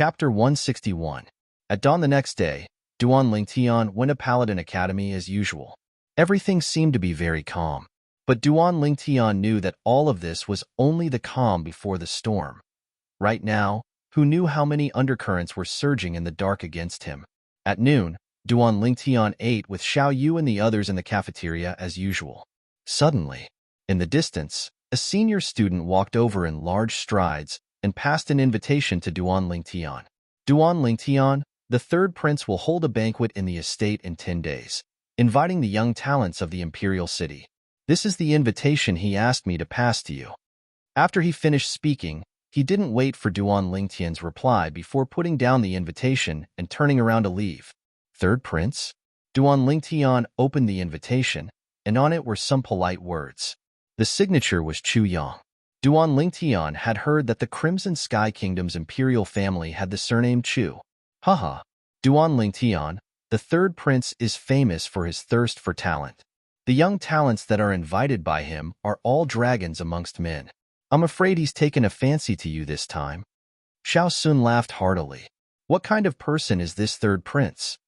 Chapter 161. At dawn the next day, Duan Lingtian went to Paladin Academy as usual. Everything seemed to be very calm. But Duan Lingtian knew that all of this was only the calm before the storm. Right now, who knew how many undercurrents were surging in the dark against him? At noon, Duan Lingtian ate with Xiao Yu and the others in the cafeteria as usual. Suddenly, in the distance, a senior student walked over in large strides and passed an invitation to Duan Lingtian. Duan Lingtian, the third prince, will hold a banquet in the estate in 10 days, inviting the young talents of the imperial city. This is the invitation he asked me to pass to you. After he finished speaking, he didn't wait for Duan Lingtian's reply before putting down the invitation and turning around to leave. Third prince? Duan Lingtian opened the invitation, and on it were some polite words. The signature was Chu Yang. Duan Lingtian had heard that the Crimson Sky Kingdom's imperial family had the surname Chu. Haha. Duan Lingtian, the third prince, is famous for his thirst for talent. The young talents that are invited by him are all dragons amongst men. I'm afraid he's taken a fancy to you this time. Xiao Sun laughed heartily. What kind of person is this third prince?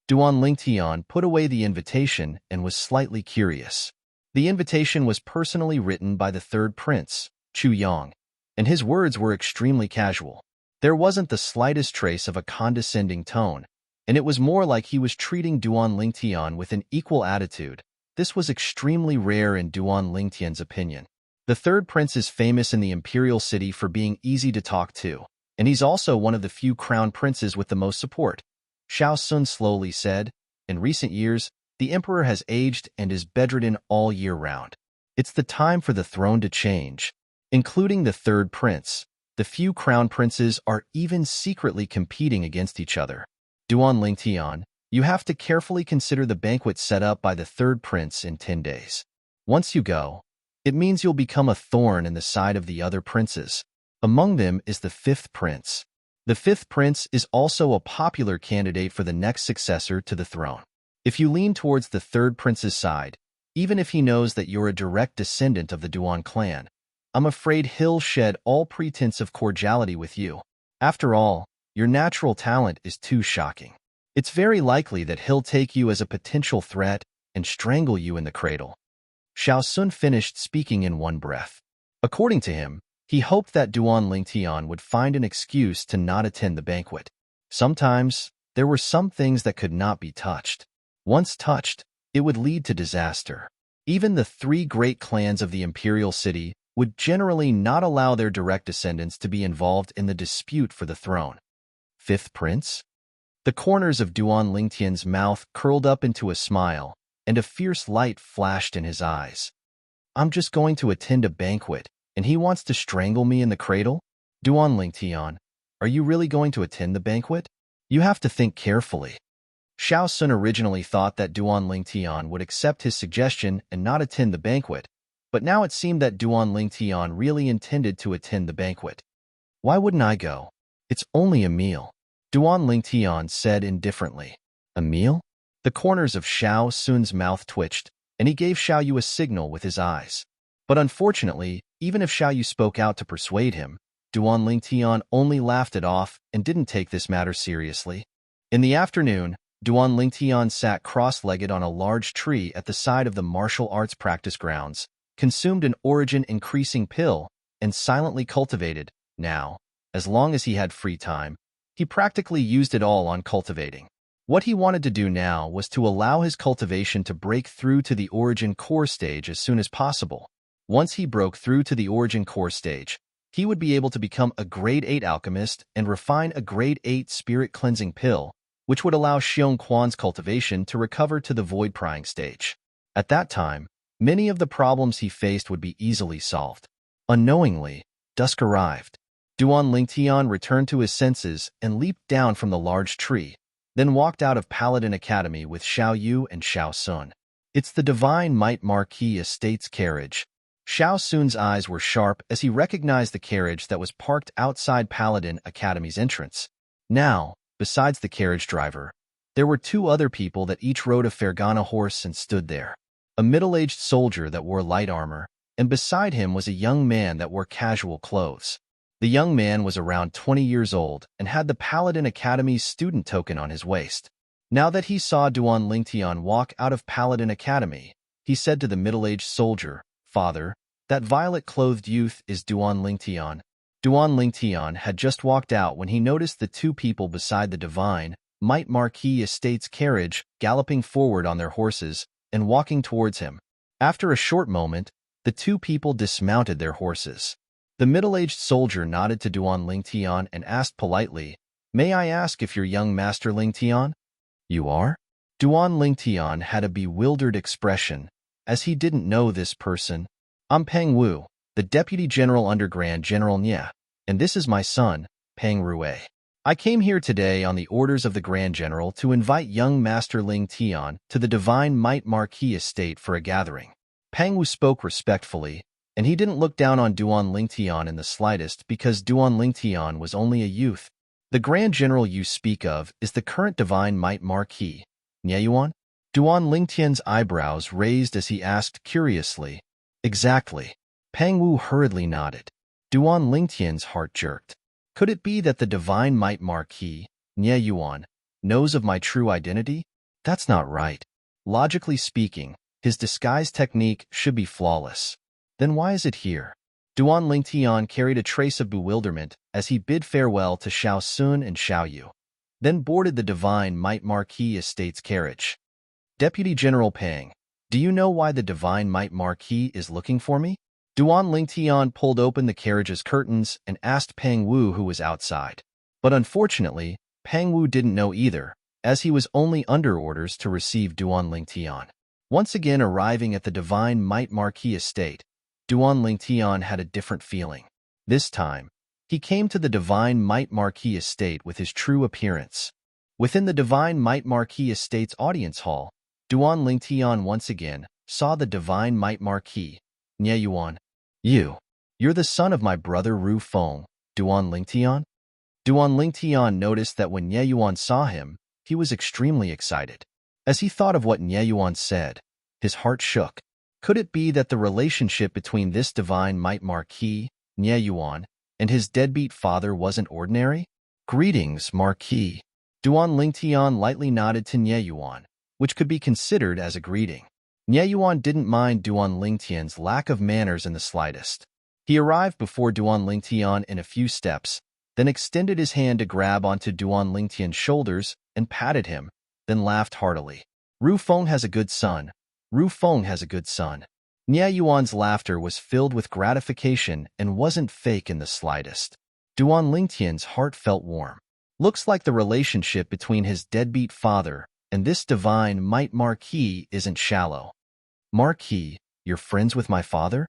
Duan Lingtian put away the invitation and was slightly curious. The invitation was personally written by the third prince, Chu Yang, and his words were extremely casual. There wasn't the slightest trace of a condescending tone, and it was more like he was treating Duan Lingtian with an equal attitude. This was extremely rare in Duan Lingtian's opinion. The third prince is famous in the imperial city for being easy to talk to, and he's also one of the few crown princes with the most support. Xiao Sun slowly said, in recent years, the emperor has aged and is bedridden all year round. It's the time for the throne to change. Including the third prince, the few crown princes are even secretly competing against each other. Duan Lingtian, you have to carefully consider the banquet set up by the third prince in 10 days. Once you go, it means you'll become a thorn in the side of the other princes. Among them is the fifth prince. The fifth prince is also a popular candidate for the next successor to the throne. If you lean towards the third prince's side, even if he knows that you're a direct descendant of the Duan clan, I'm afraid he'll shed all pretense of cordiality with you. After all, your natural talent is too shocking. It's very likely that he'll take you as a potential threat and strangle you in the cradle. Xiao Sun finished speaking in one breath. According to him, he hoped that Duan Lingtian would find an excuse to not attend the banquet. Sometimes, there were some things that could not be touched. Once touched, it would lead to disaster. Even the 3 great clans of the imperial city would generally not allow their direct descendants to be involved in the dispute for the throne. Fifth prince? The corners of Duan Lingtian's mouth curled up into a smile, and a fierce light flashed in his eyes. I'm just going to attend a banquet, and he wants to strangle me in the cradle? Duan Lingtian, are you really going to attend the banquet? You have to think carefully. Xiao Sun originally thought that Duan Lingtian would accept his suggestion and not attend the banquet, but now it seemed that Duan Lingtian really intended to attend the banquet. Why wouldn't I go? It's only a meal, Duan Lingtian said indifferently. A meal? The corners of Xiao Sun's mouth twitched, and he gave Xiao Yu a signal with his eyes. But unfortunately, even if Xiao Yu spoke out to persuade him, Duan Lingtian only laughed it off and didn't take this matter seriously. In the afternoon, Duan Lingtian sat cross-legged on a large tree at the side of the martial arts practice grounds, consumed an origin-increasing pill, and silently cultivated. Now, as long as he had free time, he practically used it all on cultivating. What he wanted to do now was to allow his cultivation to break through to the origin core stage as soon as possible. Once he broke through to the origin core stage, he would be able to become a grade 8 alchemist and refine a grade 8 spirit cleansing pill, which would allow Xiong Quan's cultivation to recover to the void prying stage. At that time, many of the problems he faced would be easily solved. Unknowingly, dusk arrived. Duan Lingtian returned to his senses and leaped down from the large tree, then walked out of Paladin Academy with Xiao Yu and Xiao Sun. It's the Divine Might Marquis Estate's carriage. Xiao Sun's eyes were sharp as he recognized the carriage that was parked outside Paladin Academy's entrance. Now, besides the carriage driver, there were 2 other people that each rode a Fergana horse and stood there. A middle-aged soldier that wore light armor, and beside him was a young man that wore casual clothes. The young man was around 20 years old and had the Paladin Academy's student token on his waist. Now that he saw Duan Lingtian walk out of Paladin Academy, he said to the middle-aged soldier, "Father, that violet-clothed youth is Duan Lingtian." Duan Lingtian had just walked out when he noticed the two people beside the divine Might Marquis Estate's carriage galloping forward on their horses and walking towards him. After a short moment, the two people dismounted their horses. The middle-aged soldier nodded to Duan Lingtian and asked politely, "May I ask if you're young Master Lingtian?" "You are?" Duan Lingtian had a bewildered expression, as he didn't know this person. "I'm Peng Wu, the Deputy General under Grand General Nye, and this is my son, Peng Rue. I came here today on the orders of the Grand General to invite young Master Ling Tian to the Divine Might Marquis Estate for a gathering." Peng Wu spoke respectfully, and he didn't look down on Duan Lingtian in the slightest because Duan Lingtian was only a youth. "The Grand General you speak of is the current Divine Might Marquis, Nye Yuan?" Duan Lingtian's eyebrows raised as he asked curiously. "Exactly." Peng Wu hurriedly nodded. Duan Lingtian's heart jerked. Could it be that the Divine Might Marquis, Nye Yuan, knows of my true identity? That's not right. Logically speaking, his disguise technique should be flawless. Then why is it here? Duan Lingtian carried a trace of bewilderment as he bid farewell to Xiao Sun and Xiao Yu, then boarded the Divine Might Marquis Estate's carriage. "Deputy General Peng, do you know why the Divine Might Marquis is looking for me?" Duan Lingtian pulled open the carriage's curtains and asked Peng Wu who was outside. But unfortunately, Peng Wu didn't know either, as he was only under orders to receive Duan Lingtian. Once again arriving at the Divine Might Marquis Estate, Duan Lingtian had a different feeling. This time, he came to the Divine Might Marquis Estate with his true appearance. Within the Divine Might Marquis Estate's audience hall, Duan Lingtian once again saw the Divine Might Marquis, Nye Yuan. You're the son of my brother Ru Feng, Duan Lingtian?" Duan Lingtian noticed that when Nye Yuan saw him, he was extremely excited. As he thought of what Nye Yuan said, his heart shook. Could it be that the relationship between this Divine Might Marquis, Nye Yuan, and his deadbeat father wasn't ordinary? "Greetings, Marquis." Duan Lingtian lightly nodded to Nye Yuan, which could be considered as a greeting. Nye Yuan didn't mind Duan Lingtian's lack of manners in the slightest. He arrived before Duan Lingtian in a few steps, then extended his hand to grab onto Duan Lingtian's shoulders and patted him, then laughed heartily. "Ru Feng has a good son. Ru Feng has a good son." Nye Yuan's laughter was filled with gratification and wasn't fake in the slightest. Duan Lingtian's heart felt warm. Looks like the relationship between his deadbeat father and this Divine Might Marquis isn't shallow. "Marquis, you're friends with my father?"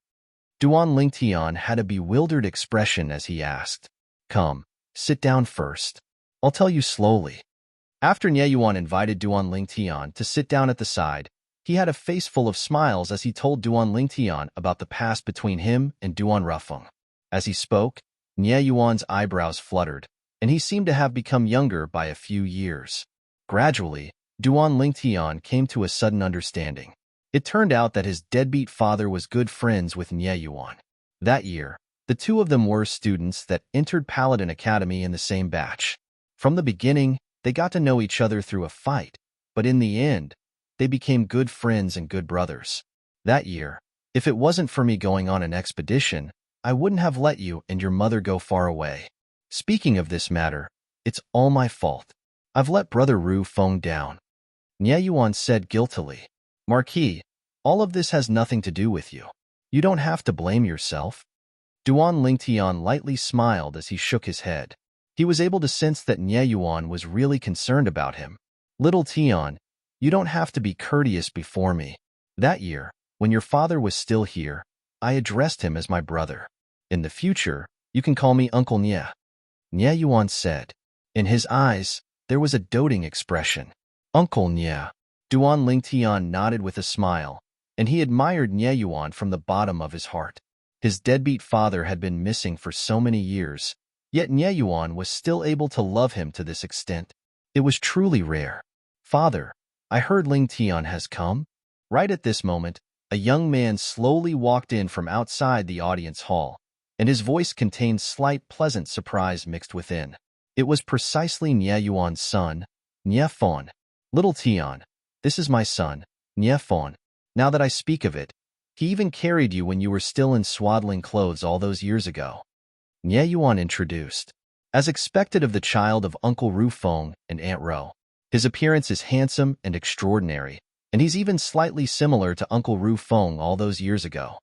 Duan Lingtian had a bewildered expression as he asked. "Come, sit down first. I'll tell you slowly." After Nye Yuan invited Duan Lingtian to sit down at the side, he had a face full of smiles as he told Duan Lingtian about the past between him and Duan Rufeng. As he spoke, Nye Yuan's eyebrows fluttered, and he seemed to have become younger by a few years. Gradually, Duan Lingtian came to a sudden understanding. It turned out that his deadbeat father was good friends with Nye Yuan. That year, the two of them were students that entered Paladin Academy in the same batch. From the beginning, they got to know each other through a fight, but in the end, they became good friends and good brothers. That year, if it wasn't for me going on an expedition, I wouldn't have let you and your mother go far away. Speaking of this matter, it's all my fault. I've let Brother Ru Feng down." Nye Yuan said guiltily. "Marquis, all of this has nothing to do with you. You don't have to blame yourself." Duan Lingtian lightly smiled as he shook his head. He was able to sense that Nye Yuan was really concerned about him. "Little Tian, you don't have to be courteous before me. That year, when your father was still here, I addressed him as my brother. In the future, you can call me Uncle Nye," Nye Yuan said. In his eyes, there was a doting expression. "Uncle Nye." Duan Lingtian nodded with a smile, and he admired Nye Yuan from the bottom of his heart. His deadbeat father had been missing for so many years, yet Nye Yuan was still able to love him to this extent. It was truly rare. "Father, I heard Ling Tian has come." Right at this moment, a young man slowly walked in from outside the audience hall. and his voice contained slight pleasant surprise mixed within. It was precisely Nye Yuan's son, Nye Fon. Little Tian, this is my son, Nye Fon. Now that I speak of it, he even carried you when you were still in swaddling clothes all those years ago. Nye Yuan introduced. As expected of the child of Uncle Ru Feng and Aunt Ro, his appearance is handsome and extraordinary, and he's even slightly similar to Uncle Ru Feng all those years ago.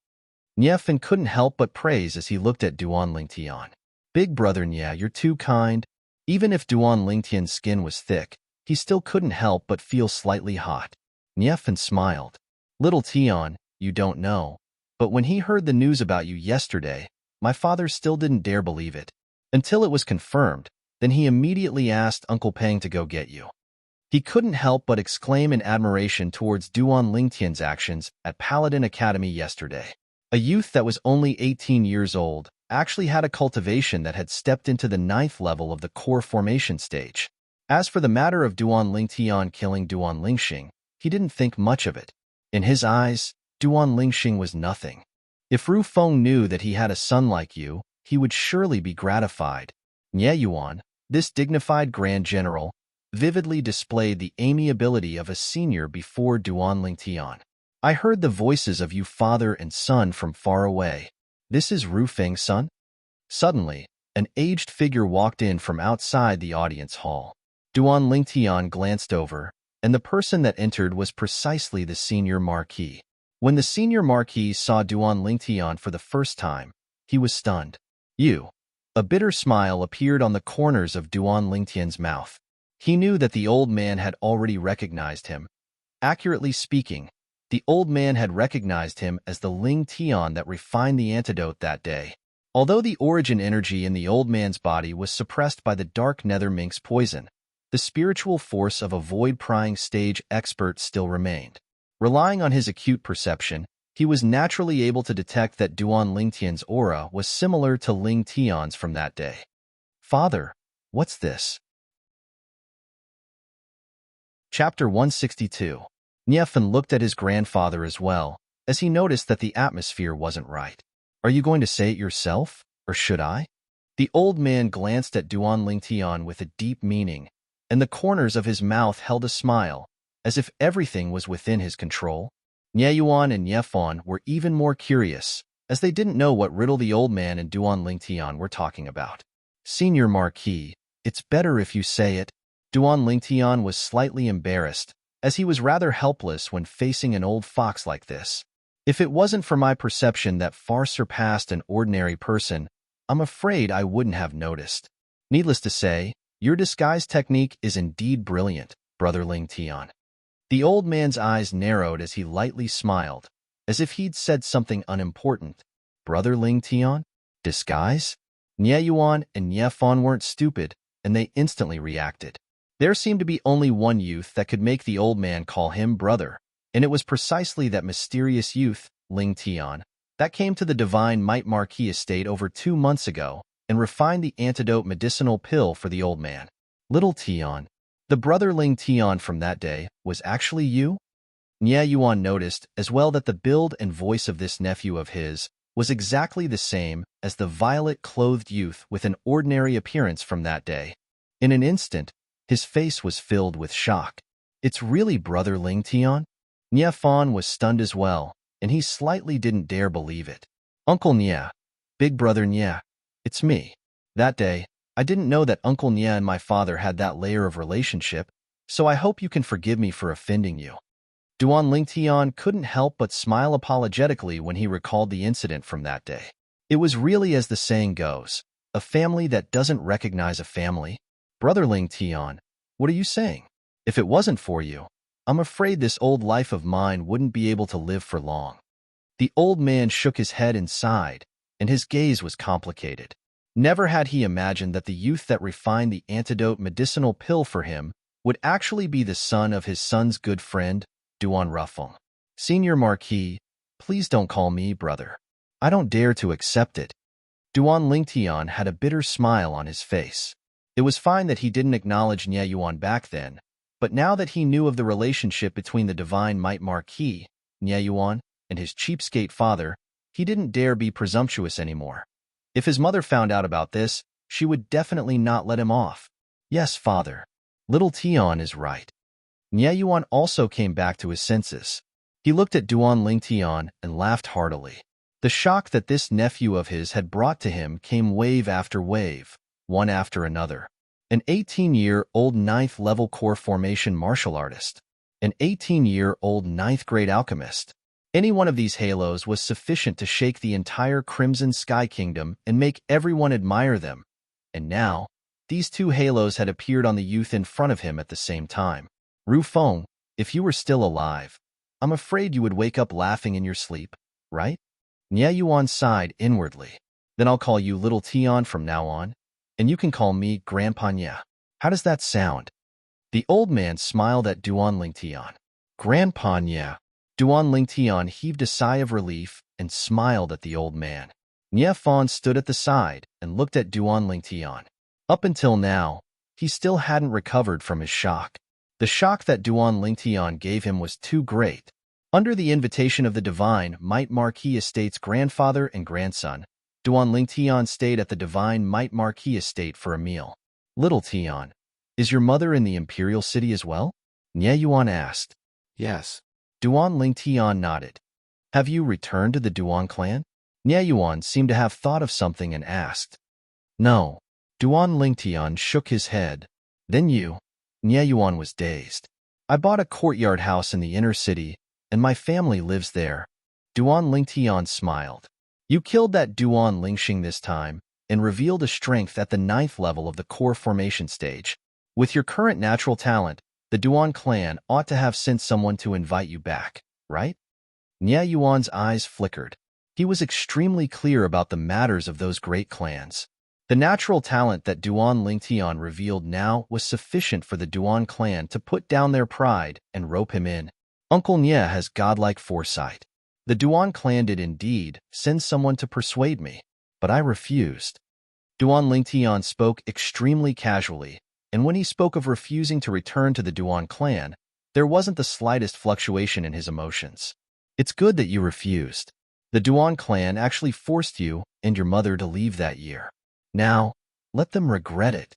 Nye Fon couldn't help but praise as he looked at Duan Lingtian. Big brother Nye, you're too kind. Even if Duan Lingtian's skin was thick, he still couldn't help but feel slightly hot. Nye Fon smiled. Little Tian, you don't know, but when he heard the news about you yesterday, my father still didn't dare believe it. Until it was confirmed, then he immediately asked Uncle Peng to go get you. He couldn't help but exclaim in admiration towards Duan Lingtian's actions at Paladin Academy yesterday. A youth that was only 18 years old actually had a cultivation that had stepped into the 9th level of the core formation stage. As for the matter of Duan Lingtian killing Duan Lingxing, he didn't think much of it. In his eyes, Duan Lingxing was nothing. If Ru Feng knew that he had a son like you, he would surely be gratified. Nye Yuan, this dignified Grand General, vividly displayed the amiability of a senior before Duan Lingtian. I heard the voices of you father and son from far away. This is Ru Feng's son? Suddenly, an aged figure walked in from outside the audience hall. Duan Lingtian glanced over, and the person that entered was precisely the senior marquis. When the senior marquis saw Duan Lingtian for the first time, he was stunned. You. A bitter smile appeared on the corners of Duan Lingtian's mouth. He knew that the old man had already recognized him. Accurately speaking, the old man had recognized him as the Ling Tian that refined the antidote that day. Although the origin energy in the old man's body was suppressed by the dark nether mink's poison, the spiritual force of a void-prying stage expert still remained. Relying on his acute perception, he was naturally able to detect that Duan Lingtian's aura was similar to Ling Tian's from that day. Father, what's this? Chapter 162. Nye Fon looked at his grandfather as well, as he noticed that the atmosphere wasn't right. Are you going to say it yourself, or should I? The old man glanced at Duan Lingtian with a deep meaning, and the corners of his mouth held a smile, as if everything was within his control. Nye Yuan and Nye Fon were even more curious, as they didn't know what riddle the old man and Duan Lingtian were talking about. Senior Marquis, it's better if you say it. Duan Lingtian was slightly embarrassed, as he was rather helpless when facing an old fox like this. If it wasn't for my perception that far surpassed an ordinary person, I'm afraid I wouldn't have noticed. Needless to say, your disguise technique is indeed brilliant, Brother Lingtian. The old man's eyes narrowed as he lightly smiled, as if he'd said something unimportant. Brother Lingtian? Disguise? Nye Yuan and Nye Fon weren't stupid, and they instantly reacted. There seemed to be only one youth that could make the old man call him brother, and it was precisely that mysterious youth, Ling Tian, that came to the Divine Might Marquis estate over 2 months ago and refined the antidote medicinal pill for the old man. Little Tian, the brother Ling Tian from that day, was actually you? Nye Yuan noticed as well that the build and voice of this nephew of his was exactly the same as the violet-clothed youth with an ordinary appearance from that day. In an instant, his face was filled with shock. It's really brother Ling Tian? Nye Fon was stunned as well, and he slightly didn't dare believe it. Uncle Nye, big brother Nye, it's me. That day, I didn't know that Uncle Nye and my father had that layer of relationship, so I hope you can forgive me for offending you. Duan Lingtian couldn't help but smile apologetically when he recalled the incident from that day. It was really as the saying goes, a family that doesn't recognize a family. Brother Lingtian, what are you saying? If it wasn't for you, I'm afraid this old life of mine wouldn't be able to live for long. The old man shook his head and sighed, and his gaze was complicated. Never had he imagined that the youth that refined the antidote medicinal pill for him would actually be the son of his son's good friend, Duan Ruffung. Senior Marquis, please don't call me brother. I don't dare to accept it. Duan Lingtian had a bitter smile on his face. It was fine that he didn't acknowledge Nye Yuan back then, but now that he knew of the relationship between the Divine Might Marquis, Nye Yuan, and his cheapskate father, he didn't dare be presumptuous anymore. If his mother found out about this, she would definitely not let him off. Yes, father. Little Tian is right. Nye Yuan also came back to his senses. He looked at Duan Ling Tian and laughed heartily. The shock that this nephew of his had brought to him came wave after wave, one after another. An 18-year-old 9th-level core formation martial artist. An 18-year-old 9th-grade alchemist. Any one of these halos was sufficient to shake the entire Crimson Sky Kingdom and make everyone admire them. And now, these two halos had appeared on the youth in front of him at the same time. Ru Feng, if you were still alive, I'm afraid you would wake up laughing in your sleep, right? Nye Yuan sighed inwardly. Then I'll call you Little Tian from now on, and you can call me Grandpa Nye. How does that sound? The old man smiled at Duan Ling Tian. Grandpa Nye. Duan Ling Tian heaved a sigh of relief and smiled at the old man. Nye Fan stood at the side and looked at Duan Ling Tian. Up until now, he still hadn't recovered from his shock. The shock that Duan Ling Tian gave him was too great. Under the invitation of the Divine Might Marquis Estate's grandfather and grandson, Duan Ling Tian stayed at the Divine Might Marquis Estate for a meal. Little Tian, is your mother in the Imperial City as well? Nye Yuan asked. Yes. Duan Ling Tian nodded. Have you returned to the Duan clan? Nye Yuan seemed to have thought of something and asked. No. Duan Ling Tian shook his head. Then you? Nye Yuan was dazed. I bought a courtyard house in the inner city, and my family lives there. Duan Ling Tian smiled. You killed that Duan Lingxing this time, and revealed a strength at the 9th level of the core formation stage. With your current natural talent, the Duan clan ought to have sent someone to invite you back, right? Nye Yuan's eyes flickered. He was extremely clear about the matters of those great clans. The natural talent that Duan Ling Tian revealed now was sufficient for the Duan clan to put down their pride and rope him in. Uncle Nye has godlike foresight. The Duan clan did indeed send someone to persuade me, but I refused. Duan Ling Tian spoke extremely casually, and when he spoke of refusing to return to the Duan clan, there wasn't the slightest fluctuation in his emotions. It's good that you refused. The Duan clan actually forced you and your mother to leave that year. Now, let them regret it.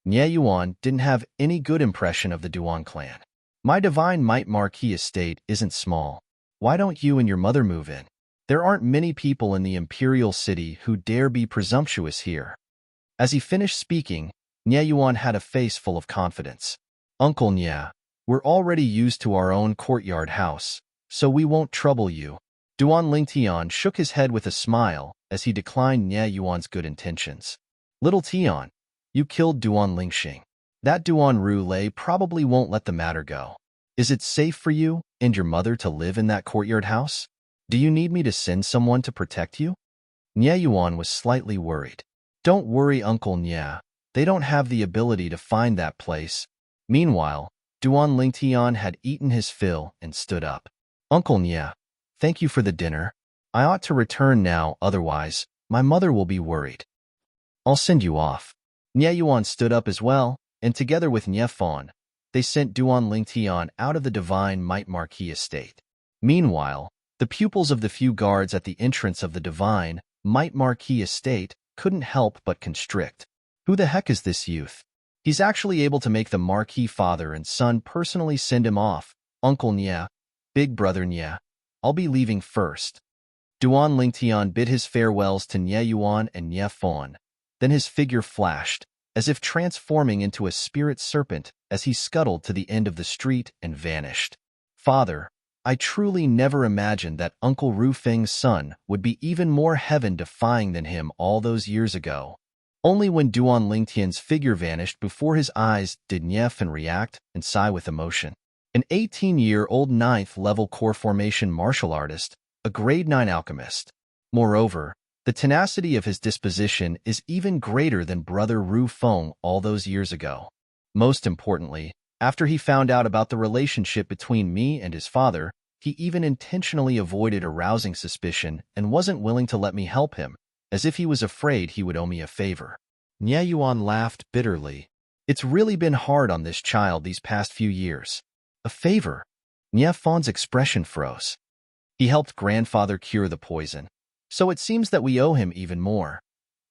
Nye Yuan didn't have any good impression of the Duan clan. My Divine Might Marquis estate isn't small. Why don't you and your mother move in? There aren't many people in the Imperial City who dare be presumptuous here. As he finished speaking, Nye Yuan had a face full of confidence. Uncle Nye, we're already used to our own courtyard house, so we won't trouble you. Duan Ling Tian shook his head with a smile as he declined Nye Yuan's good intentions. Little Tian, you killed Duan Lingxing. That Duan Ru Lei probably won't let the matter go. Is it safe for you and your mother to live in that courtyard house? Do you need me to send someone to protect you? Nye Yuan was slightly worried. Don't worry, Uncle Nye. They don't have the ability to find that place. Meanwhile, Duan Ling Tian had eaten his fill and stood up. Uncle Nye, thank you for the dinner. I ought to return now, otherwise, my mother will be worried. I'll send you off. Nye Yuan stood up as well, and together with Nye Fan, they sent Duan Ling Tian out of the Divine Might Marquis estate. Meanwhile, the pupils of the few guards at the entrance of the Divine Might Marquis estate couldn't help but constrict. Who the heck is this youth? He's actually able to make the Marquis father and son personally send him off. Uncle Nye, Big Brother Nye, I'll be leaving first. Duan Ling Tian bid his farewells to Nye Yuan and Nye Fan. Then his figure flashed, as if transforming into a spirit serpent as he scuttled to the end of the street and vanished. Father, I truly never imagined that Uncle Ru Feng's son would be even more heaven-defying than him all those years ago. Only when Duan Ling Tian's figure vanished before his eyes did Nye Fan react and sigh with emotion. An 18-year-old 9th-level core formation martial artist, a grade 9 alchemist. Moreover, the tenacity of his disposition is even greater than Brother Ru Feng all those years ago. Most importantly, after he found out about the relationship between me and his father, he even intentionally avoided arousing suspicion and wasn't willing to let me help him, as if he was afraid he would owe me a favor. Nye Yuan laughed bitterly. It's really been hard on this child these past few years. A favor? Nye Fan's expression froze. He helped grandfather cure the poison, so it seems that we owe him even more.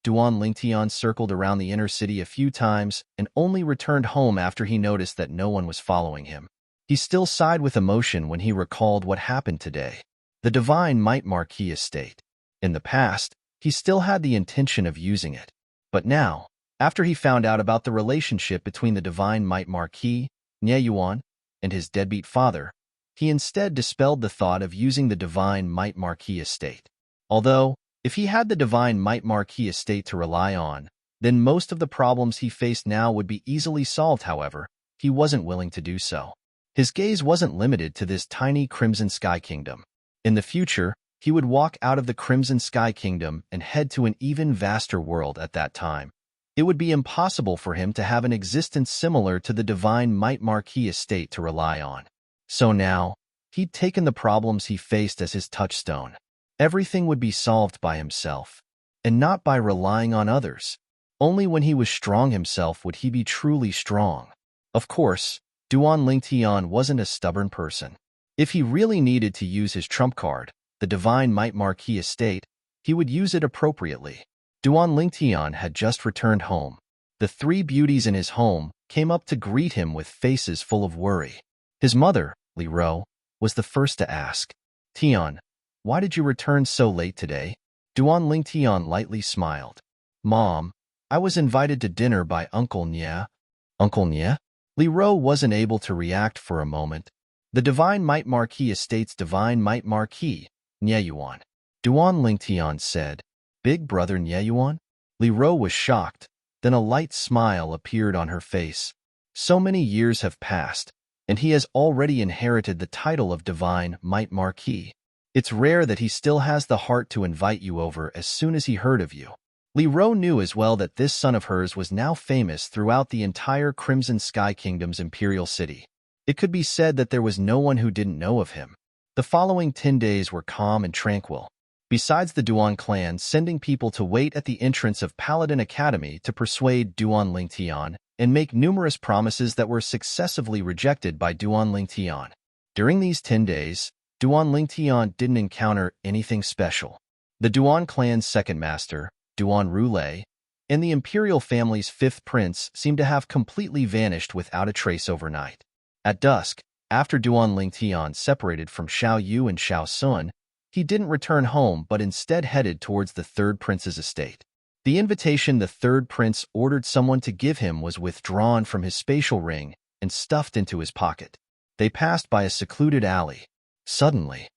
Duan Lingtian circled around the inner city a few times and only returned home after he noticed that no one was following him. He still sighed with emotion when he recalled what happened today. The Divine Might Marquis estate. In the past, he still had the intention of using it. But now, after he found out about the relationship between the Divine Might Marquis, Nie Yuan, and his deadbeat father, he instead dispelled the thought of using the Divine Might Marquis estate. Although, if he had the Divine Might Marquis estate to rely on, then most of the problems he faced now would be easily solved. However, he wasn't willing to do so. His gaze wasn't limited to this tiny Crimson Sky Kingdom. In the future, he would walk out of the Crimson Sky Kingdom and head to an even vaster world at that time. It would be impossible for him to have an existence similar to the Divine Might Marquis estate to rely on. So now, he'd taken the problems he faced as his touchstone. Everything would be solved by himself, and not by relying on others. Only when he was strong himself would he be truly strong. Of course, Duan Lingtian wasn't a stubborn person. If he really needed to use his trump card, the Divine Might Marquis estate, he would use it appropriately. Duan Lingtian had just returned home. The three beauties in his home came up to greet him with faces full of worry. His mother, Li Ro, was the first to ask, "Tian, why did you return so late today?" Duan Lingtian lightly smiled. "Mom, I was invited to dinner by Uncle Nia." "Uncle Nia?" Li Ro wasn't able to react for a moment. The Divine Might Marquis estate's Divine Might Marquis, Nie Yuan. Duan Lingtian said, "Big brother Nie Yuan?" Li Ro was shocked, then a light smile appeared on her face. So many years have passed, and he has already inherited the title of Divine Might Marquis. It's rare that he still has the heart to invite you over as soon as he heard of you. Li Ro knew as well that this son of hers was now famous throughout the entire Crimson Sky Kingdom's imperial city. It could be said that there was no one who didn't know of him. The following 10 days were calm and tranquil. Besides the Duan clan sending people to wait at the entrance of Paladin Academy to persuade Duan Lingtian and make numerous promises that were successively rejected by Duan Lingtian. During these 10 days, Duan Lingtian didn't encounter anything special. The Duan clan's second master, Duan Rulei, and the imperial family's fifth prince seemed to have completely vanished without a trace overnight. At dusk, after Duan Lingtian separated from Xiao Yu and Xiao Sun, he didn't return home but instead headed towards the third prince's estate. The invitation the third prince ordered someone to give him was withdrawn from his spatial ring and stuffed into his pocket. They passed by a secluded alley. Suddenly,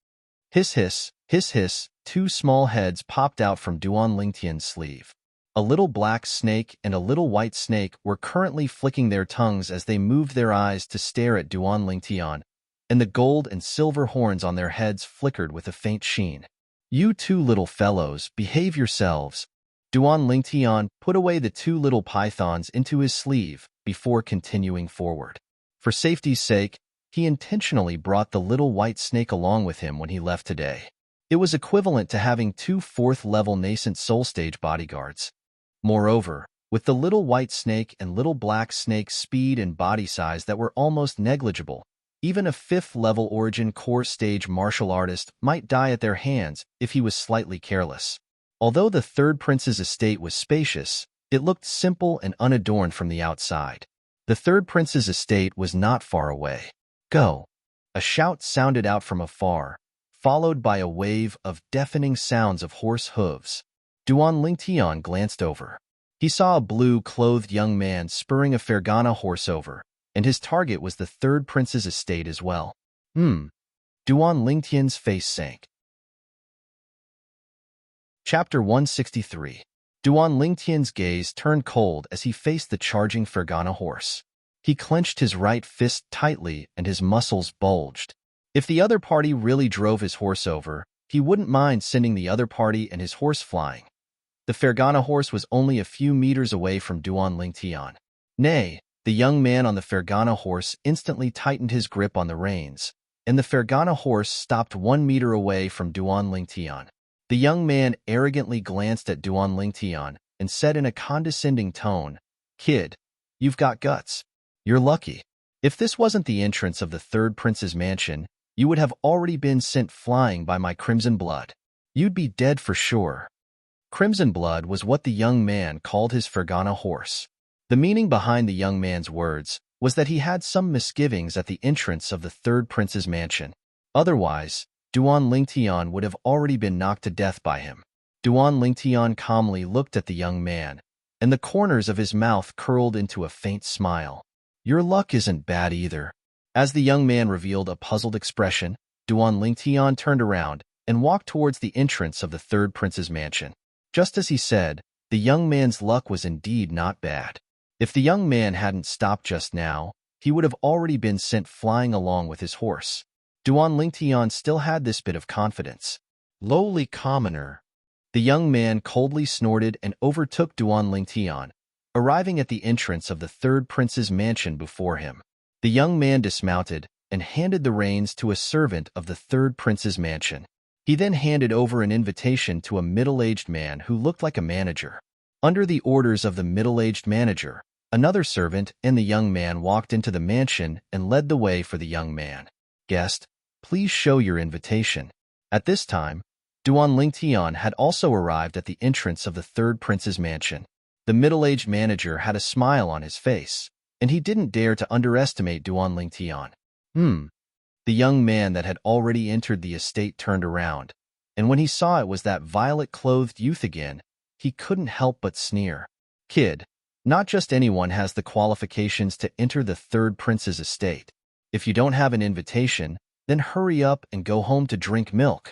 hiss hiss, hiss hiss, two small heads popped out from Duan Lingtian's sleeve. A little black snake and a little white snake were currently flicking their tongues as they moved their eyes to stare at Duan Lingtian, and the gold and silver horns on their heads flickered with a faint sheen. "You two little fellows, behave yourselves." Duan Lingtian put away the two little pythons into his sleeve before continuing forward. For safety's sake, he intentionally brought the little white snake along with him when he left today. It was equivalent to having two fourth-level nascent soul stage bodyguards. Moreover, with the little white snake and little black snake's speed and body size that were almost negligible, even a fifth-level origin core stage martial artist might die at their hands if he was slightly careless. Although the third prince's estate was spacious, it looked simple and unadorned from the outside. The third prince's estate was not far away. "Go!" A shout sounded out from afar, followed by a wave of deafening sounds of horse hooves. Duan Lingtian glanced over. He saw a blue-clothed young man spurring a Fergana horse over, and his target was the third prince's estate as well. Duan Lingtian's face sank. Chapter 163. Duan Lingtian's gaze turned cold as he faced the charging Fergana horse. He clenched his right fist tightly and his muscles bulged. If the other party really drove his horse over, he wouldn't mind sending the other party and his horse flying. The Fergana horse was only a few meters away from Duan Lingtian. Nay, the young man on the Fergana horse instantly tightened his grip on the reins, and the Fergana horse stopped 1 meter away from Duan Lingtian. The young man arrogantly glanced at Duan Lingtian and said in a condescending tone, "Kid, you've got guts. You're lucky. If this wasn't the entrance of the third prince's mansion, you would have already been sent flying by my crimson blood. You'd be dead for sure." Crimson blood was what the young man called his Fergana horse. The meaning behind the young man's words was that he had some misgivings at the entrance of the third prince's mansion. Otherwise, Duan Lingtian would have already been knocked to death by him. Duan Lingtian calmly looked at the young man, and the corners of his mouth curled into a faint smile. Your luck isn't bad either. As the young man revealed a puzzled expression, Duan Lingtian turned around and walked towards the entrance of the third prince's mansion. Just as he said, the young man's luck was indeed not bad. If the young man hadn't stopped just now, he would have already been sent flying along with his horse. Duan Lingtian still had this bit of confidence. Lowly commoner. The young man coldly snorted and overtook Duan Lingtian, arriving at the entrance of the third prince's mansion before him. The young man dismounted and handed the reins to a servant of the third prince's mansion. He then handed over an invitation to a middle-aged man who looked like a manager. Under the orders of the middle-aged manager, another servant and the young man walked into the mansion and led the way for the young man. Guest, please show your invitation. At this time, Duan Lingtian had also arrived at the entrance of the third prince's mansion. The middle-aged manager had a smile on his face, and he didn't dare to underestimate Duan Lingtian. The young man that had already entered the estate turned around, and when he saw it was that violet-clothed youth again, he couldn't help but sneer. Kid, not just anyone has the qualifications to enter the third prince's estate. If you don't have an invitation, then hurry up and go home to drink milk.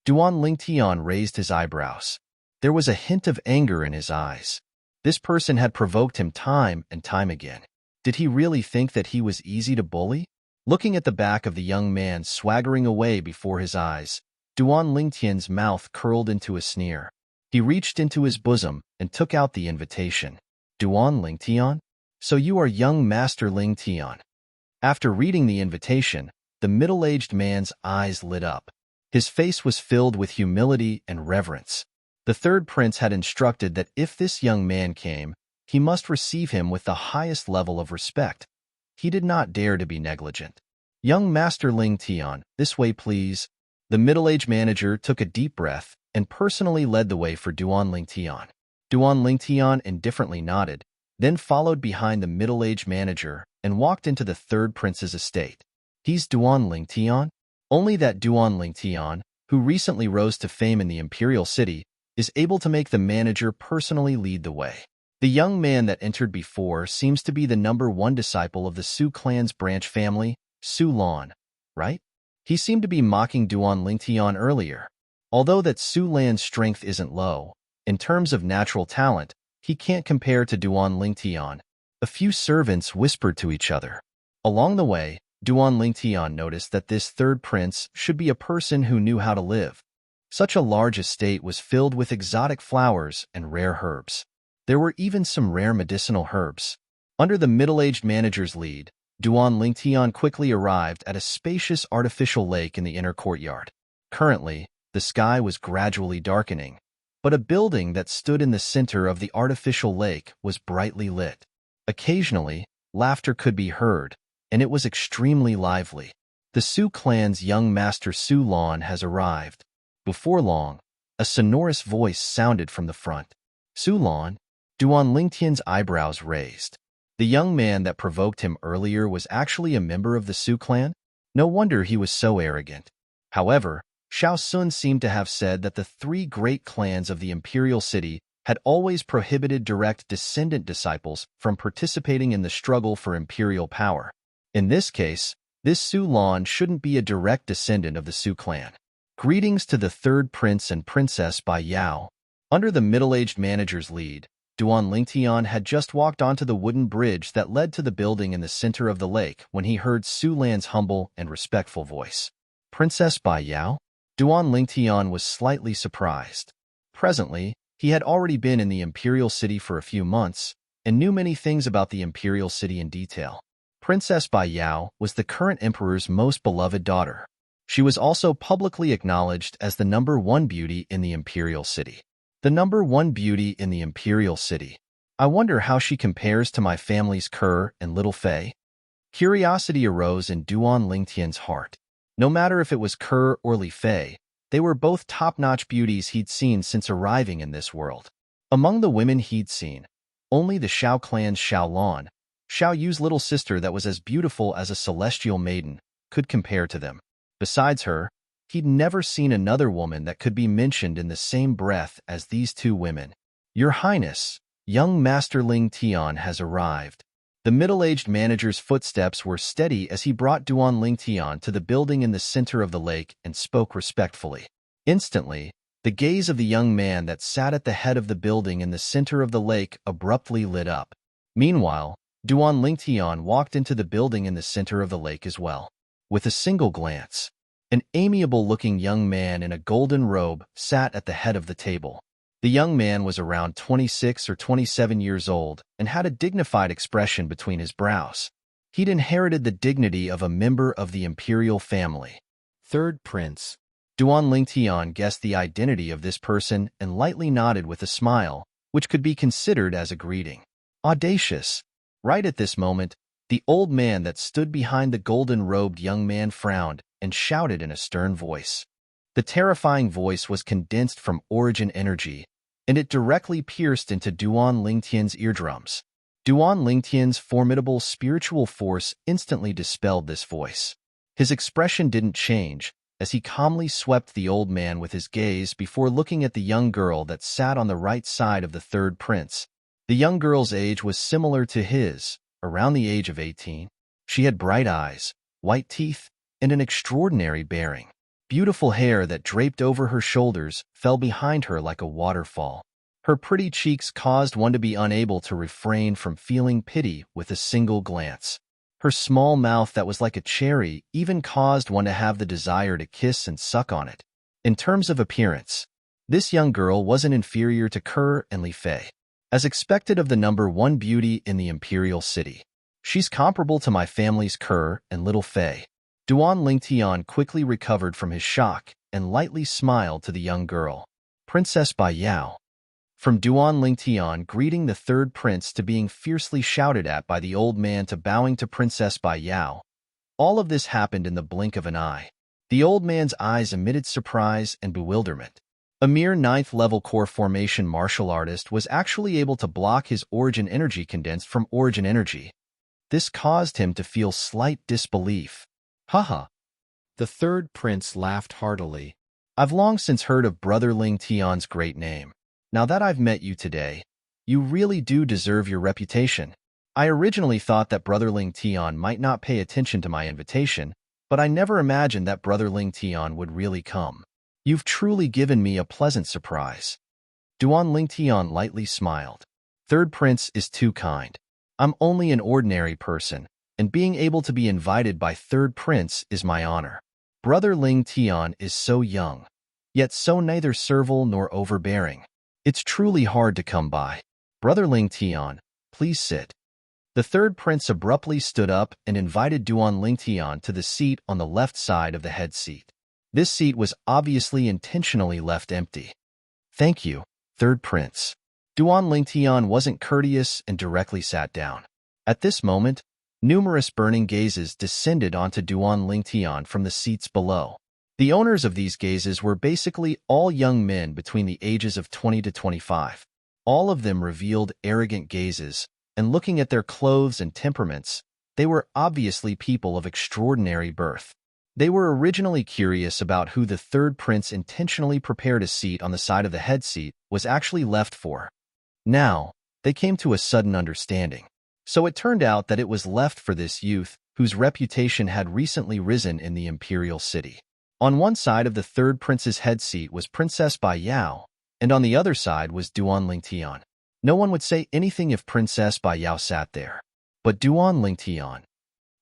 Duan Lingtian raised his eyebrows. There was a hint of anger in his eyes. This person had provoked him time and time again. Did he really think that he was easy to bully? Looking at the back of the young man swaggering away before his eyes, Duan Lingtian's mouth curled into a sneer. He reached into his bosom and took out the invitation. Duan Lingtian? So you are young Master Lingtian. After reading the invitation, the middle-aged man's eyes lit up. His face was filled with humility and reverence. The third prince had instructed that if this young man came, he must receive him with the highest level of respect. He did not dare to be negligent. Young Master Lingtian, this way please. The middle-aged manager took a deep breath and personally led the way for Duan Lingtian. Duan Lingtian indifferently nodded, then followed behind the middle-aged manager and walked into the third prince's estate. He's Duan Lingtian? Only that Duan Lingtian, who recently rose to fame in the imperial city, is able to make the manager personally lead the way. The young man that entered before seems to be the #1 disciple of the Su clan's branch family, Su Lan, right? He seemed to be mocking Duan Lingtian earlier. Although that Su Lan's strength isn't low, in terms of natural talent, he can't compare to Duan Lingtian. A few servants whispered to each other. Along the way, Duan Lingtian noticed that this third prince should be a person who knew how to live. Such a large estate was filled with exotic flowers and rare herbs. There were even some rare medicinal herbs. Under the middle-aged manager's lead, Duan Lingtian quickly arrived at a spacious artificial lake in the inner courtyard. Currently, the sky was gradually darkening, but a building that stood in the center of the artificial lake was brightly lit. Occasionally, laughter could be heard, and it was extremely lively. The Su clan's young master Su Lan has arrived. Before long, a sonorous voice sounded from the front. Su Lan? Duan Lingtian's eyebrows raised. The young man that provoked him earlier was actually a member of the Su clan? No wonder he was so arrogant. However, Xiao Sun seemed to have said that the 3 great clans of the imperial city had always prohibited direct descendant disciples from participating in the struggle for imperial power. In this case, this Su Lan shouldn't be a direct descendant of the Su clan. Greetings to the third prince and princess by Yao. Under the middle-aged manager's lead, Duan Lingtian had just walked onto the wooden bridge that led to the building in the center of the lake when he heard Su Lan's humble and respectful voice. Princess Bai Yao? Duan Lingtian was slightly surprised. Presently, he had already been in the imperial city for a few months and knew many things about the imperial city in detail. Princess Bai Yao was the current emperor's most beloved daughter. She was also publicly acknowledged as the #1 beauty in the imperial city. The #1 beauty in the imperial city. I wonder how she compares to my family's Kerr and Little Fei. Curiosity arose in Duan Lingtian's heart. No matter if it was Kerr or Li Fei, They were both top-notch beauties he'd seen since arriving in this world. Among the women he'd seen, only the Xiao clan's Xiao Yu's little sister that was as beautiful as a celestial maiden, could compare to them. Besides her, he'd never seen another woman that could be mentioned in the same breath as these two women. Your Highness, young Master Ling Tian has arrived. The middle-aged manager's footsteps were steady as he brought Duan Ling Tian to the building in the center of the lake and spoke respectfully. Instantly, the gaze of the young man that sat at the head of the building in the center of the lake abruptly lit up. Meanwhile, Duan Ling Tian walked into the building in the center of the lake as well. With a single glance, an amiable-looking young man in a golden robe sat at the head of the table. The young man was around 26 or 27 years old and had a dignified expression between his brows. He'd inherited the dignity of a member of the imperial family. Third Prince. Duan Ling Tian guessed the identity of this person and lightly nodded with a smile, which could be considered as a greeting. Audacious. Right at this moment, the old man that stood behind the golden-robed young man frowned and shouted in a stern voice. The terrifying voice was condensed from origin energy, and it directly pierced into Duan Lingtian's eardrums. Duan Lingtian's formidable spiritual force instantly dispelled this voice. His expression didn't change, as he calmly swept the old man with his gaze before looking at the young girl that sat on the right side of the third prince. The young girl's age was similar to his, around the age of 18. She had bright eyes, white teeth, and an extraordinary bearing. Beautiful hair that draped over her shoulders fell behind her like a waterfall. Her pretty cheeks caused one to be unable to refrain from feeling pity with a single glance. Her small mouth that was like a cherry even caused one to have the desire to kiss and suck on it. In terms of appearance, this young girl wasn't inferior to Kerr and Li Fei. As expected of the #1 beauty in the imperial city, she's comparable to my family's Kerr and little Fei. Duan Lingtian quickly recovered from his shock and lightly smiled to the young girl. Princess Bai Yao. From Duan Lingtian greeting the third prince to being fiercely shouted at by the old man to bowing to Princess Bai Yao, all of this happened in the blink of an eye. The old man's eyes emitted surprise and bewilderment. A mere 9th-level core formation martial artist was actually able to block his origin energy condensed from origin energy. This caused him to feel slight disbelief. Haha. The third prince laughed heartily. I've long since heard of Brother Ling Tian's great name. Now that I've met you today, you really do deserve your reputation. I originally thought that Brother Ling Tian might not pay attention to my invitation, but I never imagined that Brother Ling Tian would really come. You've truly given me a pleasant surprise. Duan Ling Tian lightly smiled. Third prince is too kind. I'm only an ordinary person, and being able to be invited by third prince is my honor. Brother Ling Tian is so young, yet so neither servile nor overbearing. It's truly hard to come by. Brother Ling Tian, please sit. The third prince abruptly stood up and invited Duan Ling Tian to the seat on the left side of the head seat. This seat was obviously intentionally left empty. Thank you, third prince. Duan Ling Tian wasn't courteous and directly sat down. At this moment, numerous burning gazes descended onto Duan Ling Tian from the seats below. The owners of these gazes were basically all young men between the ages of 20 to 25. All of them revealed arrogant gazes, and looking at their clothes and temperaments, they were obviously people of extraordinary birth. They were originally curious about who the third prince intentionally prepared a seat on the side of the head seat was actually left for. Now, they came to a sudden understanding. So it turned out that it was left for this youth, whose reputation had recently risen in the imperial city. On one side of the third prince's head seat was Princess Bai Yao, and on the other side was Duan Ling Tian. No one would say anything if Princess Bai Yao sat there. But Duan Ling Tian.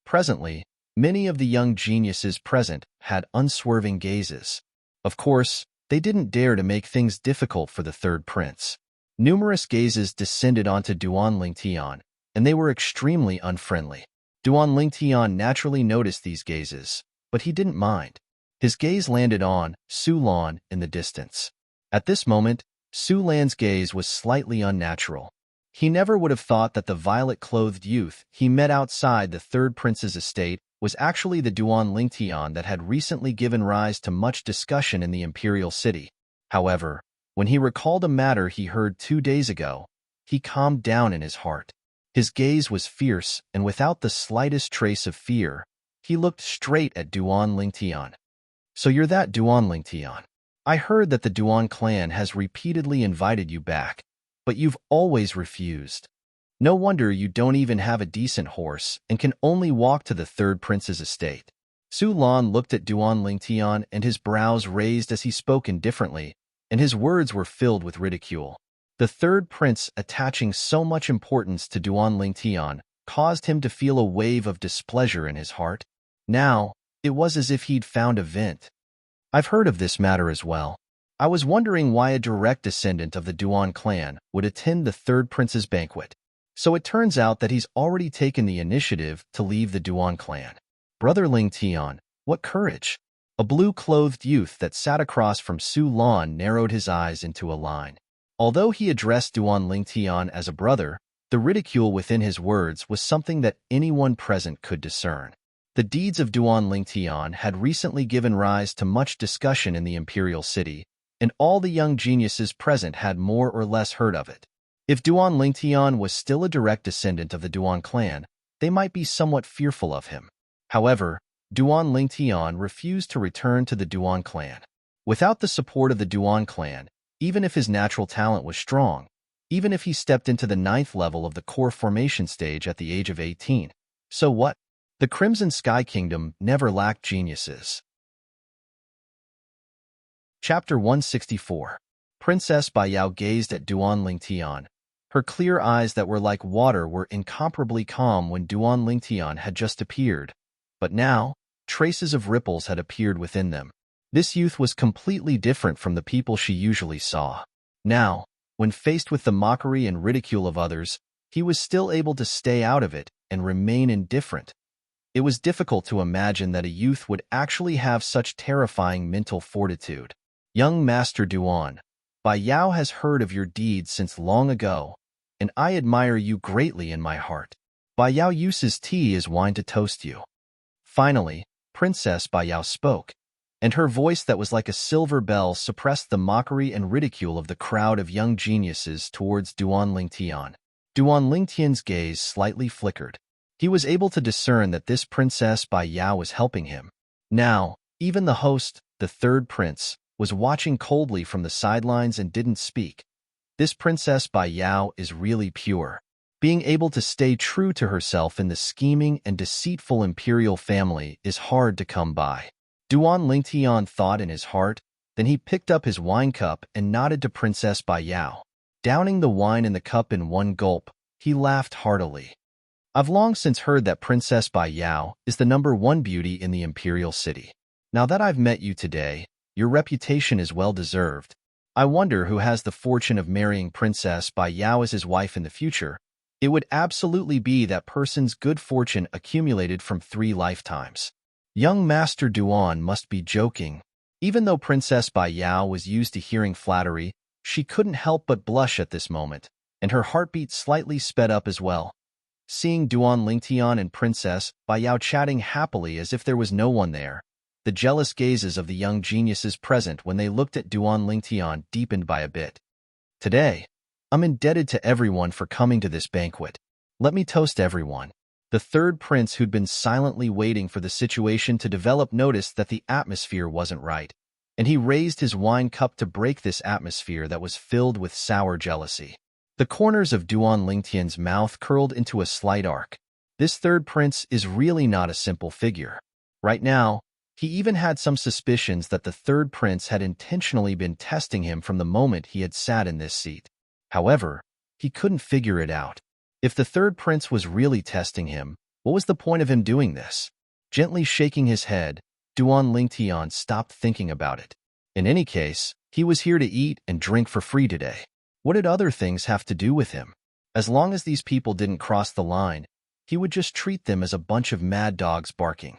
Presently, many of the young geniuses present had unswerving gazes. Of course, they didn't dare to make things difficult for the third prince. Numerous gazes descended onto Duan Ling Tian, and they were extremely unfriendly. Duan Ling Tian naturally noticed these gazes, but he didn't mind. His gaze landed on Su Lan in the distance. At this moment, Su Lan's gaze was slightly unnatural. He never would have thought that the violet-clothed youth he met outside the third prince's estate was actually the Duan Lingtian that had recently given rise to much discussion in the imperial city. However, when he recalled a matter he heard 2 days ago, he calmed down in his heart. His gaze was fierce, and without the slightest trace of fear, he looked straight at Duan Lingtian. "So you're that Duan Lingtian. I heard that the Duan clan has repeatedly invited you back, but you've always refused. No wonder you don't even have a decent horse and can only walk to the third prince's estate." Su Lan looked at Duan Lingtian, and his brows raised as he spoke indifferently, and his words were filled with ridicule. The third prince attaching so much importance to Duan Lingtian caused him to feel a wave of displeasure in his heart. Now, it was as if he'd found a vent. "I've heard of this matter as well. I was wondering why a direct descendant of the Duan clan would attend the third prince's banquet. So it turns out that he's already taken the initiative to leave the Duan clan. Brother Lingtian, what courage!" A blue-clothed youth that sat across from Su Lan narrowed his eyes into a line. Although he addressed Duan Lingtian as a brother, the ridicule within his words was something that anyone present could discern. The deeds of Duan Lingtian had recently given rise to much discussion in the imperial city, and all the young geniuses present had more or less heard of it. If Duan Lingtian was still a direct descendant of the Duan clan, they might be somewhat fearful of him. However, Duan Lingtian refused to return to the Duan clan. Without the support of the Duan clan, even if his natural talent was strong, even if he stepped into the 9th level of the core formation stage at the age of 18, so what? The Crimson Sky Kingdom never lacked geniuses. Chapter 164. Princess Baiyao gazed at Duan Lingtian. Her clear eyes that were like water were incomparably calm when Duan Lingtian had just appeared, but now, traces of ripples had appeared within them. This youth was completely different from the people she usually saw. Now, when faced with the mockery and ridicule of others, he was still able to stay out of it and remain indifferent. It was difficult to imagine that a youth would actually have such terrifying mental fortitude. "Young Master Duan, Baiyao has heard of your deeds since long ago, and I admire you greatly in my heart. Baiyao uses tea as wine to toast you." Finally, Princess Baiyao spoke, and her voice that was like a silver bell suppressed the mockery and ridicule of the crowd of young geniuses towards Duan Lingtian. Duan Lingtian's gaze slightly flickered. He was able to discern that this Princess Baiyao was helping him. Now, even the host, the third prince, was watching coldly from the sidelines and didn't speak. This Princess Baiyao is really pure. Being able to stay true to herself in the scheming and deceitful imperial family is hard to come by. Duan Lingtian thought in his heart, then he picked up his wine cup and nodded to Princess Baiyao. Downing the wine in the cup in one gulp, he laughed heartily. "I've long since heard that Princess Baiyao is the #1 beauty in the imperial city. Now that I've met you today, your reputation is well deserved. I wonder who has the fortune of marrying Princess Baiyao as his wife in the future. It would absolutely be that person's good fortune accumulated from 3 lifetimes. Young Master Duan must be joking." Even though Princess Baiyao was used to hearing flattery, she couldn't help but blush at this moment, and her heartbeat slightly sped up as well. Seeing Duan Lingtian and Princess Baiyao chatting happily as if there was no one there, the jealous gazes of the young geniuses present when they looked at Duan Lingtian deepened by a bit. "Today, I'm indebted to everyone for coming to this banquet. Let me toast everyone." The third prince, who'd been silently waiting for the situation to develop, noticed that the atmosphere wasn't right, and he raised his wine cup to break this atmosphere that was filled with sour jealousy. The corners of Duan Lingtian's mouth curled into a slight arc. This third prince is really not a simple figure. Right now, he even had some suspicions that the third prince had intentionally been testing him from the moment he had sat in this seat. However, he couldn't figure it out. If the third prince was really testing him, what was the point of him doing this? Gently shaking his head, Duan Lingtian stopped thinking about it. In any case, he was here to eat and drink for free today. What did other things have to do with him? As long as these people didn't cross the line, he would just treat them as a bunch of mad dogs barking.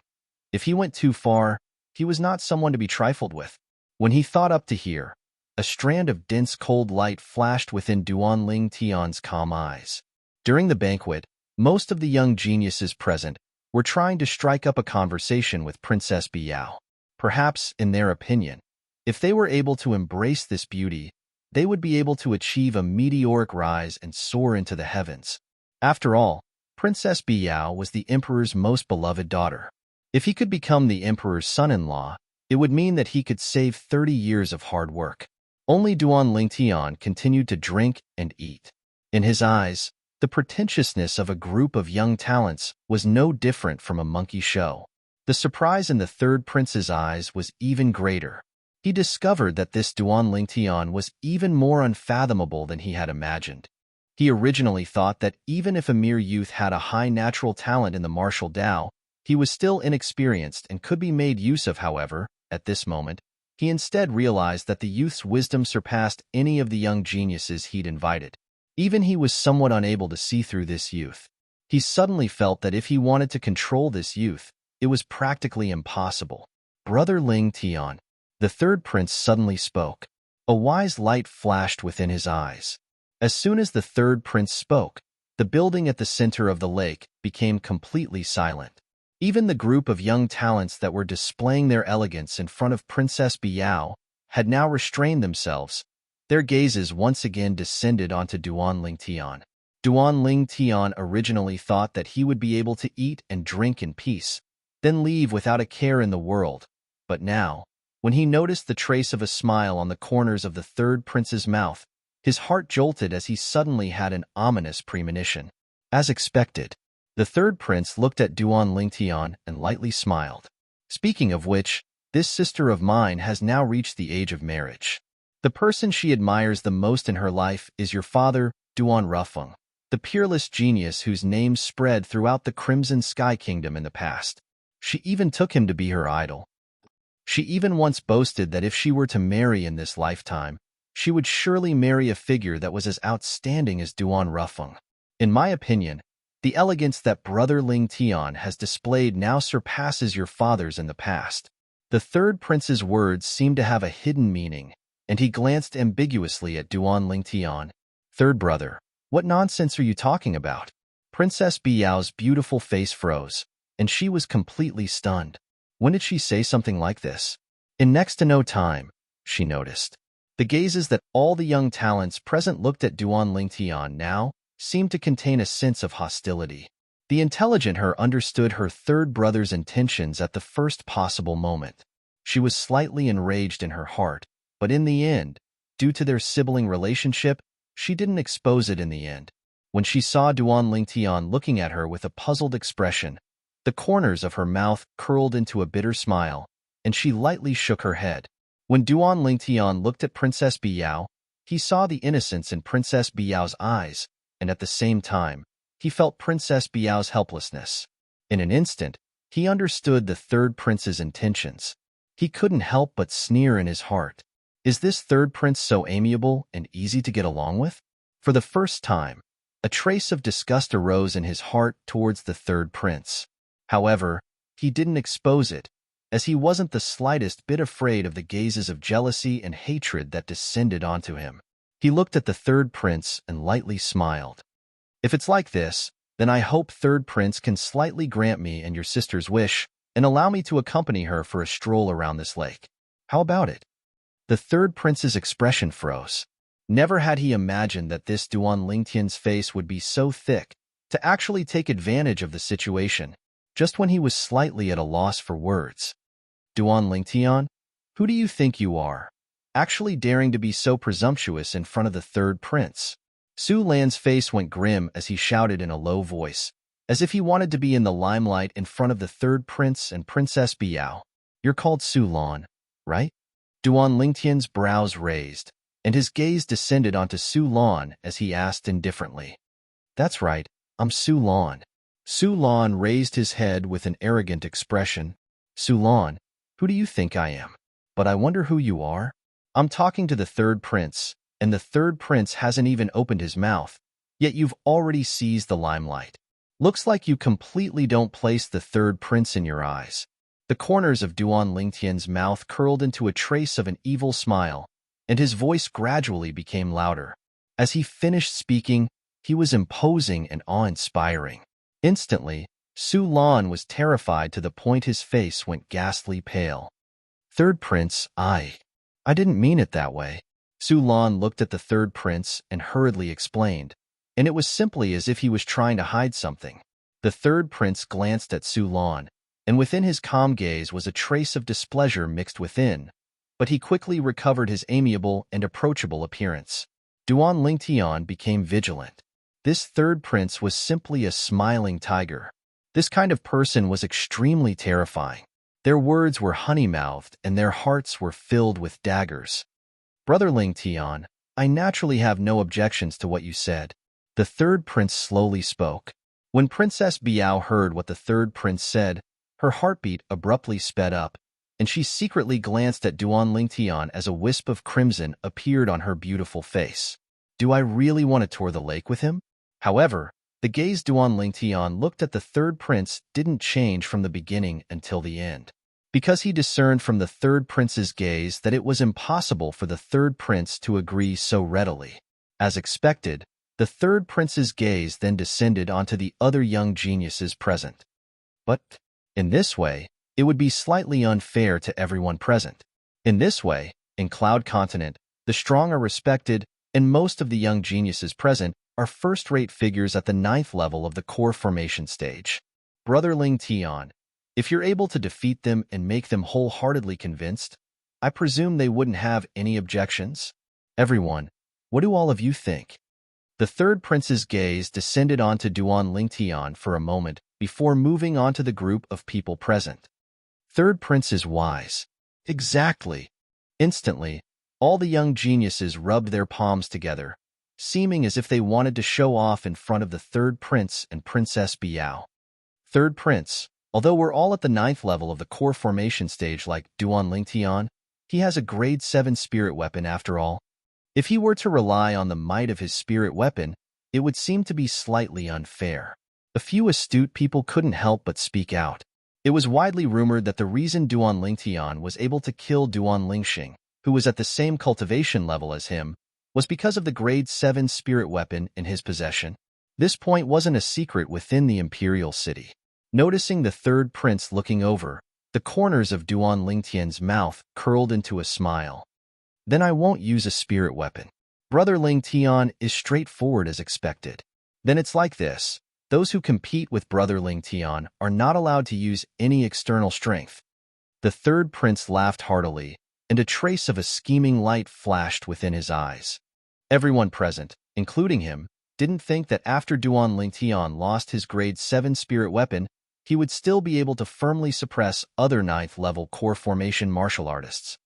If he went too far, he was not someone to be trifled with. When he thought up to here, a strand of dense cold light flashed within Duan Lingtian's calm eyes. During the banquet, most of the young geniuses present were trying to strike up a conversation with Princess Biao. Perhaps, in their opinion, if they were able to embrace this beauty, they would be able to achieve a meteoric rise and soar into the heavens. After all, Princess Biao was the emperor's most beloved daughter. If he could become the emperor's son-in-law, it would mean that he could save 30 years of hard work. Only Duan Lingtian continued to drink and eat. In his eyes, the pretentiousness of a group of young talents was no different from a monkey show. The surprise in the third prince's eyes was even greater. He discovered that this Duan Lingtian was even more unfathomable than he had imagined. He originally thought that even if a mere youth had a high natural talent in the martial Tao, he was still inexperienced and could be made use of. However, at this moment, he instead realized that the youth's wisdom surpassed any of the young geniuses he'd invited. Even he was somewhat unable to see through this youth. He suddenly felt that if he wanted to control this youth, it was practically impossible. Brother Ling Tian, the third prince, suddenly spoke. A wise light flashed within his eyes. As soon as the third prince spoke, the building at the center of the lake became completely silent. Even the group of young talents that were displaying their elegance in front of Princess Biao had now restrained themselves. Their gazes once again descended onto Duan Lingtian. Duan Lingtian originally thought that he would be able to eat and drink in peace, then leave without a care in the world. But now, when he noticed the trace of a smile on the corners of the third prince's mouth, his heart jolted as he suddenly had an ominous premonition. As expected, the third prince looked at Duan Lingtian and lightly smiled. Speaking of which, this sister of mine has now reached the age of marriage. The person she admires the most in her life is your father, Duan Rufeng, the peerless genius whose name spread throughout the Crimson Sky Kingdom in the past. She even took him to be her idol. She even once boasted that if she were to marry in this lifetime, she would surely marry a figure that was as outstanding as Duan Rufeng. In my opinion, the elegance that Brother Ling Tian has displayed now surpasses your father's in the past. The third prince's words seemed to have a hidden meaning, and he glanced ambiguously at Duan Lingtian. Third brother, what nonsense are you talking about? Princess Biao's beautiful face froze, and she was completely stunned. When did she say something like this? In next to no time, she noticed. The gazes that all the young talents present looked at Duan Lingtian now seemed to contain a sense of hostility. The intelligent her understood her third brother's intentions at the first possible moment. She was slightly enraged in her heart, but in the end, due to their sibling relationship, she didn't expose it in the end. When she saw Duan Lingtian looking at her with a puzzled expression, the corners of her mouth curled into a bitter smile, and she lightly shook her head. When Duan Lingtian looked at Princess Biao, he saw the innocence in Princess Biao's eyes, and at the same time, he felt Princess Biao's helplessness. In an instant, he understood the third prince's intentions. He couldn't help but sneer in his heart. Is this third prince so amiable and easy to get along with? For the first time, a trace of disgust arose in his heart towards the third prince. However, he didn't expose it, as he wasn't the slightest bit afraid of the gazes of jealousy and hatred that descended onto him. He looked at the third prince and lightly smiled. If it's like this, then I hope third prince can slightly grant me and your sister's wish and allow me to accompany her for a stroll around this lake. How about it? The third prince's expression froze. Never had he imagined that this Duan Lingtian's face would be so thick to actually take advantage of the situation, just when he was slightly at a loss for words. Duan Lingtian, who do you think you are, actually daring to be so presumptuous in front of the third prince? Su Lan's face went grim as he shouted in a low voice, as if he wanted to be in the limelight in front of the third prince and Princess Biao. You're called Su Lan, right? Duan Lingtian's brows raised, and his gaze descended onto Su Lan as he asked indifferently. That's right, I'm Su Lan. Su Lan raised his head with an arrogant expression. Su Lan, who do you think I am? But I wonder who you are? I'm talking to the third prince, and the third prince hasn't even opened his mouth, yet you've already seized the limelight. Looks like you completely don't place the third prince in your eyes. The corners of Duan Lingtian's mouth curled into a trace of an evil smile, and his voice gradually became louder. As he finished speaking, he was imposing and awe-inspiring. Instantly, Su Lan was terrified to the point his face went ghastly pale. Third prince, I didn't mean it that way. Su Lan looked at the third prince and hurriedly explained, and it was simply as if he was trying to hide something. The third prince glanced at Su Lan, and within his calm gaze was a trace of displeasure mixed within, but he quickly recovered his amiable and approachable appearance. Duan Lingtian became vigilant. This third prince was simply a smiling tiger. This kind of person was extremely terrifying. Their words were honey-mouthed and their hearts were filled with daggers. Brother Lingtian, I naturally have no objections to what you said. The third prince slowly spoke. When Princess Biao heard what the third prince said, her heartbeat abruptly sped up, and she secretly glanced at Duan Lingtian as a wisp of crimson appeared on her beautiful face. Do I really want to tour the lake with him? However, the gaze Duan Lingtian looked at the third prince didn't change from the beginning until the end. Because he discerned from the third prince's gaze that it was impossible for the third prince to agree so readily. As expected, the third prince's gaze then descended onto the other young geniuses present. But, in this way, it would be slightly unfair to everyone present. In this way, in Cloud Continent, the strong are respected, and most of the young geniuses present are first-rate figures at the 9th level of the core formation stage. Brother Ling Tian, if you're able to defeat them and make them wholeheartedly convinced, I presume they wouldn't have any objections? Everyone, what do all of you think? The third prince's gaze descended onto Duan Lingtian for a moment before moving on to the group of people present. Third prince is wise. Exactly. Instantly, all the young geniuses rubbed their palms together, seeming as if they wanted to show off in front of the third prince and Princess Biao. Third prince, although we're all at the 9th level of the core formation stage like Duan Lingtian, he has a grade 7 spirit weapon after all. If he were to rely on the might of his spirit weapon, it would seem to be slightly unfair. A few astute people couldn't help but speak out. It was widely rumored that the reason Duan Lingtian was able to kill Duan Lingxing, who was at the same cultivation level as him, was because of the grade 7 spirit weapon in his possession. This point wasn't a secret within the imperial city. Noticing the third prince looking over, the corners of Duan Lingtian's mouth curled into a smile. Then I won't use a spirit weapon. Brother Lingtian is straightforward as expected. Then it's like this. Those who compete with Brother Lingtian are not allowed to use any external strength. The third prince laughed heartily, and a trace of a scheming light flashed within his eyes. Everyone present, including him, didn't think that after Duan Lingtian lost his grade 7 spirit weapon, he would still be able to firmly suppress other 9th level core formation martial artists.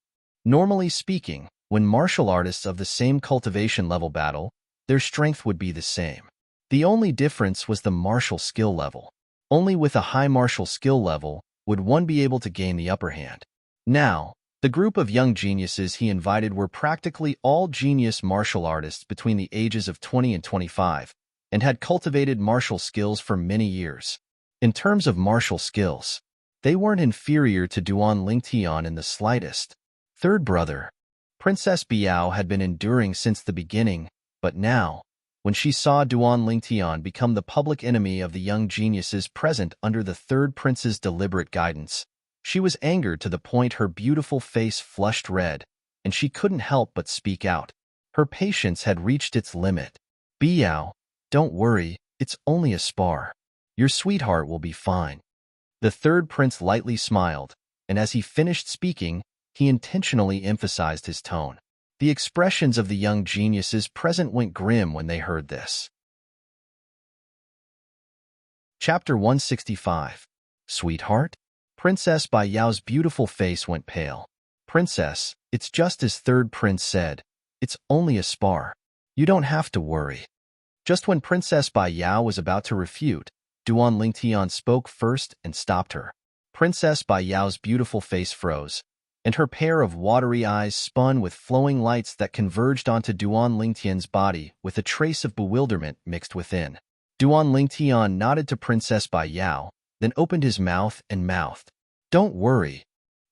Normally speaking, when martial artists of the same cultivation level battle, their strength would be the same. The only difference was the martial skill level. Only with a high martial skill level would one be able to gain the upper hand. Now, the group of young geniuses he invited were practically all genius martial artists between the ages of 20 and 25, and had cultivated martial skills for many years. In terms of martial skills, they weren't inferior to Duan Lingtian in the slightest. Third brother, Princess Biao had been enduring since the beginning, but now, when she saw Duan Lingtian become the public enemy of the young geniuses present under the third prince's deliberate guidance, she was angered to the point her beautiful face flushed red, and she couldn't help but speak out. Her patience had reached its limit. Biao, don't worry, it's only a spar. Your sweetheart will be fine. The third prince lightly smiled, and as he finished speaking, he intentionally emphasized his tone. The expressions of the young geniuses present went grim when they heard this. Chapter 165. Sweetheart? Princess Baiyao's beautiful face went pale. Princess, it's just as third prince said. It's only a spar. You don't have to worry. Just when Princess Baiyao was about to refute, Duan Lingtian spoke first and stopped her. Princess Baiyao's beautiful face froze, and her pair of watery eyes spun with flowing lights that converged onto Duan Lingtian's body with a trace of bewilderment mixed within. Duan Lingtian nodded to Princess Baiyao, then opened his mouth and mouthed. Don't worry.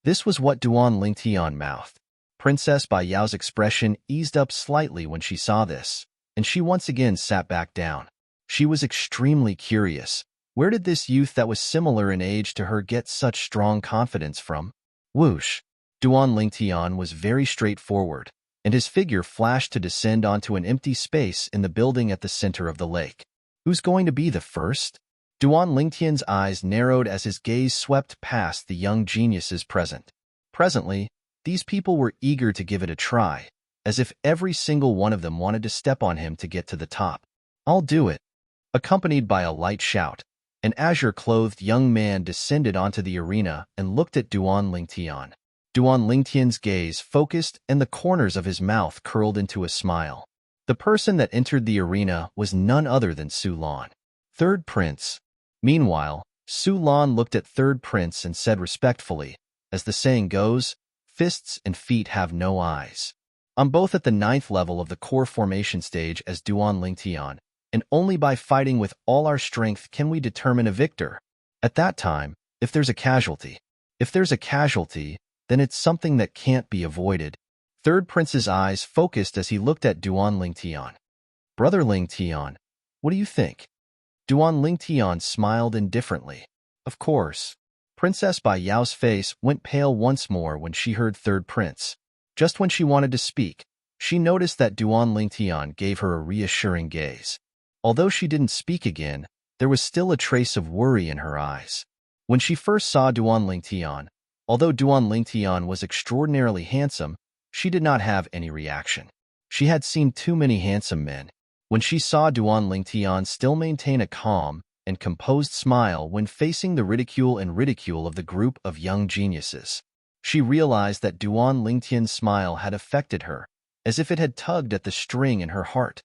This was what Duan Lingtian mouthed. Princess Baiyao's expression eased up slightly when she saw this, and she once again sat back down. She was extremely curious, Where did this youth that was similar in age to her get such strong confidence from? Whoosh! Duan Lingtian was very straightforward, and his figure flashed to descend onto an empty space in the building at the center of the lake. Who's going to be the first? Duan Lingtian's eyes narrowed as his gaze swept past the young geniuses present. Presently, these people were eager to give it a try, as if every single one of them wanted to step on him to get to the top. I'll do it. Accompanied by a light shout, an azure-clothed young man descended onto the arena and looked at Duan Lingtian. Duan Lingtian's gaze focused and the corners of his mouth curled into a smile. The person that entered the arena was none other than Su Lan, third prince. Meanwhile, Su Lan looked at third prince and said respectfully, as the saying goes, fists and feet have no eyes. I'm both at the 9th level of the core formation stage as Duan Lingtian, and only by fighting with all our strength can we determine a victor. At that time, if there's a casualty, then it's something that can't be avoided. Third Prince's eyes focused as he looked at Duan Lingtian. Brother Lingtian, what do you think? Duan Lingtian smiled indifferently. Of course. Princess Bai Yao's face went pale once more when she heard Third Prince. Just when she wanted to speak, she noticed that Duan Lingtian gave her a reassuring gaze. Although she didn't speak again, there was still a trace of worry in her eyes. When she first saw Duan Lingtian, although Duan Lingtian was extraordinarily handsome, she did not have any reaction. She had seen too many handsome men. When she saw Duan Lingtian still maintain a calm and composed smile when facing the ridicule of the group of young geniuses, she realized that Duan Lingtian's smile had affected her, as if it had tugged at the string in her heart.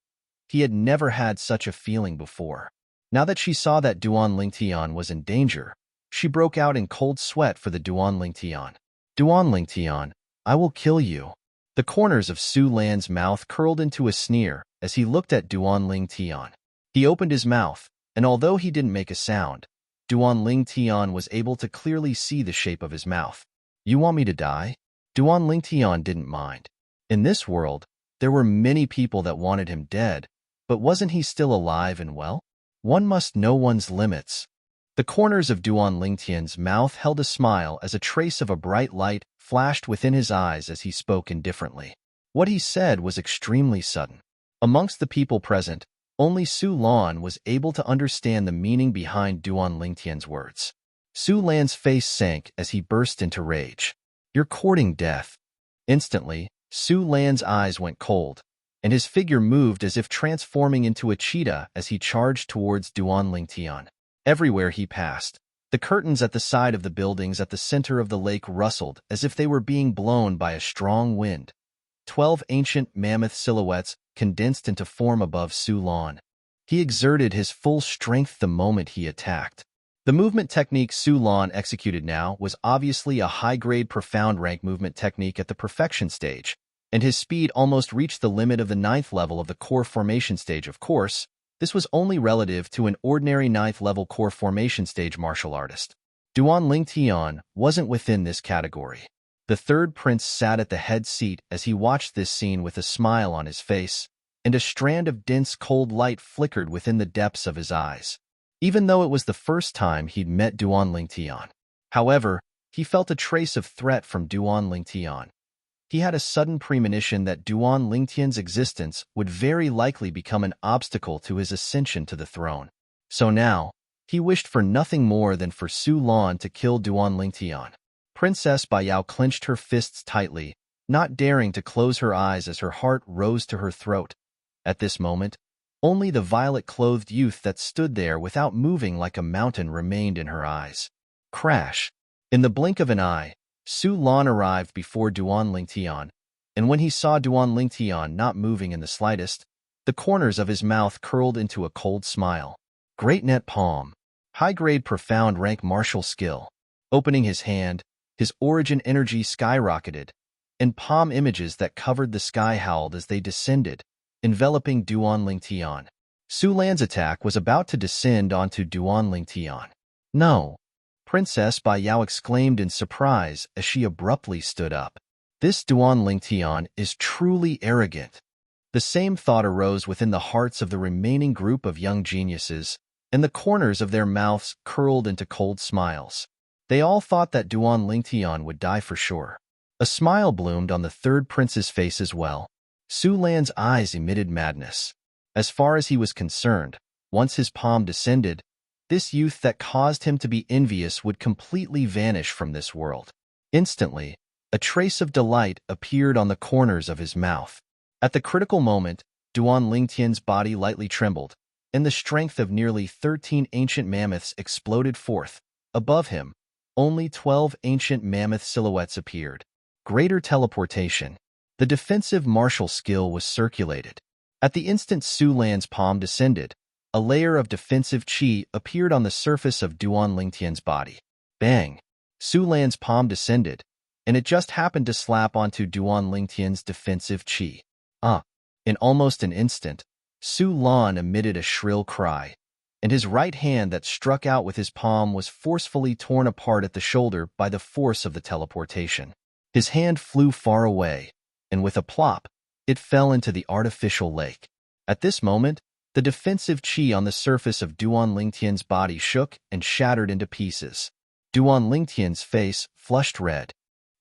He had never had such a feeling before. Now that she saw that Duan Lingtian was in danger, she broke out in cold sweat for the Duan Lingtian. Duan Lingtian, I will kill you. The corners of Su Lan's mouth curled into a sneer as he looked at Duan Lingtian. He opened his mouth, and although he didn't make a sound, Duan Lingtian was able to clearly see the shape of his mouth. You want me to die? Duan Lingtian didn't mind. In this world, there were many people that wanted him dead, but wasn't he still alive and well? One must know one's limits. The corners of Duan Lingtian's mouth held a smile as a trace of a bright light flashed within his eyes as he spoke indifferently. What he said was extremely sudden. Amongst the people present, only Su Lan was able to understand the meaning behind Duan Lingtian's words. Su Lan's face sank as he burst into rage. You're courting death. Instantly, Su Lan's eyes went cold, and his figure moved as if transforming into a cheetah as he charged towards Duan Lingtian. Everywhere he passed, the curtains at the side of the buildings at the center of the lake rustled as if they were being blown by a strong wind. 12 ancient mammoth silhouettes condensed into form above Su Lan. He exerted his full strength the moment he attacked. The movement technique Su Lan executed now was obviously a high-grade profound rank movement technique at the perfection stage, and his speed almost reached the limit of the 9th level of the core formation stage. Of course, this was only relative to an ordinary 9th level core formation stage martial artist. Duan Lingtian wasn't within this category. The third prince sat at the head seat as he watched this scene with a smile on his face, and a strand of dense cold light flickered within the depths of his eyes. Even though it was the first time he'd met Duan Lingtian. However, he felt a trace of threat from Duan Lingtian. He had a sudden premonition that Duan Lingtian's existence would very likely become an obstacle to his ascension to the throne. So now, he wished for nothing more than for Su Lan to kill Duan Lingtian. Princess Bai Yao clenched her fists tightly, not daring to close her eyes as her heart rose to her throat. At this moment, only the violet-clothed youth that stood there without moving like a mountain remained in her eyes. Crash! In the blink of an eye, Su Lan arrived before Duan Lingtian, and when he saw Duan Lingtian not moving in the slightest, the corners of his mouth curled into a cold smile. Great net palm. High-grade profound rank martial skill. Opening his hand, his origin energy skyrocketed, and palm images that covered the sky howled as they descended, enveloping Duan Lingtian. Su Lan's attack was about to descend onto Duan Lingtian. No! Princess Bai Yao exclaimed in surprise as she abruptly stood up. This Duan Lingtian is truly arrogant. The same thought arose within the hearts of the remaining group of young geniuses, and the corners of their mouths curled into cold smiles. They all thought that Duan Lingtian would die for sure. A smile bloomed on the third prince's face as well. Su Lan's eyes emitted madness. As far as he was concerned, once his palm descended, this youth that caused him to be envious would completely vanish from this world. Instantly, a trace of delight appeared on the corners of his mouth. At the critical moment, Duan Lingtian's body lightly trembled, and the strength of nearly 13 ancient mammoths exploded forth. Above him, only 12 ancient mammoth silhouettes appeared. Greater teleportation. The defensive martial skill was circulated. At the instant Su Lan's palm descended, a layer of defensive qi appeared on the surface of Duan Lingtian's body. Bang! Su Lan's palm descended, and it just happened to slap onto Duan Lingtian's defensive qi. In almost an instant, Su Lan emitted a shrill cry, and his right hand that struck out with his palm was forcefully torn apart at the shoulder by the force of the teleportation. His hand flew far away, and with a plop, it fell into the artificial lake. At this moment, the defensive qi on the surface of Duan Lingtian's body shook and shattered into pieces. Duan Lingtian's face flushed red.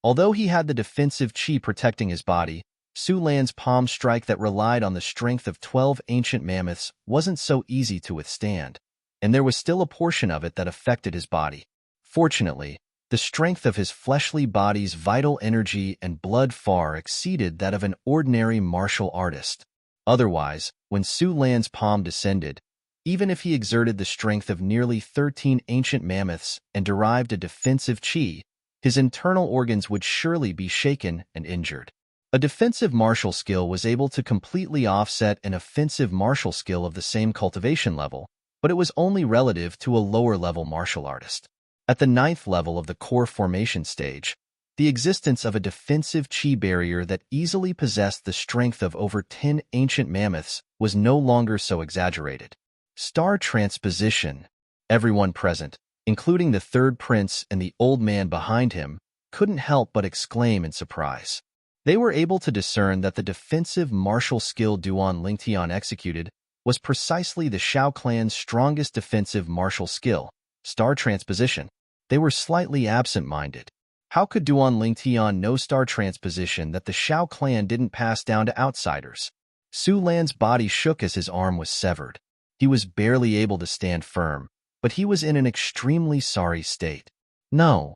Although he had the defensive qi protecting his body, Su Lan's palm strike that relied on the strength of 12 ancient mammoths wasn't so easy to withstand, and there was still a portion of it that affected his body. Fortunately, the strength of his fleshly body's vital energy and blood far exceeded that of an ordinary martial artist. Otherwise, when Su Lan's palm descended, even if he exerted the strength of nearly 13 ancient mammoths and derived a defensive qi, his internal organs would surely be shaken and injured. A defensive martial skill was able to completely offset an offensive martial skill of the same cultivation level, but it was only relative to a lower-level martial artist. At the 9th level of the core formation stage, the existence of a defensive qi barrier that easily possessed the strength of over 10 ancient mammoths was no longer so exaggerated. Star transposition. Everyone present, including the third prince and the old man behind him, couldn't help but exclaim in surprise. They were able to discern that the defensive martial skill Duan Lingtian executed was precisely the Shao clan's strongest defensive martial skill, star transposition. They were slightly absent-minded. How could Duan Lingtian know star transposition that the Shao clan didn't pass down to outsiders? Su Lan's body shook as his arm was severed. He was barely able to stand firm, but he was in an extremely sorry state. No.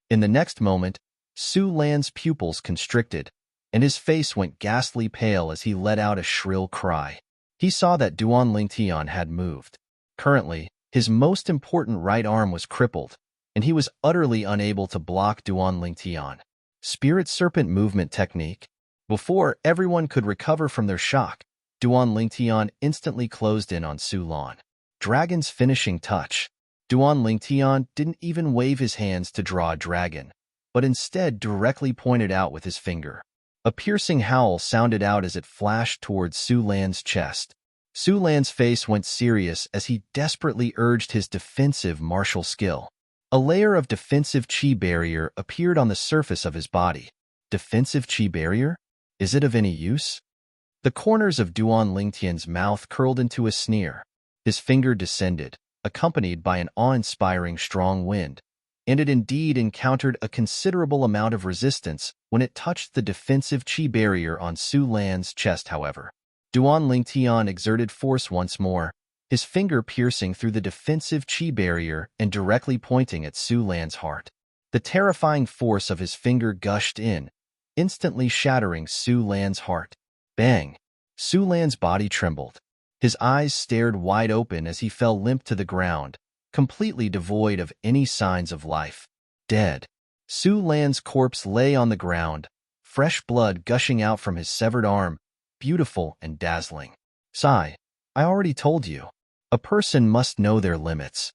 In the next moment, Su Lan's pupils constricted, and his face went ghastly pale as he let out a shrill cry. He saw that Duan Lingtian had moved. Currently, his most important right arm was crippled, and he was utterly unable to block Duan Lingtian. Spirit Serpent Movement Technique. Before everyone could recover from their shock, Duan Lingtian instantly closed in on Su Lan. Dragon's Finishing Touch. Duan Lingtian didn't even wave his hands to draw a dragon, but instead directly pointed out with his finger. A piercing howl sounded out as it flashed towards Su Lan's chest. Su Lan's face went serious as he desperately urged his defensive martial skill. A layer of defensive qi barrier appeared on the surface of his body. Defensive qi barrier? Is it of any use? The corners of Duan Lingtian's mouth curled into a sneer. His finger descended, accompanied by an awe-inspiring strong wind, and it indeed encountered a considerable amount of resistance when it touched the defensive qi barrier on Su Lan's chest, however. Duan Lingtian exerted force once more, his finger piercing through the defensive qi barrier and directly pointing at Su Lan's heart. The terrifying force of his finger gushed in, instantly shattering Su Lan's heart. Bang! Su Lan's body trembled. His eyes stared wide open as he fell limp to the ground, completely devoid of any signs of life. Dead. Su Lan's corpse lay on the ground, fresh blood gushing out from his severed arm, beautiful and dazzling. Sigh, I already told you. A person must know their limits.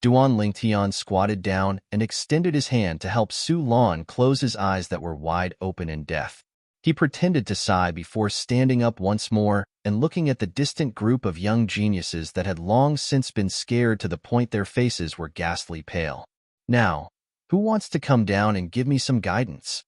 Duan Lingtian squatted down and extended his hand to help Su Lan close his eyes that were wide open in death. He pretended to sigh before standing up once more and looking at the distant group of young geniuses that had long since been scared to the point their faces were ghastly pale. Now, who wants to come down and give me some guidance?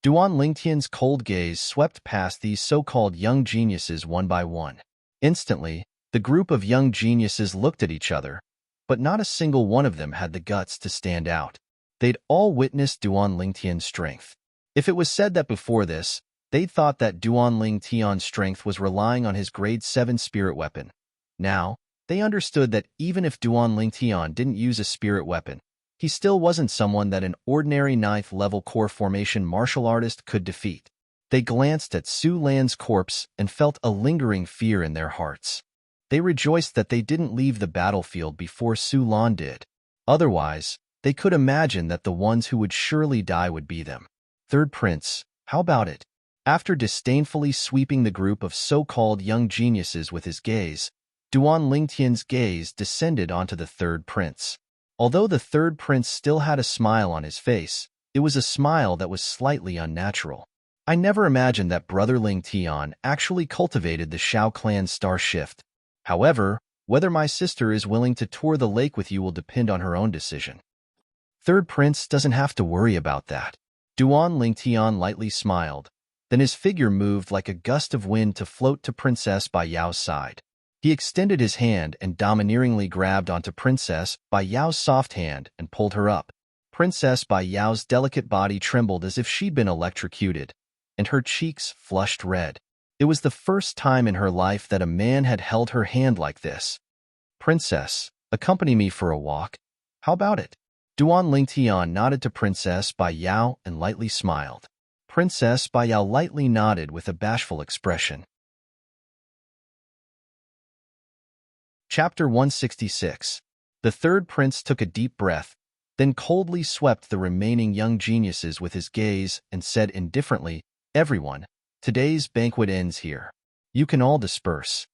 Duan Lingtian's cold gaze swept past these so-called young geniuses one by one. Instantly, The group of young geniuses looked at each other, but not a single one of them had the guts to stand out. They'd all witnessed Duan Lingtian's strength. If it was said that before this, they'd thought that Duan Lingtian's strength was relying on his grade 7 spirit weapon. Now, they understood that even if Duan Lingtian didn't use a spirit weapon, he still wasn't someone that an ordinary 9th level core formation martial artist could defeat. They glanced at Su Lan's corpse and felt a lingering fear in their hearts. They rejoiced that they didn't leave the battlefield before Su Lan did. Otherwise, they could imagine that the ones who would surely die would be them. Third Prince, how about it? After disdainfully sweeping the group of so-called young geniuses with his gaze, Duan Lingtian's gaze descended onto the Third Prince. Although the Third Prince still had a smile on his face, it was a smile that was slightly unnatural. I never imagined that Brother Lingtian actually cultivated the Shao clan's star shift. However, whether my sister is willing to tour the lake with you will depend on her own decision. Third Prince doesn't have to worry about that. Duan Lingtian lightly smiled. Then his figure moved like a gust of wind to float to Princess Bai Yao's side. He extended his hand and domineeringly grabbed onto Princess Bai Yao's soft hand and pulled her up. Princess Bai Yao's delicate body trembled as if she'd been electrocuted, and her cheeks flushed red. It was the first time in her life that a man had held her hand like this. Princess, accompany me for a walk. How about it? Duan Lingtian nodded to Princess Bai Yao and lightly smiled. Princess Bai Yao lightly nodded with a bashful expression. Chapter 166. The Third Prince took a deep breath, then coldly swept the remaining young geniuses with his gaze and said indifferently, "Everyone, today's banquet ends here. You can all disperse."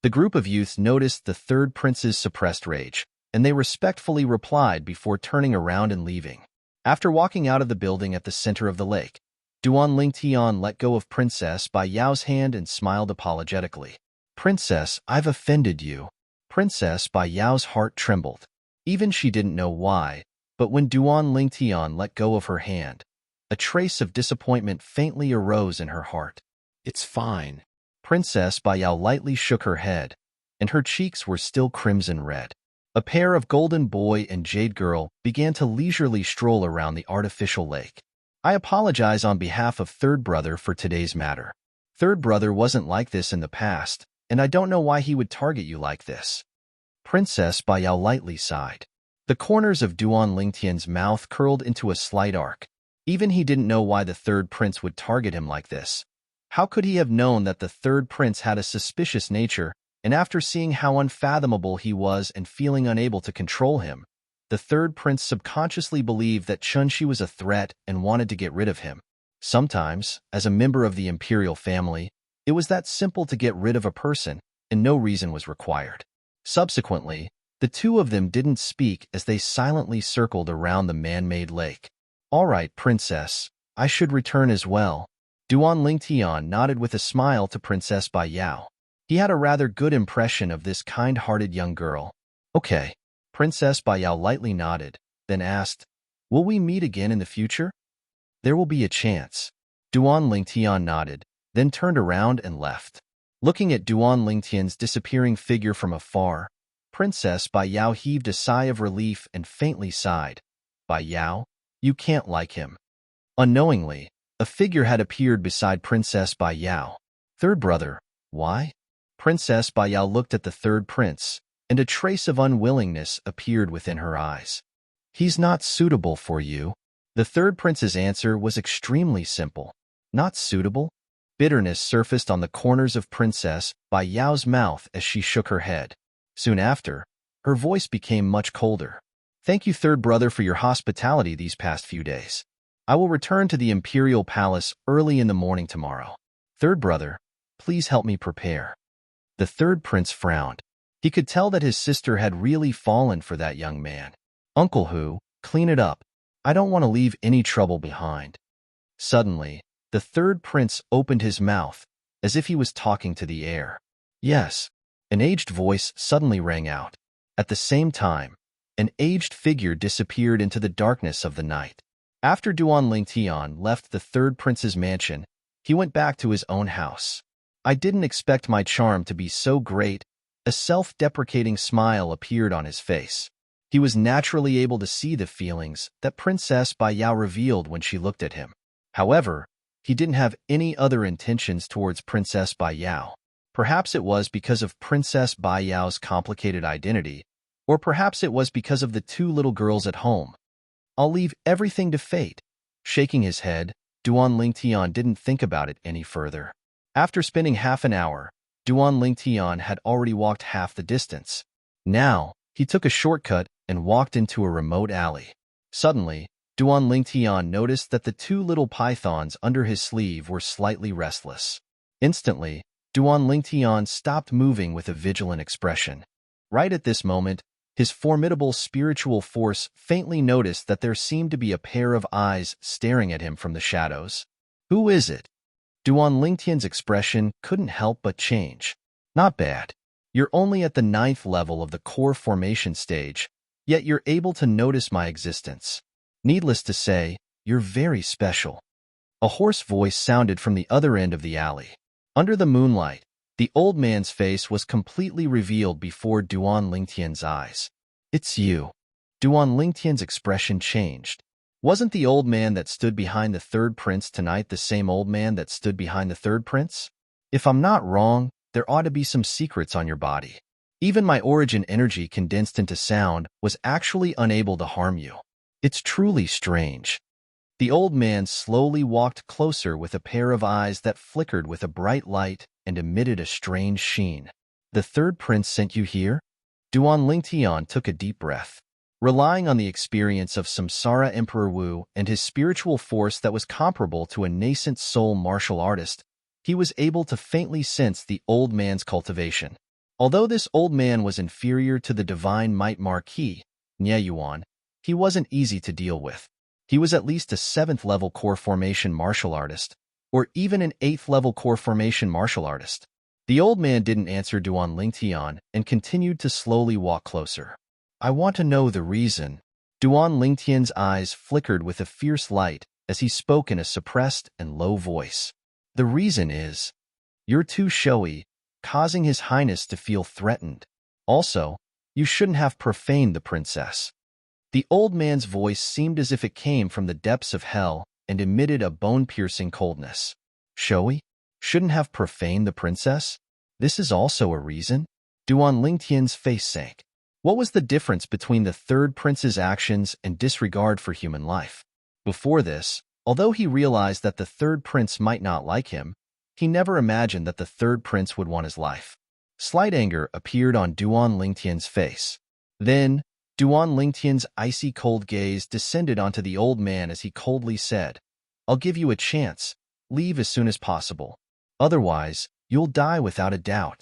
The group of youths noticed the Third Prince's suppressed rage, and they respectfully replied before turning around and leaving. After walking out of the building at the center of the lake, Duan Lingtian let go of Princess Bai Yao's hand and smiled apologetically. "Princess, I've offended you." Princess Bai Yao's heart trembled. Even she didn't know why, but when Duan Lingtian let go of her hand, a trace of disappointment faintly arose in her heart. "It's fine." Princess Bai Yao lightly shook her head, and her cheeks were still crimson red. A pair of golden boy and jade girl began to leisurely stroll around the artificial lake. "I apologize on behalf of Third Brother for today's matter. Third Brother wasn't like this in the past, and I don't know why he would target you like this." Princess Bai Yao lightly sighed. The corners of Duan Lingtian's mouth curled into a slight arc. Even he didn't know why the Third Prince would target him like this. How could he have known that the Third Prince had a suspicious nature, and after seeing how unfathomable he was and feeling unable to control him, the Third Prince subconsciously believed that Chunshi was a threat and wanted to get rid of him. Sometimes, as a member of the imperial family, it was that simple to get rid of a person, and no reason was required. Subsequently, the two of them didn't speak as they silently circled around the man-made lake. "All right, Princess, I should return as well." Duan Lingtian nodded with a smile to Princess Bai Yao. He had a rather good impression of this kind-hearted young girl. "Okay." Princess Bai Yao lightly nodded, then asked, "Will we meet again in the future?" "There will be a chance." Duan Lingtian nodded, then turned around and left. Looking at Duan Lingtian's disappearing figure from afar, Princess Bai Yao heaved a sigh of relief and faintly sighed. "Bai Yao, you can't like him." Unknowingly, a figure had appeared beside Princess Bai Yao. "Third Brother, why?" Princess Bai Yao looked at the Third Prince, and a trace of unwillingness appeared within her eyes. "He's not suitable for you." The Third Prince's answer was extremely simple. "Not suitable?" Bitterness surfaced on the corners of Princess Bai Yao's mouth as she shook her head. Soon after, her voice became much colder. "Thank you, Third Brother, for your hospitality these past few days. I will return to the Imperial Palace early in the morning tomorrow. Third Brother, please help me prepare." The Third Prince frowned. He could tell that his sister had really fallen for that young man. "Uncle Hu, clean it up. I don't want to leave any trouble behind." Suddenly, the Third Prince opened his mouth, as if he was talking to the air. "Yes." An aged voice suddenly rang out. At the same time, an aged figure disappeared into the darkness of the night. After Duan Lingtian left the Third Prince's mansion, he went back to his own house. "I didn't expect my charm to be so great," A self-deprecating smile appeared on his face. He was naturally able to see the feelings that Princess Bai Yao revealed when she looked at him. However, he didn't have any other intentions towards Princess Bai Yao. Perhaps it was because of Princess Bai Yao's complicated identity, or perhaps it was because of the two little girls at home. I'll leave everything to fate. Shaking his head, Duan Lingtian didn't think about it any further. After spending half an hour, Duan Lingtian had already walked half the distance. Now, he took a shortcut and walked into a remote alley. Suddenly, Duan Lingtian noticed that the two little pythons under his sleeve were slightly restless. Instantly, Duan Lingtian stopped moving with a vigilant expression. Right at this moment, his formidable spiritual force faintly noticed that there seemed to be a pair of eyes staring at him from the shadows. Who is it? Duan Lingtian's expression couldn't help but change. Not bad. You're only at the 9th level of the core formation stage, yet you're able to notice my existence. Needless to say, you're very special. A hoarse voice sounded from the other end of the alley. Under the moonlight, the old man's face was completely revealed before Duan Lingtian's eyes. It's you. Duan Lingtian's expression changed. Wasn't the old man that stood behind the third prince tonight the same old man that stood behind the third prince? If I'm not wrong, there ought to be some secrets on your body. Even my origin energy condensed into sound was actually unable to harm you. It's truly strange. The old man slowly walked closer with a pair of eyes that flickered with a bright light and emitted a strange sheen. The third prince sent you here? Duan Lingtian took a deep breath. Relying on the experience of Samsara Emperor Wu and his spiritual force that was comparable to a nascent soul martial artist, he was able to faintly sense the old man's cultivation. Although this old man was inferior to the divine might Marquis, Nye Yuan, he wasn't easy to deal with. He was at least a 7th level core formation martial artist, or even an 8th level core formation martial artist. The old man didn't answer Duan Lingtian and continued to slowly walk closer. I want to know the reason. Duan Lingtian's eyes flickered with a fierce light as he spoke in a suppressed and low voice. The reason is, you're too showy, causing His Highness to feel threatened. Also, you shouldn't have profaned the princess. The old man's voice seemed as if it came from the depths of hell and emitted a bone-piercing coldness. Showy? Shouldn't have profaned the princess? This is also a reason? Duan Lingtian's face sank. What was the difference between the third prince's actions and disregard for human life? Before this, although he realized that the third prince might not like him, he never imagined that the third prince would want his life. Slight anger appeared on Duan Lingtian's face. Then, Duan Lingtian's icy cold gaze descended onto the old man as he coldly said, I'll give you a chance. Leave as soon as possible. Otherwise, you'll die without a doubt.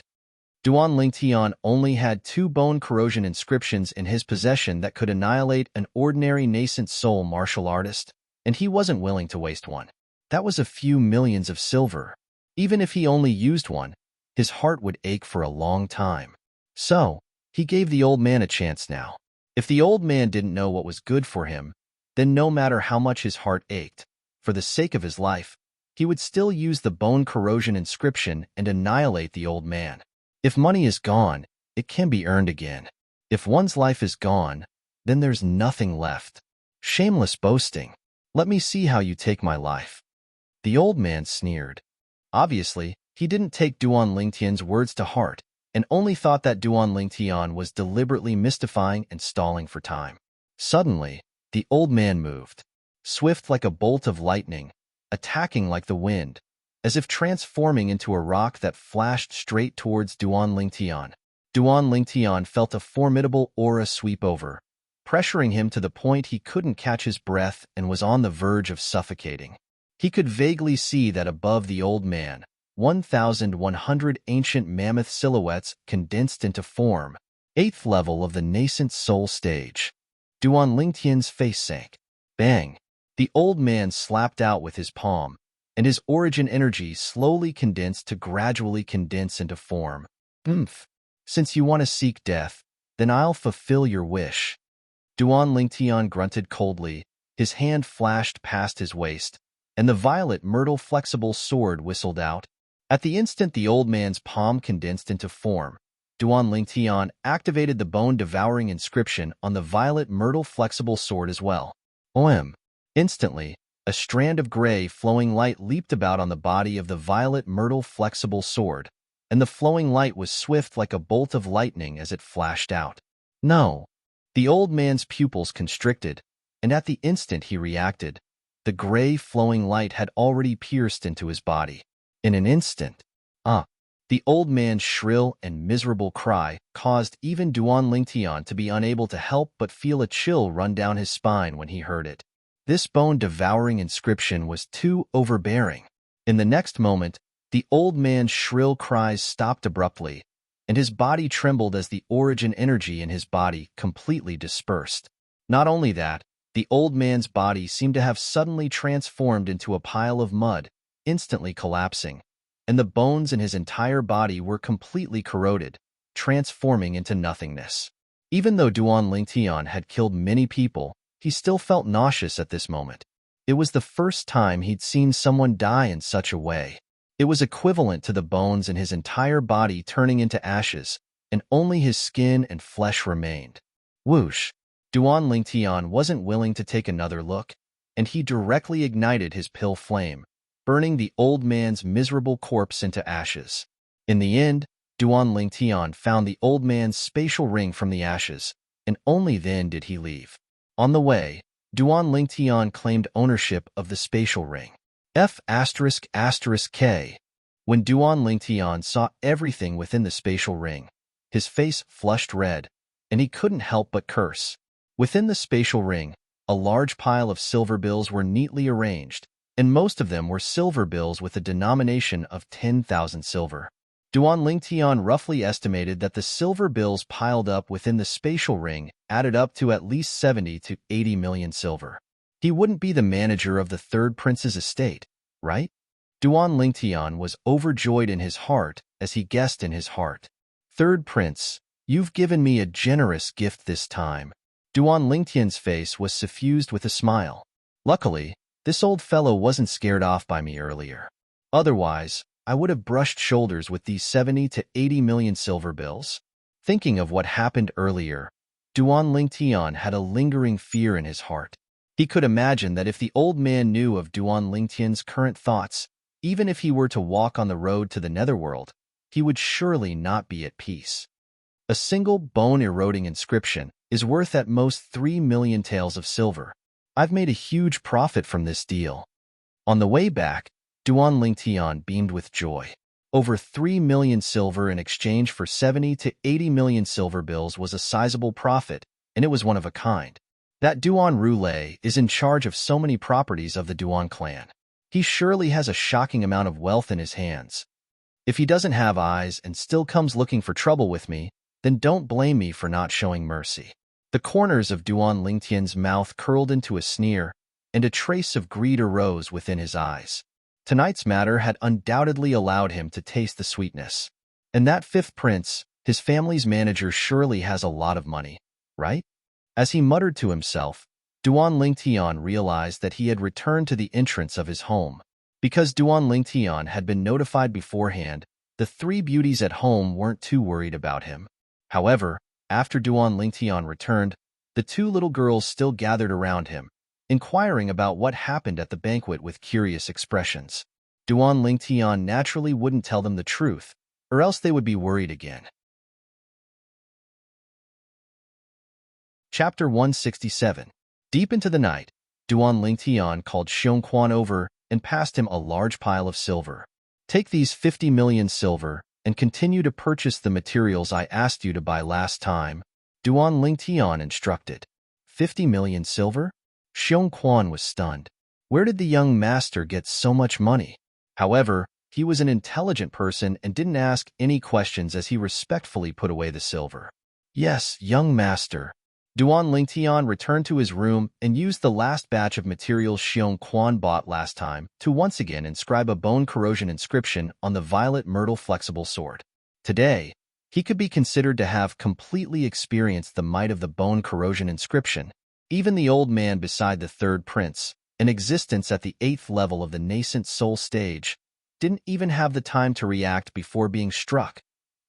Duan Lingtian only had 2 bone corrosion inscriptions in his possession that could annihilate an ordinary nascent soul martial artist, and he wasn't willing to waste one. That was a few millions of silver. Even if he only used one, his heart would ache for a long time. So, he gave the old man a chance now. If the old man didn't know what was good for him, then no matter how much his heart ached, for the sake of his life, he would still use the bone corrosion inscription and annihilate the old man. If money is gone, it can be earned again. If one's life is gone, then there's nothing left. Shameless boasting. Let me see how you take my life. The old man sneered. Obviously, he didn't take Duan Lingtian's words to heart, and only thought that Duan Lingtian was deliberately mystifying and stalling for time. Suddenly, the old man moved, swift like a bolt of lightning, attacking like the wind, as if transforming into a rock that flashed straight towards Duan Lingtian. Duan Lingtian felt a formidable aura sweep over, pressuring him to the point he couldn't catch his breath and was on the verge of suffocating. He could vaguely see that above the old man, 1,100 ancient mammoth silhouettes condensed into form, 8th level of the nascent soul stage. Duan Lingtian's face sank. Bang! The old man slapped out with his palm, and his origin energy slowly condensed to gradually condense into form. Since you want to seek death, then I'll fulfill your wish. Duan Lingtian grunted coldly, his hand flashed past his waist, and the violet myrtle flexible sword whistled out. At the instant the old man's palm condensed into form, Duan Lingtian activated the bone-devouring inscription on the violet myrtle flexible sword as well. OM. Instantly, a strand of gray flowing light leaped about on the body of the violet myrtle flexible sword, and the flowing light was swift like a bolt of lightning as it flashed out. No. The old man's pupils constricted, and at the instant he reacted, the gray flowing light had already pierced into his body. In an instant, the old man's shrill and miserable cry caused even Duan Lingtian to be unable to help but feel a chill run down his spine when he heard it. This bone-devouring inscription was too overbearing. In the next moment, the old man's shrill cries stopped abruptly, and his body trembled as the origin energy in his body completely dispersed. Not only that, the old man's body seemed to have suddenly transformed into a pile of mud, instantly collapsing, and the bones in his entire body were completely corroded, transforming into nothingness. Even though Duan Lingtian had killed many people, he still felt nauseous at this moment. It was the first time he'd seen someone die in such a way. It was equivalent to the bones in his entire body turning into ashes, and only his skin and flesh remained. Whoosh! Duan Lingtian wasn't willing to take another look, and he directly ignited his pill flame, burning the old man's miserable corpse into ashes. In the end, Duan Lingtian found the old man's spatial ring from the ashes, and only then did he leave. On the way, Duan Lingtian claimed ownership of the spatial ring. F***K. When Duan Lingtian saw everything within the spatial ring, his face flushed red, and he couldn't help but curse. Within the spatial ring, a large pile of silver bills were neatly arranged, and most of them were silver bills with a denomination of 10,000 silver. Duan Lingtian roughly estimated that the silver bills piled up within the spatial ring added up to at least 70 to 80 million silver. He wouldn't be the manager of the third prince's estate, right? Duan Lingtian was overjoyed in his heart as he guessed in his heart. Third prince, you've given me a generous gift this time. Duan Lingtian's face was suffused with a smile. Luckily, this old fellow wasn't scared off by me earlier. Otherwise, I would have brushed shoulders with these 70 to 80 million silver bills. Thinking of what happened earlier, Duan Lingtian had a lingering fear in his heart. He could imagine that if the old man knew of Duan Lingtian's current thoughts, even if he were to walk on the road to the netherworld, he would surely not be at peace. A single bone-eroding inscription is worth at most 3 million taels of silver. I've made a huge profit from this deal. On the way back, Duan Lingtian beamed with joy. Over 3 million silver in exchange for 70 to 80 million silver bills was a sizable profit, and it was one of a kind. That Duan Roulé is in charge of so many properties of the Duan clan. He surely has a shocking amount of wealth in his hands. If he doesn't have eyes and still comes looking for trouble with me, then don't blame me for not showing mercy. The corners of Duan Lingtian's mouth curled into a sneer, and a trace of greed arose within his eyes. Tonight's matter had undoubtedly allowed him to taste the sweetness. And that fifth prince, his family's manager, surely has a lot of money, right? As he muttered to himself, Duan Lingtian realized that he had returned to the entrance of his home. Because Duan Lingtian had been notified beforehand, the three beauties at home weren't too worried about him. However, after Duan Lingtian returned, the two little girls still gathered around him, inquiring about what happened at the banquet with curious expressions. Duan Lingtian naturally wouldn't tell them the truth, or else they would be worried again. Chapter 167. Deep into the night, Duan Lingtian called Xiongquan over and passed him a large pile of silver. Take these 50 million silver and continue to purchase the materials I asked you to buy last time, Duan Lingtian instructed. 50 million silver? Xiongquan was stunned. Where did the young master get so much money? However, he was an intelligent person and didn't ask any questions as he respectfully put away the silver. Yes, young master. Duan Lingtian returned to his room and used the last batch of materials Xiongquan bought last time to once again inscribe a bone corrosion inscription on the violet myrtle flexible sword. Today, he could be considered to have completely experienced the might of the bone corrosion inscription. Even the old man beside the third prince, in existence at the 8th level of the nascent soul stage, didn't even have the time to react before being struck.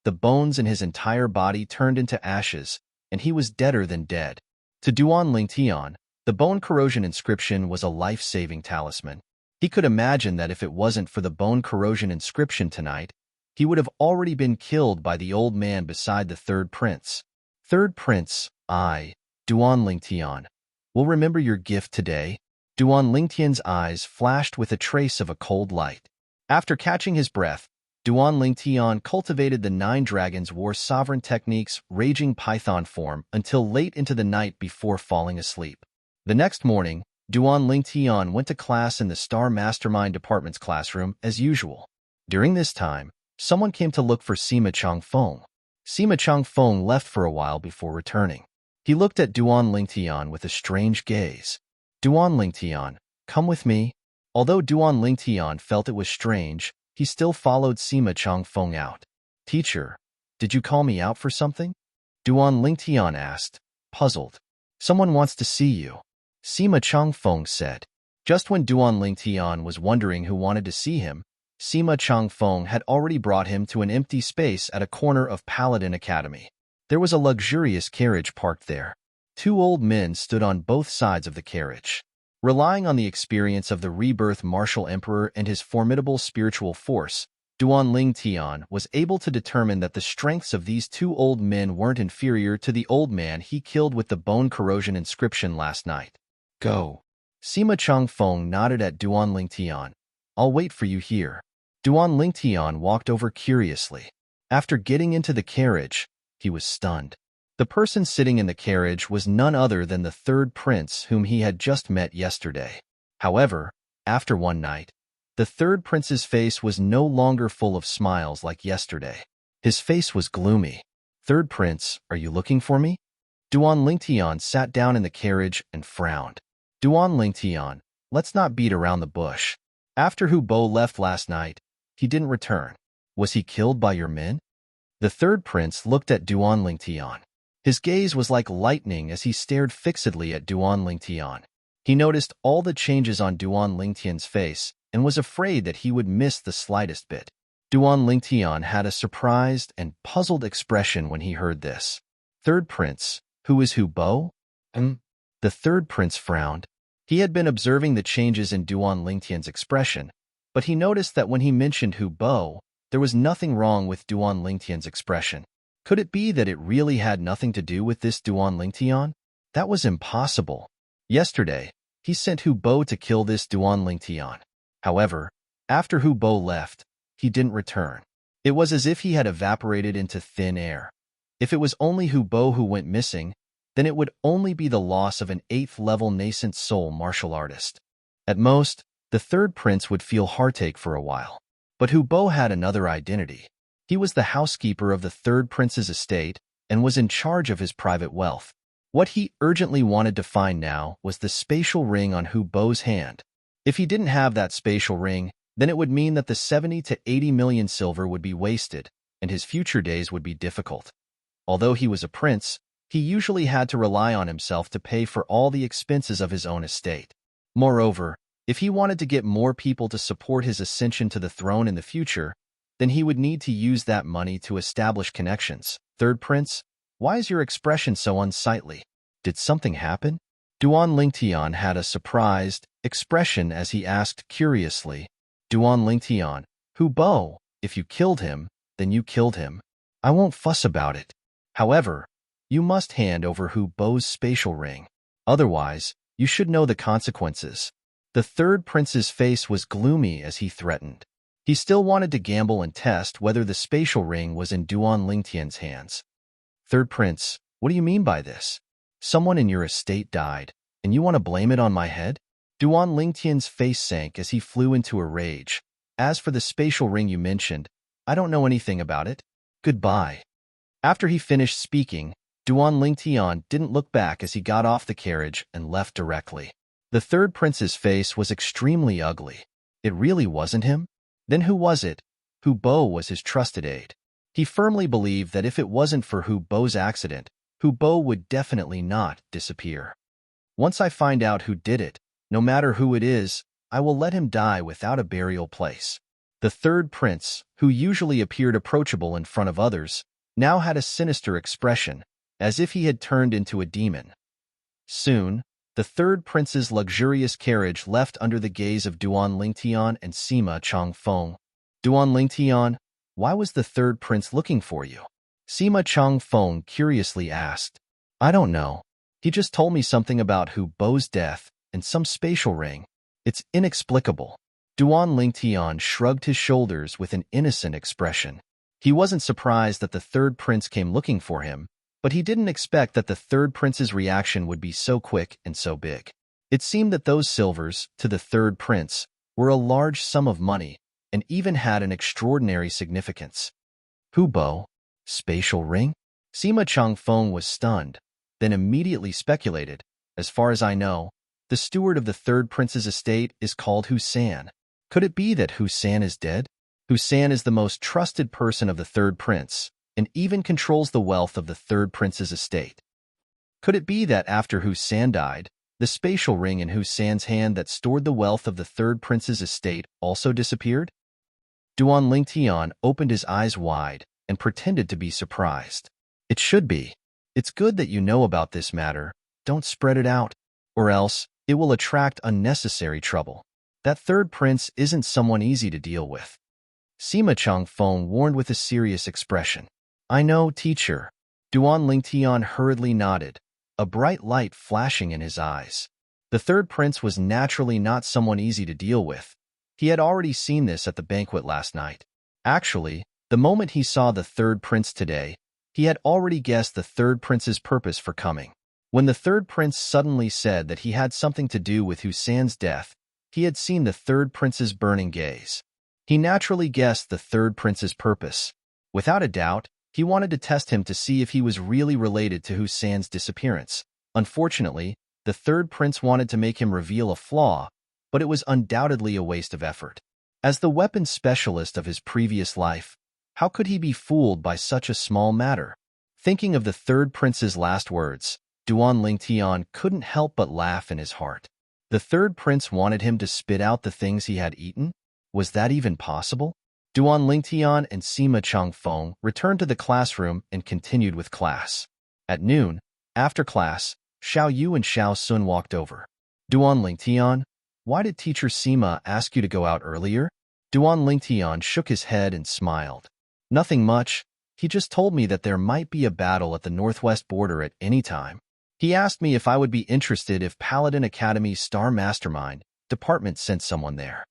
The bones in his entire body turned into ashes, and he was deader than dead. To Duan Lingtian, the bone corrosion inscription was a life-saving talisman. He could imagine that if it wasn't for the bone corrosion inscription tonight, he would have already been killed by the old man beside the third prince. Third prince, I, Duan Lingtian, will remember your gift today. Duan Lingtian's eyes flashed with a trace of a cold light. After catching his breath, Duan Lingtian cultivated the 9 Dragons War Sovereign Technique's Raging Python form until late into the night before falling asleep. The next morning, Duan Lingtian went to class in the Star Mastermind Department's classroom as usual. During this time, someone came to look for Sima Changfeng. Sima Changfeng left for a while before returning. He looked at Duan Lingtian with a strange gaze. Duan Lingtian, come with me. Although Duan Lingtian felt it was strange, he still followed Sima Changfeng out. Teacher, did you call me out for something? Duan Lingtian asked, puzzled. Someone wants to see you, Sima Changfeng said. Just when Duan Lingtian was wondering who wanted to see him, Sima Changfeng had already brought him to an empty space at a corner of Paladin Academy. There was a luxurious carriage parked there. 2 old men stood on both sides of the carriage. Relying on the experience of the rebirth martial emperor and his formidable spiritual force, Duan Lingtian was able to determine that the strengths of these 2 old men weren't inferior to the old man he killed with the bone corrosion inscription last night. Go. Sima Changfeng nodded at Duan Lingtian. I'll wait for you here. Duan Lingtian walked over curiously. After getting into the carriage, he was stunned. The person sitting in the carriage was none other than the third prince whom he had just met yesterday. However, after one night, the third prince's face was no longer full of smiles like yesterday. His face was gloomy. Third prince, are you looking for me? Duan Lingtian sat down in the carriage and frowned. Duan Lingtian, let's not beat around the bush. After Hu Bo left last night, he didn't return. Was he killed by your men? The third prince looked at Duan Lingtian. His gaze was like lightning as he stared fixedly at Duan Lingtian. He noticed all the changes on Duan Lingtian's face and was afraid that he would miss the slightest bit. Duan Lingtian had a surprised and puzzled expression when he heard this. Third prince, who is Hu Bo? The third prince frowned. He had been observing the changes in Duan Lingtian's expression, but he noticed that when he mentioned Hu Bo, there was nothing wrong with Duan Lingtian's expression. Could it be that it really had nothing to do with this Duan Lingtian? That was impossible. Yesterday, he sent Hu Bo to kill this Duan Lingtian. However, after Hu Bo left, he didn't return. It was as if he had evaporated into thin air. If it was only Hu Bo who went missing, then it would only be the loss of an 8th-level nascent soul martial artist. At most, the third prince would feel heartache for a while. But Hu Bo had another identity. He was the housekeeper of the third prince's estate and was in charge of his private wealth. What he urgently wanted to find now was the spatial ring on Hu Bo's hand. If he didn't have that spatial ring, then it would mean that the 70 to 80 million silver would be wasted, and his future days would be difficult. Although he was a prince, he usually had to rely on himself to pay for all the expenses of his own estate. Moreover, if he wanted to get more people to support his ascension to the throne in the future, then he would need to use that money to establish connections. Third prince, why is your expression so unsightly? Did something happen? Duan Lingtian had a surprised expression as he asked curiously, Duan Lingtian, Hu Bo, if you killed him, then you killed him. I won't fuss about it. However, you must hand over Hu Bo's spatial ring. Otherwise, you should know the consequences. The third prince's face was gloomy as he threatened. He still wanted to gamble and test whether the spatial ring was in Duan Lingtian's hands. Third prince, what do you mean by this? Someone in your estate died, and you want to blame it on my head? Duan Lingtian's face sank as he flew into a rage. As for the spatial ring you mentioned, I don't know anything about it. Goodbye. After he finished speaking, Duan Lingtian didn't look back as he got off the carriage and left directly. The third prince's face was extremely ugly. It really wasn't him? Then who was it? Hu Bo was his trusted aide. He firmly believed that if it wasn't for Hu Bo's accident, Hu Bo would definitely not disappear. Once I find out who did it, no matter who it is, I will let him die without a burial place. The third prince, who usually appeared approachable in front of others, now had a sinister expression, as if he had turned into a demon. Soon, the third prince's luxurious carriage left under the gaze of Duan Lingtian and Sima Changfeng. Duan Lingtian, why was the third prince looking for you? Sima Changfeng curiously asked. I don't know. He just told me something about Hu Bo's death and some spatial ring. It's inexplicable. Duan Lingtian shrugged his shoulders with an innocent expression. He wasn't surprised that the third prince came looking for him, but he didn't expect that the third prince's reaction would be so quick and so big. It seemed that those silvers, to the third prince, were a large sum of money and even had an extraordinary significance. Hu Bo? Spatial ring? Sima Changfeng was stunned, then immediately speculated. As far as I know, the steward of the third prince's estate is called Husan. Could it be that Husan is dead? Husan is the most trusted person of the third prince, and even controls the wealth of the third prince's estate. Could it be that after Husan died, the spatial ring in Husan's hand that stored the wealth of the third prince's estate also disappeared? Duan Lingtian opened his eyes wide and pretended to be surprised. It should be. It's good that you know about this matter. Don't spread it out, or else it will attract unnecessary trouble. That third prince isn't someone easy to deal with. Sima Changfeng warned with a serious expression. I know, teacher. Duan Lingtian hurriedly nodded, a bright light flashing in his eyes. The third prince was naturally not someone easy to deal with. He had already seen this at the banquet last night. Actually, the moment he saw the third prince today, he had already guessed the third prince's purpose for coming. When the third prince suddenly said that he had something to do with Husan's death, he had seen the third prince's burning gaze. He naturally guessed the third prince's purpose. Without a doubt, he wanted to test him to see if he was really related to Husan's disappearance. Unfortunately, the third prince wanted to make him reveal a flaw, but it was undoubtedly a waste of effort. As the weapons specialist of his previous life, how could he be fooled by such a small matter? Thinking of the third prince's last words, Duan Lingtian couldn't help but laugh in his heart. The third prince wanted him to spit out the things he had eaten? Was that even possible? Duan Lingtian and Sima Changfeng returned to the classroom and continued with class. At noon, after class, Xiao Yu and Xiao Sun walked over. Duan Lingtian, why did teacher Sima ask you to go out earlier? Duan Lingtian shook his head and smiled. Nothing much. He just told me that there might be a battle at the northwest border at any time. He asked me if I would be interested if Paladin Academy's Star Mastermind department sent someone there.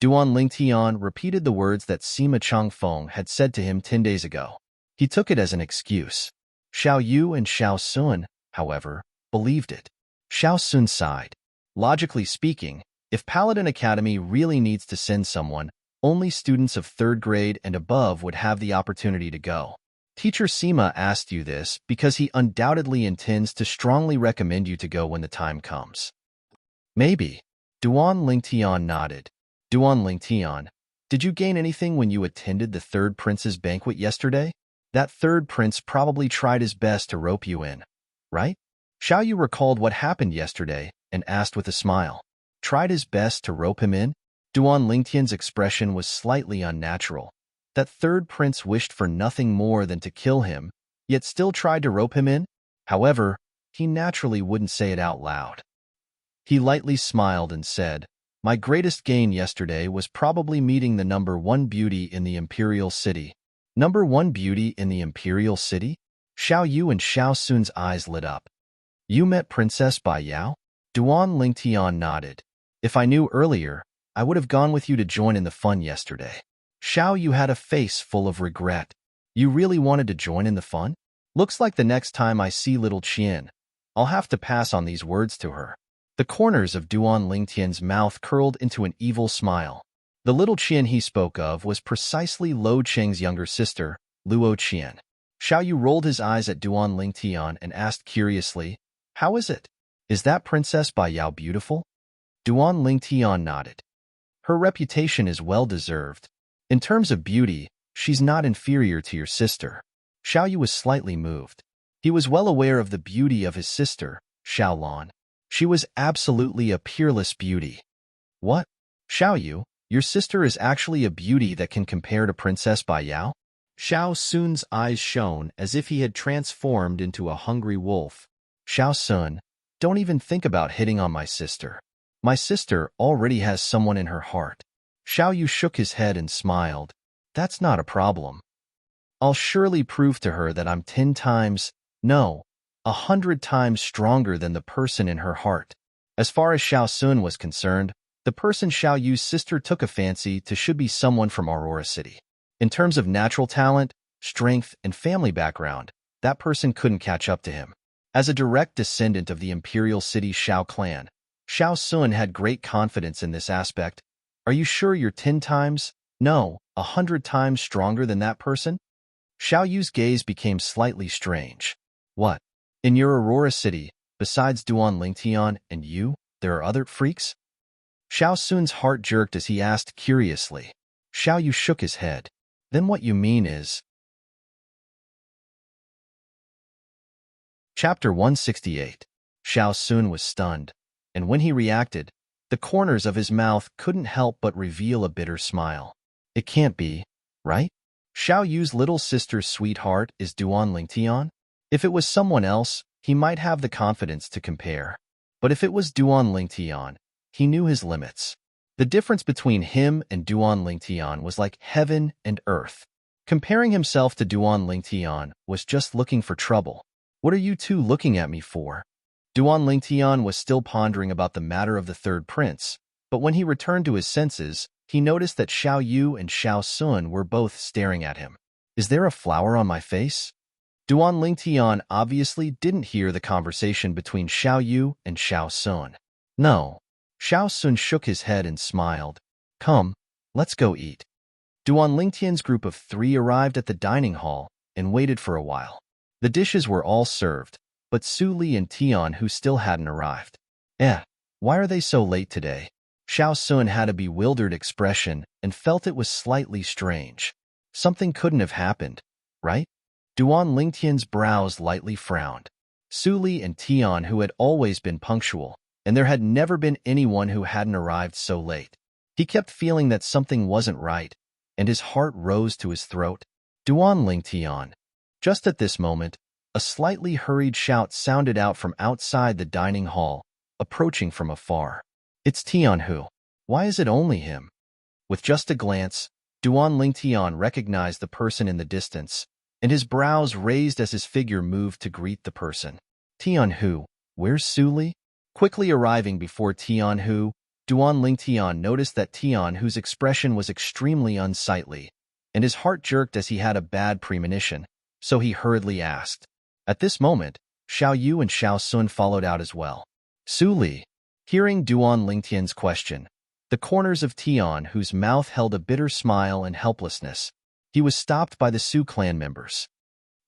Duan Lingtian repeated the words that Sima Changfeng had said to him 10 days ago. He took it as an excuse. Xiao Yu and Xiao Sun, however, believed it. Xiao Sun sighed. Logically speaking, if Paladin Academy really needs to send someone, only students of 3rd grade and above would have the opportunity to go. Teacher Sima asked you this because he undoubtedly intends to strongly recommend you to go when the time comes. Maybe. Duan Lingtian nodded. Duan Lingtian, did you gain anything when you attended the third prince's banquet yesterday? That third prince probably tried his best to rope you in, right? Xiao Yu recalled what happened yesterday and asked with a smile. Tried his best to rope him in? Duan Lingtian's expression was slightly unnatural. That third prince wished for nothing more than to kill him, yet still tried to rope him in? However, he naturally wouldn't say it out loud. He lightly smiled and said, my greatest gain yesterday was probably meeting the number 1 beauty in the Imperial City. Number 1 beauty in the Imperial City? Xiao Yu and Xiao Sun's eyes lit up. You met Princess Bai Yao? Duan Lingtian nodded. If I knew earlier, I would have gone with you to join in the fun yesterday. Xiao Yu had a face full of regret. You really wanted to join in the fun? Looks like the next time I see little Qian, I'll have to pass on these words to her. The corners of Duan Lingtian's mouth curled into an evil smile. The little Qian he spoke of was precisely Lo Cheng's younger sister, Luo Qian. Xiao Yu rolled his eyes at Duan Lingtian and asked curiously, how is it? Is that Princess Bai Yao beautiful? Duan Lingtian nodded. Her reputation is well-deserved. In terms of beauty, she's not inferior to your sister. Xiao Yu was slightly moved. He was well aware of the beauty of his sister, Xiao Lan. She was absolutely a peerless beauty. What? Xiao Yu, Your sister is actually a beauty that can compare to Princess Bai Yao? Xiao Sun's eyes shone as if he had transformed into a hungry wolf. Xiao Sun, don't even think about hitting on my sister. My sister already has someone in her heart. Xiao Yu shook his head and smiled. That's not a problem. I'll surely prove to her that I'm 10 times, no, 100 times stronger than the person in her heart. As far as Xiao Sun was concerned, the person Xiao Yu's sister took a fancy to should be someone from Aurora City. In terms of natural talent, strength, and family background, that person couldn't catch up to him. As a direct descendant of the Imperial City Xiao clan, Xiao Sun had great confidence in this aspect. Are you sure you're 10 times, no, 100 times stronger than that person? Xiao Yu's gaze became slightly strange. What? In your Aurora City, besides Duan Lingtian and you, there are other freaks? Xiao Sun's heart jerked as he asked curiously. Xiao Yu shook his head. Then what you mean is... Chapter 168. Xiao Sun was stunned, and when he reacted, the corners of his mouth couldn't help but reveal a bitter smile. It can't be, right? Xiao Yu's little sister's sweetheart is Duan Lingtian? If it was someone else, he might have the confidence to compare. But if it was Duan Lingtian, he knew his limits. The difference between him and Duan Lingtian was like heaven and earth. Comparing himself to Duan Lingtian was just looking for trouble. What are you two looking at me for? Duan Lingtian was still pondering about the matter of the third prince, but when he returned to his senses, he noticed that Xiao Yu and Xiao Sun were both staring at him. Is there a flower on my face? Duan Lingtian obviously didn't hear the conversation between Xiao Yu and Xiao Sun. No. Xiao Sun shook his head and smiled. Come, let's go eat. Duan Lingtian's group of 3 arrived at the dining hall and waited for a while. The dishes were all served, but Su Li and Tian who still hadn't arrived. Why are they so late today? Xiao Sun had a bewildered expression and felt it was slightly strange. Something couldn't have happened, right? Duan Lingtian's brows lightly frowned. Su Li and Tian who had always been punctual, and there had never been anyone who hadn't arrived so late. He kept feeling that something wasn't right, and his heart rose to his throat. Duan Lingtian. Just at this moment, a slightly hurried shout sounded out from outside the dining hall, approaching from afar. It's Tianhu. Why is it only him? With just a glance, Duan Lingtian recognized the person in the distance, and his brows raised as his figure moved to greet the person. Tianhu, where's Su Li? Quickly arriving before Tianhu, Duan Lingtian noticed that Tianhu's expression was extremely unsightly, and his heart jerked as he had a bad premonition, so he hurriedly asked. At this moment, Xiao Yu and Xiao Sun followed out as well. Su Li. Hearing Duan Lingtian's question, the corners of Tianhu's mouth held a bitter smile and helplessness. He was stopped by the Su clan members.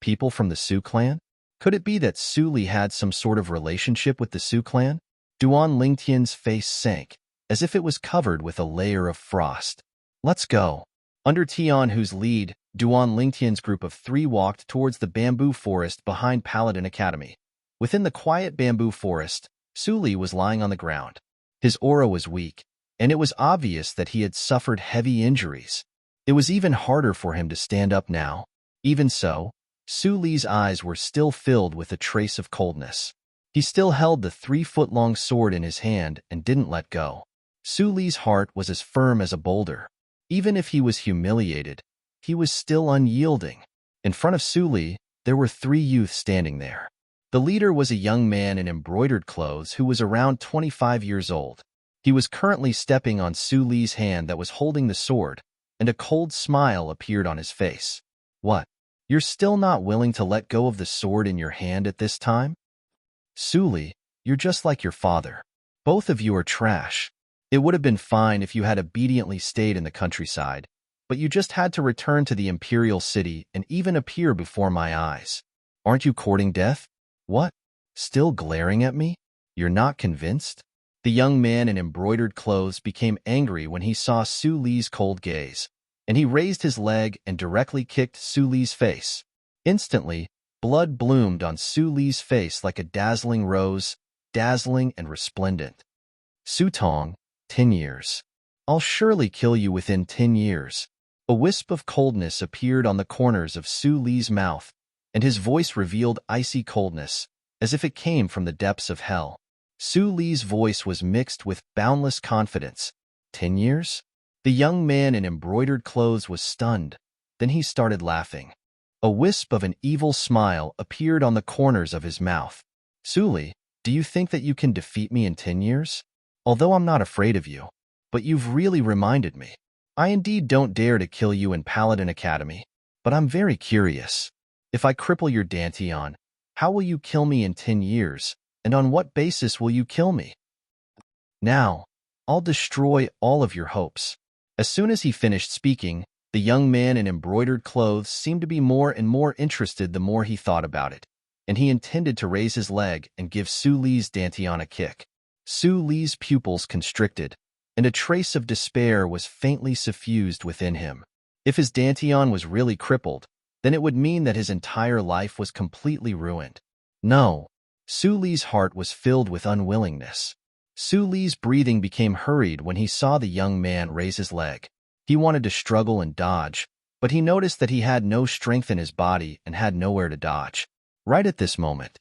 People from the Su clan? Could it be that Su Li had some sort of relationship with the Su clan? Duan Lingtian's face sank, as if it was covered with a layer of frost. Let's go. Under Tianhu's lead, Duan Lingtian's group of 3 walked towards the bamboo forest behind Paladin Academy. Within the quiet bamboo forest, Su Li was lying on the ground. His aura was weak, and it was obvious that he had suffered heavy injuries. It was even harder for him to stand up now. Even so, Su Li's eyes were still filled with a trace of coldness. He still held the 3-foot-long sword in his hand and didn't let go. Su Li's heart was as firm as a boulder. Even if he was humiliated, he was still unyielding. In front of Su Li, there were 3 youths standing there. The leader was a young man in embroidered clothes who was around 25 years old. He was currently stepping on Su Li's hand that was holding the sword, and a cold smile appeared on his face. What? You're still not willing to let go of the sword in your hand at this time? Su Li, you're just like your father. Both of you are trash. It would have been fine if you had obediently stayed in the countryside, but you just had to return to the Imperial City and even appear before my eyes. Aren't you courting death? What? Still glaring at me? You're not convinced? The young man in embroidered clothes became angry when he saw Su Li's cold gaze, and he raised his leg and directly kicked Su Li's face. Instantly, blood bloomed on Su Li's face like a dazzling rose, dazzling and resplendent. Su Tong, 10 years. I'll surely kill you within 10 years. A wisp of coldness appeared on the corners of Su Li's mouth, and his voice revealed icy coldness, as if it came from the depths of hell. Su Li's voice was mixed with boundless confidence. 10 years? The young man in embroidered clothes was stunned. Then he started laughing. A wisp of an evil smile appeared on the corners of his mouth. Su Li, do you think that you can defeat me in 10 years? Although I'm not afraid of you, but you've really reminded me. I indeed don't dare to kill you in Paladin Academy, but I'm very curious. If I cripple your Dantian, how will you kill me in 10 years, and on what basis will you kill me? Now, I'll destroy all of your hopes. As soon as he finished speaking, the young man in embroidered clothes seemed to be more and more interested the more he thought about it, and he intended to raise his leg and give Su Li's Dantian a kick. Su Li's pupils constricted, and a trace of despair was faintly suffused within him. If his Dantian was really crippled, then it would mean that his entire life was completely ruined. No, Su Li's heart was filled with unwillingness. Su Li's breathing became hurried when he saw the young man raise his leg. He wanted to struggle and dodge, but he noticed that he had no strength in his body and had nowhere to dodge. Right at this moment,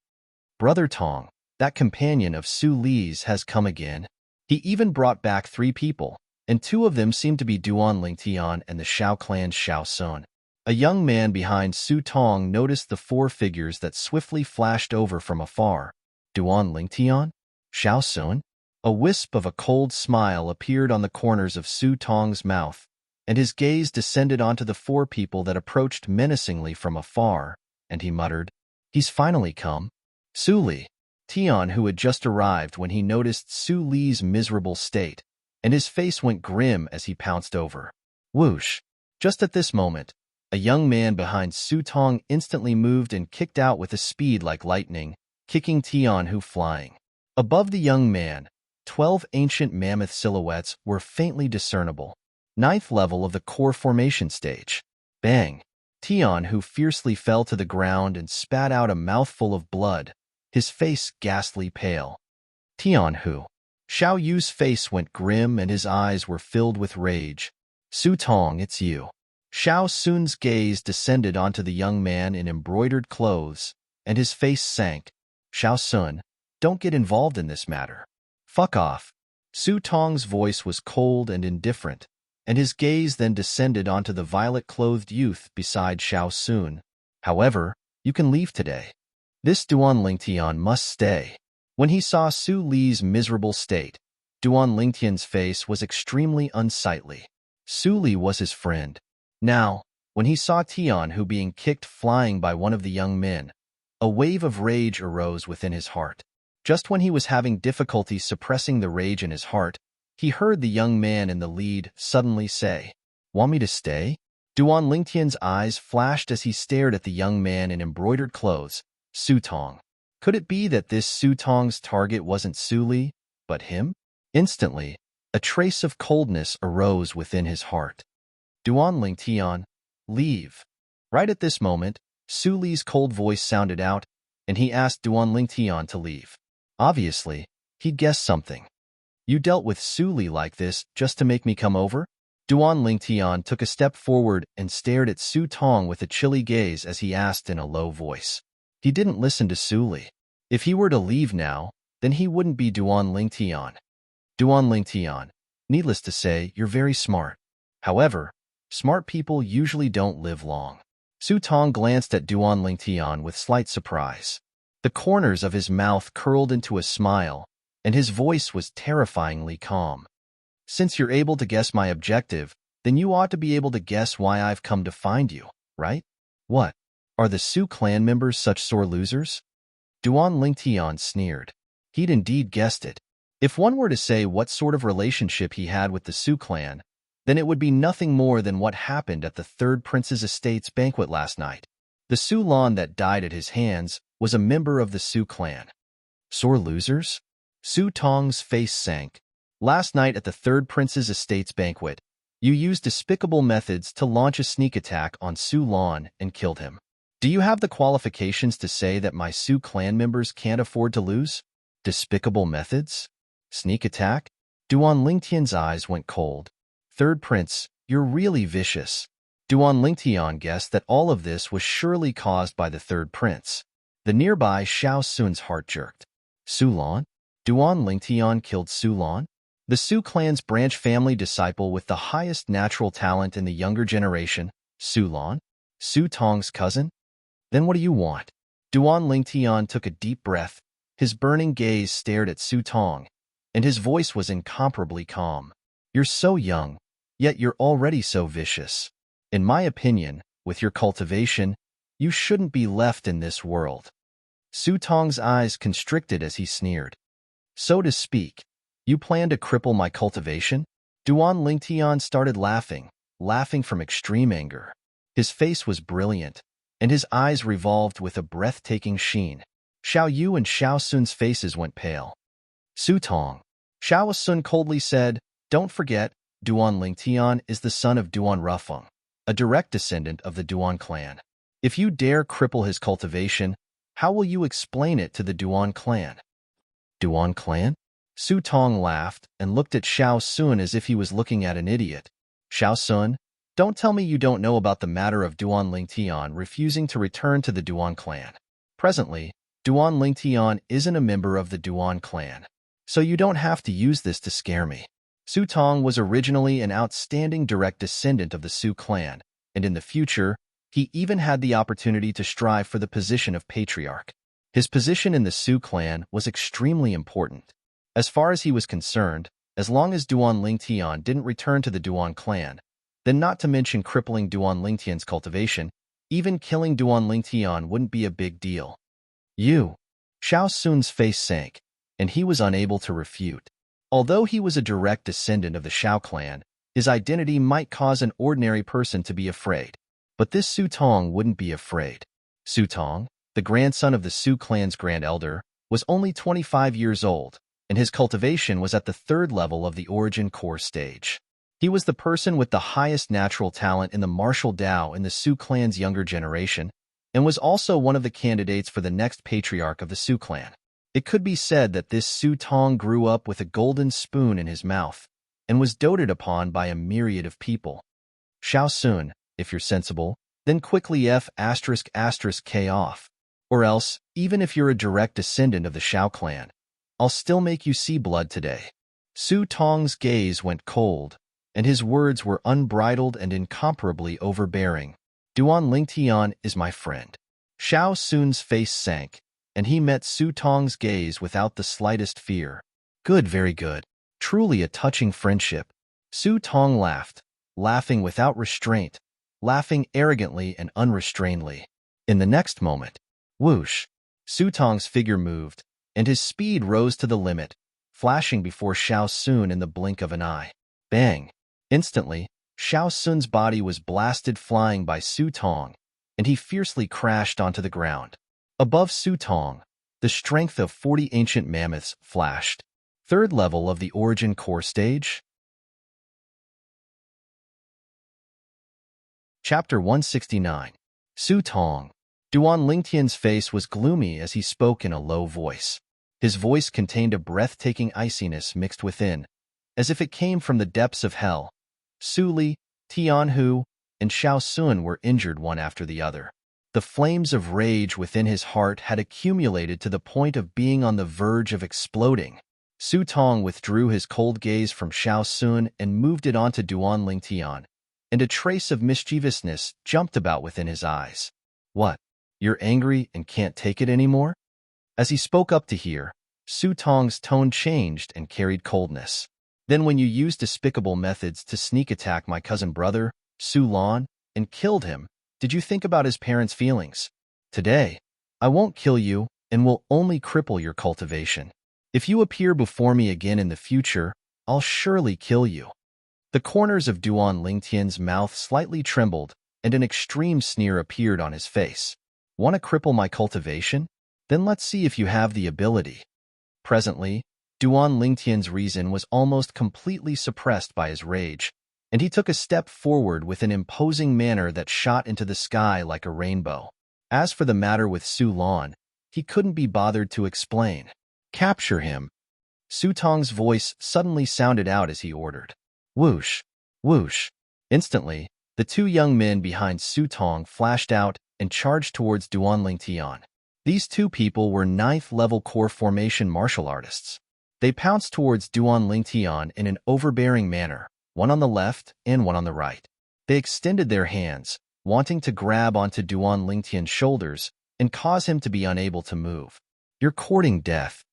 Brother Tong, that companion of Su Li's, has come again. He even brought back 3 people, and 2 of them seemed to be Duan Lingtian and the Shao clan's Shao Sun. A young man behind Su Tong noticed the 4 figures that swiftly flashed over from afar. Duan Lingtian? Shao Sun? A wisp of a cold smile appeared on the corners of Su Tong's mouth, and his gaze descended onto the 4 people that approached menacingly from afar, and he muttered, "He's finally come." Su Li, Tian, who had just arrived when he noticed Su Li's miserable state, and his face went grim as he pounced over. Whoosh! Just at this moment, a young man behind Su Tong instantly moved and kicked out with a speed like lightning, kicking Tian, who flying. Above the young man, 12 ancient mammoth silhouettes were faintly discernible. 9th level of the core formation stage. Bang! Tian, who fiercely fell to the ground and spat out a mouthful of blood, his face ghastly pale. Tian, who? Xiao Yu's face went grim and his eyes were filled with rage. Su Tong, it's you. Xiao Sun's gaze descended onto the young man in embroidered clothes, and his face sank. Xiao Sun, don't get involved in this matter. Fuck off. Su Tong's voice was cold and indifferent, and his gaze then descended onto the violet-clothed youth beside Xiao Sun. However, you can leave today. This Duan Lingtian must stay. When he saw Su Li's miserable state, Duan Lingtian's face was extremely unsightly. Su Li was his friend. Now, when he saw Tian, who being kicked flying by one of the young men, a wave of rage arose within his heart. Just when he was having difficulty suppressing the rage in his heart, he heard the young man in the lead suddenly say, "Want me to stay?" Duan Lingtian's eyes flashed as he stared at the young man in embroidered clothes, Su Tong. Could it be that this Su Tong's target wasn't Su Li, but him? Instantly, a trace of coldness arose within his heart. Duan Lingtian, leave. Right at this moment, Su Li's cold voice sounded out, and he asked Duan Lingtian to leave. Obviously, he'd guessed something. You dealt with Su Li like this just to make me come over? Duan Lingtian took a step forward and stared at Su Tong with a chilly gaze as he asked in a low voice. He didn't listen to Su Li. If he were to leave now, then he wouldn't be Duan Lingtian. Duan Lingtian, needless to say, you're very smart. However, smart people usually don't live long. Su Tong glanced at Duan Lingtian with slight surprise. The corners of his mouth curled into a smile, and his voice was terrifyingly calm. Since you're able to guess my objective, then you ought to be able to guess why I've come to find you, right? What? Are the Su clan members such sore losers? Duan Lingtian sneered. He'd indeed guessed it. If one were to say what sort of relationship he had with the Su clan, then it would be nothing more than what happened at the Third Prince's Estate's banquet last night. The Su Lan that died at his hands was a member of the Su clan. Sore losers? Su Tong's face sank. Last night at the Third Prince's Estate's banquet, you used despicable methods to launch a sneak attack on Su Lan and killed him. Do you have the qualifications to say that my Su clan members can't afford to lose? Despicable methods? Sneak attack? Duan Lingtian's eyes went cold. Third prince, you're really vicious. Duan Lingtian guessed that all of this was surely caused by the third prince. The nearby Xiao Sun's heart jerked. Su Lan? Duan Lingtian killed Su Lan? The Su clan's branch family disciple with the highest natural talent in the younger generation, Su Lan? Su Tong's cousin? Then what do you want? Duan Lingtian took a deep breath. His burning gaze stared at Su Tong, and his voice was incomparably calm. You're so young, yet you're already so vicious. In my opinion, with your cultivation, you shouldn't be left in this world. Su Tong's eyes constricted as he sneered. So to speak, you plan to cripple my cultivation? Duan Lingtian started laughing from extreme anger. His face was brilliant, and his eyes revolved with a breathtaking sheen. Xiao Yu and Xiao Sun's faces went pale. Su Tong. Xiao Sun coldly said, don't forget, Duan Lingtian is the son of Duan Rufeng, a direct descendant of the Duan clan. If you dare cripple his cultivation, how will you explain it to the Duan clan? Duan clan? Su Tong laughed and looked at Xiao Sun as if he was looking at an idiot. Xiao Sun, don't tell me you don't know about the matter of Duan Lingtian refusing to return to the Duan clan. Presently, Duan Lingtian isn't a member of the Duan clan, so you don't have to use this to scare me. Su Tong was originally an outstanding direct descendant of the Su clan, and in the future, he even had the opportunity to strive for the position of patriarch. His position in the Su clan was extremely important. As far as he was concerned, as long as Duan Lingtian didn't return to the Duan clan, then not to mention crippling Duan Lingtian's cultivation, even killing Duan Lingtian wouldn't be a big deal. You. Xiao Sun's face sank, and he was unable to refute. Although he was a direct descendant of the Xiao clan, his identity might cause an ordinary person to be afraid. But this Su Tong wouldn't be afraid. Su Tong, the grandson of the Su clan's grand elder, was only 25 years old, and his cultivation was at the third level of the origin core stage. He was the person with the highest natural talent in the martial Dao in the Su clan's younger generation, and was also one of the candidates for the next patriarch of the Su clan. It could be said that this Su Tong grew up with a golden spoon in his mouth, and was doted upon by a myriad of people. Xiao Sun, if you're sensible, then quickly F***K off. Or else, even if you're a direct descendant of the Xiao clan, I'll still make you see blood today. Su Tong's gaze went cold, and his words were unbridled and incomparably overbearing. Duan Lingtian is my friend. Xiao Sun's face sank, and he met Su Tong's gaze without the slightest fear. Good, very good. Truly a touching friendship. Su Tong laughed, laughing without restraint, laughing arrogantly and unrestrainedly. In the next moment, whoosh, Su Tong's figure moved, and his speed rose to the limit, flashing before Xiao Sun in the blink of an eye. Bang! Instantly, Xiao Sun's body was blasted flying by Su Tong, and he fiercely crashed onto the ground. Above Su Tong, the strength of 40 ancient mammoths flashed. Third level of the origin core stage. Chapter 169. Su Tong. Duan Lingtian's face was gloomy as he spoke in a low voice. His voice contained a breathtaking iciness mixed within, as if it came from the depths of hell. Su Li, Tian Hu, and Xiao Sun were injured one after the other. The flames of rage within his heart had accumulated to the point of being on the verge of exploding. Su Tong withdrew his cold gaze from Xiao Sun and moved it onto Duan Lingtian, and a trace of mischievousness jumped about within his eyes. What? You're angry and can't take it anymore? As he spoke up to hear, Su Tong's tone changed and carried coldness. Then when you used despicable methods to sneak attack my cousin brother, Su Lan, and killed him, did you think about his parents' feelings? Today, I won't kill you and will only cripple your cultivation. If you appear before me again in the future, I'll surely kill you. The corners of Duan Lingtian's mouth slightly trembled, and an extreme sneer appeared on his face. Want to cripple my cultivation? Then let's see if you have the ability. Presently, Duan Lingtian's reason was almost completely suppressed by his rage, and he took a step forward with an imposing manner that shot into the sky like a rainbow. As for the matter with Su Lan, he couldn't be bothered to explain. Capture him. Su Tong's voice suddenly sounded out as he ordered. Whoosh! Whoosh! Instantly, the two young men behind Su Tong flashed out and charged towards Duan Lingtian. These two people were ninth-level core formation martial artists. They pounced towards Duan Lingtian in an overbearing manner, one on the left and one on the right. They extended their hands, wanting to grab onto Duan Lingtian's shoulders and cause him to be unable to move. "You're courting death."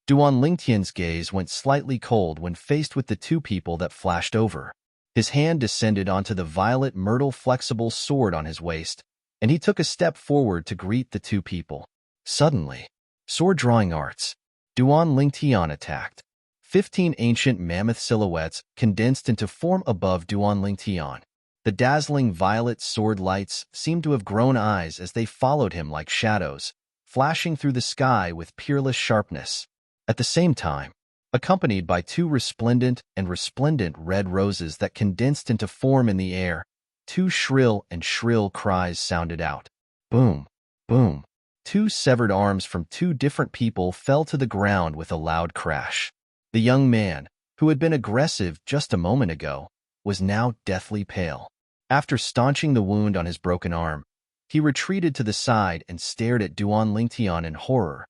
Duan Lingtian's gaze went slightly cold when faced with the two people that flashed over. His hand descended onto the violet myrtle flexible sword on his waist, and he took a step forward to greet the two people. Suddenly, sword drawing arts. Duan Lingtian attacked. 15 ancient mammoth silhouettes condensed into form above Duan Lingtian. The dazzling violet sword lights seemed to have grown eyes as they followed him like shadows, flashing through the sky with peerless sharpness. At the same time, accompanied by two resplendent red roses that condensed into form in the air, two shrill cries sounded out. Boom, boom. Two severed arms from two different people fell to the ground with a loud crash. The young man, who had been aggressive just a moment ago, was now deathly pale. After staunching the wound on his broken arm, he retreated to the side and stared at Duan Lingtian in horror.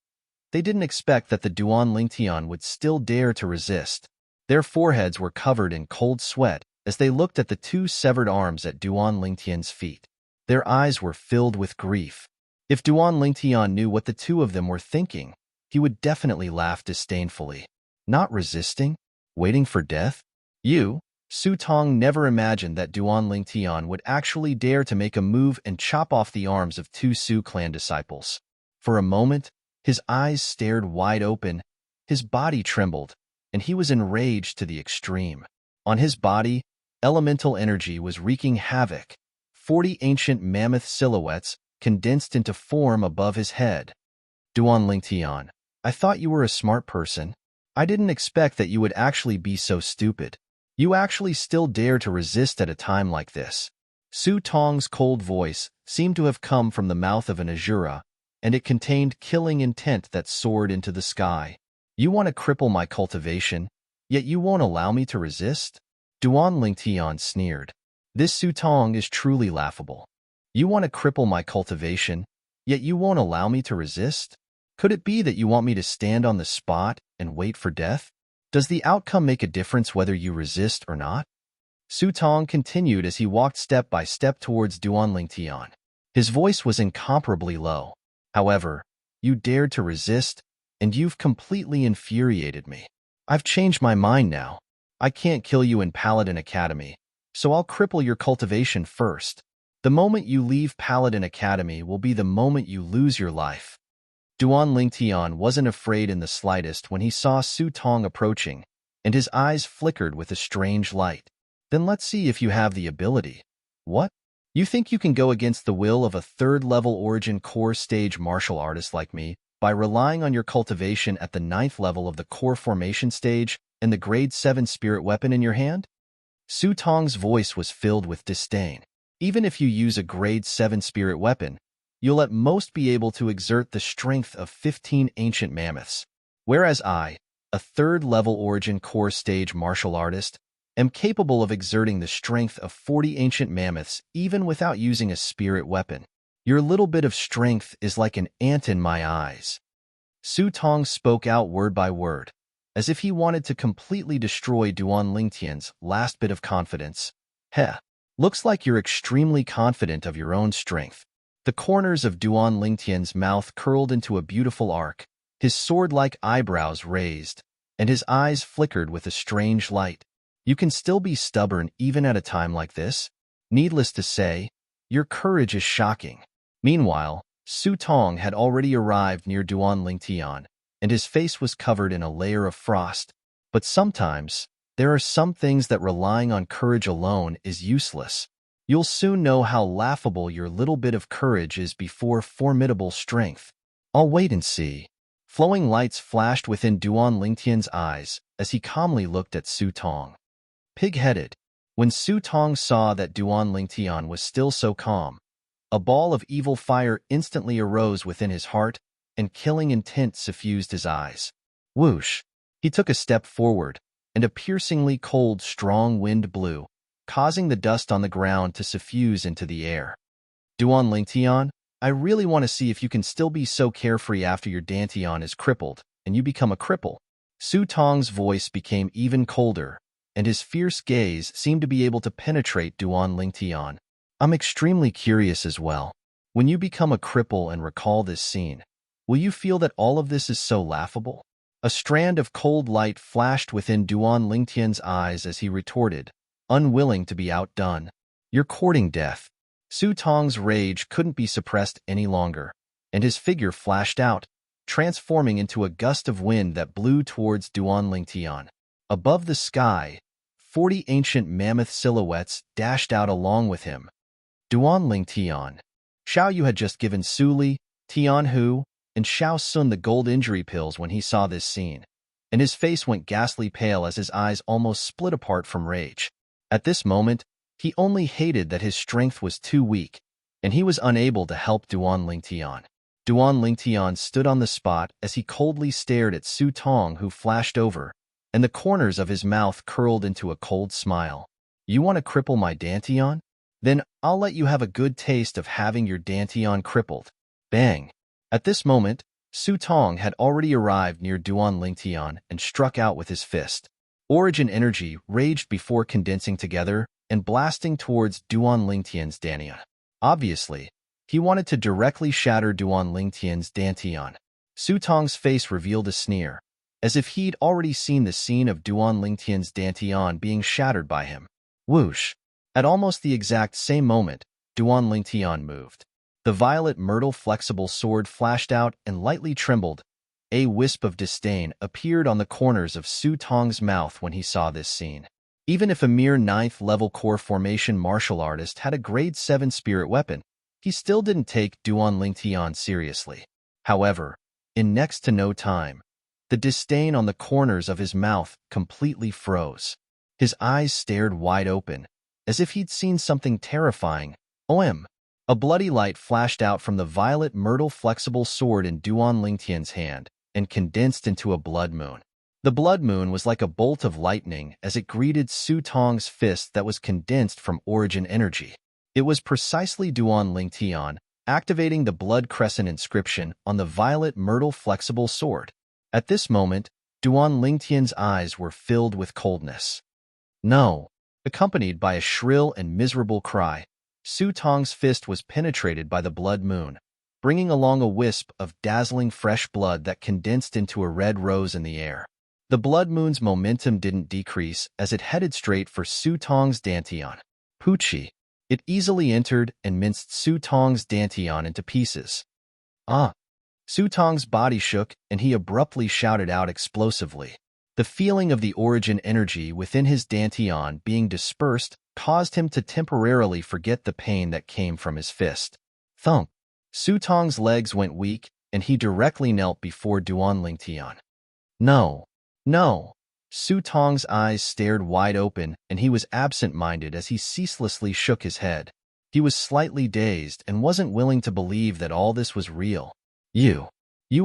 They didn't expect that the Duan Lingtian would still dare to resist. Their foreheads were covered in cold sweat as they looked at the two severed arms at Duan Lingtian's feet. Their eyes were filled with grief. If Duan Lingtian knew what the two of them were thinking, he would definitely laugh disdainfully. Not resisting? Waiting for death? Su Tong never imagined that Duan Lingtian would actually dare to make a move and chop off the arms of two Su clan disciples. For a moment, his eyes stared wide open, his body trembled, and he was enraged to the extreme. On his body, elemental energy was wreaking havoc. 40 ancient mammoth silhouettes condensed into form above his head. Duan Lingtian, I thought you were a smart person. I didn't expect that you would actually be so stupid. You actually still dare to resist at a time like this. Su Tong's cold voice seemed to have come from the mouth of an Azura, and it contained killing intent that soared into the sky. You want to cripple my cultivation, yet you won't allow me to resist? Duan Lingtian sneered. This Su Tong is truly laughable. You want to cripple my cultivation, yet you won't allow me to resist? Could it be that you want me to stand on the spot and wait for death? Does the outcome make a difference whether you resist or not? Su Tong continued as he walked step by step towards Duan Lingtian. His voice was incomparably low. However, you dared to resist, and you've completely infuriated me. I've changed my mind now. I can't kill you in Paladin Academy, so I'll cripple your cultivation first. The moment you leave Paladin Academy will be the moment you lose your life. Duan Lingtian wasn't afraid in the slightest when he saw Su Tong approaching, and his eyes flickered with a strange light. Then let's see if you have the ability. What? You think you can go against the will of a third-level origin core stage martial artist like me by relying on your cultivation at the 9th level of the core formation stage and the grade 7 spirit weapon in your hand? Su Tong's voice was filled with disdain. Even if you use a grade 7 spirit weapon, you'll at most be able to exert the strength of 15 ancient mammoths, whereas I, a third-level origin core stage martial artist, am capable of exerting the strength of 40 ancient mammoths even without using a spirit weapon. Your little bit of strength is like an ant in my eyes. Su Tong spoke out word by word, as if he wanted to completely destroy Duan Lingtian's last bit of confidence. Heh, looks like you're extremely confident of your own strength. The corners of Duan Lingtian's mouth curled into a beautiful arc, his sword-like eyebrows raised, and his eyes flickered with a strange light. You can still be stubborn even at a time like this? Needless to say, your courage is shocking. Meanwhile, Su Tong had already arrived near Duan Lingtian, and his face was covered in a layer of frost. But sometimes, there are some things that relying on courage alone is useless. You'll soon know how laughable your little bit of courage is before formidable strength. I'll wait and see. Flowing lights flashed within Duan Lingtian's eyes as he calmly looked at Su Tong. Pig-headed. When Su Tong saw that Duan Lingtian was still so calm, a ball of evil fire instantly arose within his heart, and killing intent suffused his eyes. Whoosh! He took a step forward, and a piercingly cold, strong wind blew, causing the dust on the ground to suffuse into the air. Duan Lingtian, I really want to see if you can still be so carefree after your Dantian is crippled, and you become a cripple. Su Tong's voice became even colder, and his fierce gaze seemed to be able to penetrate Duan Lingtian. I'm extremely curious as well. When you become a cripple and recall this scene, will you feel that all of this is so laughable? A strand of cold light flashed within Duan Lingtian's eyes as he retorted, unwilling to be outdone. You're courting death. Su Tong's rage couldn't be suppressed any longer, and his figure flashed out, transforming into a gust of wind that blew towards Duan Lingtian. Above the sky, 40 ancient mammoth silhouettes dashed out along with him. Duan Lingtian. Xiao Yu had just given Su Li, Tian Hu, and Xiao Sun the gold injury pills when he saw this scene, and his face went ghastly pale as his eyes almost split apart from rage. At this moment, he only hated that his strength was too weak, and he was unable to help Duan Lingtian. Duan Lingtian stood on the spot as he coldly stared at Su Tong, who flashed over, and the corners of his mouth curled into a cold smile. You want to cripple my Dantian? Then I'll let you have a good taste of having your Dantian crippled. Bang! At this moment, Su Tong had already arrived near Duan Lingtian and struck out with his fist. Origin energy raged before condensing together and blasting towards Duan Lingtian's Dantian. Obviously, he wanted to directly shatter Duan Lingtian's Dantian. Su Tong's face revealed a sneer, as if he'd already seen the scene of Duan Lingtian's Dantian being shattered by him. Whoosh! At almost the exact same moment, Duan Lingtian moved. The violet myrtle flexible sword flashed out and lightly trembled. A wisp of disdain appeared on the corners of Su Tong's mouth when he saw this scene. Even if a mere 9th-level core formation martial artist had a grade 7 spirit weapon, he still didn't take Duan Lingtian seriously. However, in next to no time, the disdain on the corners of his mouth completely froze. His eyes stared wide open, as if he'd seen something terrifying. OM! A bloody light flashed out from the violet myrtle flexible sword in Duan Lingtian's hand and condensed into a blood moon. The blood moon was like a bolt of lightning as it greeted Su Tong's fist that was condensed from origin energy. It was precisely Duan Lingtian activating the blood crescent inscription on the violet myrtle flexible sword. At this moment, Duan Lingtian's eyes were filled with coldness. No! Accompanied by a shrill and miserable cry, Su Tong's fist was penetrated by the blood moon, bringing along a wisp of dazzling fresh blood that condensed into a red rose in the air. The blood moon's momentum didn't decrease as it headed straight for Su Tong's Dantian. Poochie! It easily entered and minced Su Tong's Dantian into pieces. Ah! Su Tong's body shook and he abruptly shouted out explosively. The feeling of the origin energy within his Dantian being dispersed caused him to temporarily forget the pain that came from his fist. Thump! Su Tong's legs went weak, and he directly knelt before Duan Lingtian. No! No! Su Tong's eyes stared wide open, and he was absent-minded as he ceaselessly shook his head. He was slightly dazed and wasn't willing to believe that all this was real. You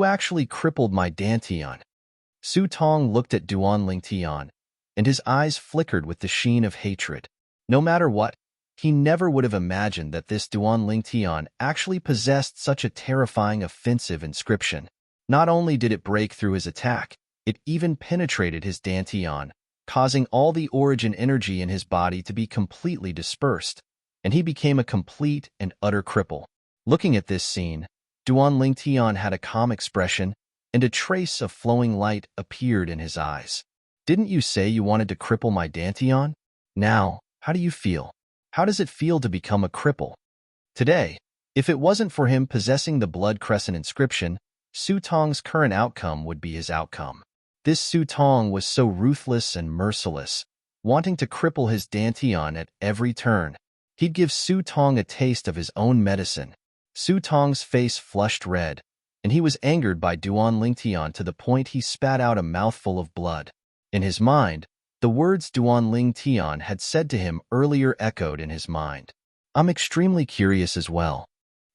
actually crippled my Dantian. Su Tong looked at Duan Lingtian, and his eyes flickered with the sheen of hatred. No matter what, he never would have imagined that this Duan Lingtian actually possessed such a terrifying offensive inscription. Not only did it break through his attack, it even penetrated his Dantian, causing all the origin energy in his body to be completely dispersed, and he became a complete and utter cripple. Looking at this scene, Duan Lingtian had a calm expression, and a trace of flowing light appeared in his eyes. Didn't you say you wanted to cripple my Dantian? Now, how do you feel? How does it feel to become a cripple? Today, if it wasn't for him possessing the blood crescent inscription, Su Tong's current outcome would be his outcome. This Su Tong was so ruthless and merciless, wanting to cripple his Dantian at every turn. He'd give Su Tong a taste of his own medicine. Su Tong's face flushed red, and he was angered by Duan Lingtian to the point he spat out a mouthful of blood. In his mind, the words Duan Lingtian had said to him earlier echoed in his mind. I'm extremely curious as well.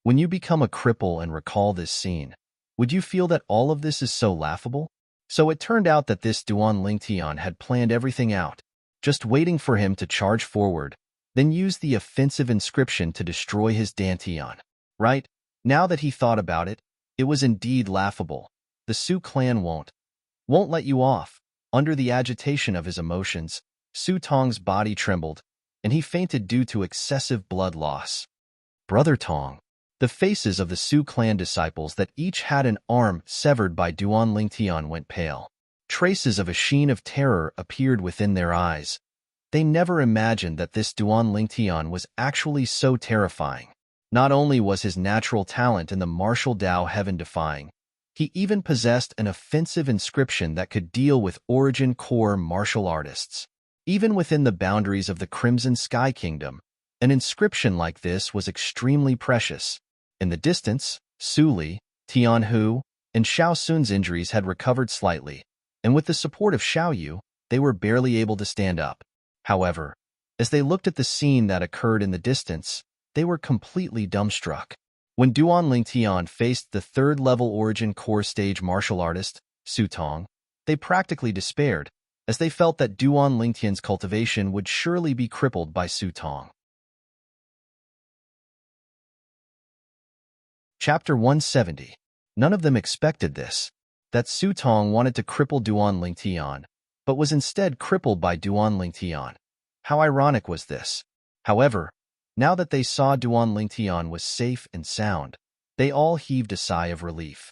When you become a cripple and recall this scene, would you feel that all of this is so laughable? So it turned out that this Duan Lingtian had planned everything out. just waiting for him to charge forward, then use the offensive inscription to destroy his Dantian. Right? Now that he thought about it, it was indeed laughable. The Su clan won't let you off. Under the agitation of his emotions, Su Tong's body trembled, and he fainted due to excessive blood loss. Brother Tong. The faces of the Su clan disciples that each had an arm severed by Duan Lingtian went pale. Traces of a sheen of terror appeared within their eyes. They never imagined that this Duan Lingtian was actually so terrifying. Not only was his natural talent in the martial Dao heaven-defying, he even possessed an offensive inscription that could deal with origin core martial artists. Even within the boundaries of the Crimson Sky Kingdom, an inscription like this was extremely precious. In the distance, Su Li, Tian Hu, and Xiao Sun's injuries had recovered slightly, and with the support of Xiao Yu, they were barely able to stand up. However, as they looked at the scene that occurred in the distance, they were completely dumbstruck. When Duan Lingtian faced the third-level origin core stage martial artist, Su Tong, they practically despaired, as they felt that Duan Lingtian's cultivation would surely be crippled by Su Tong. Chapter 170. None of them expected this, that Su Tong wanted to cripple Duan Lingtian, but was instead crippled by Duan Lingtian. How ironic was this? However, now that they saw Duan Lingtian was safe and sound, they all heaved a sigh of relief.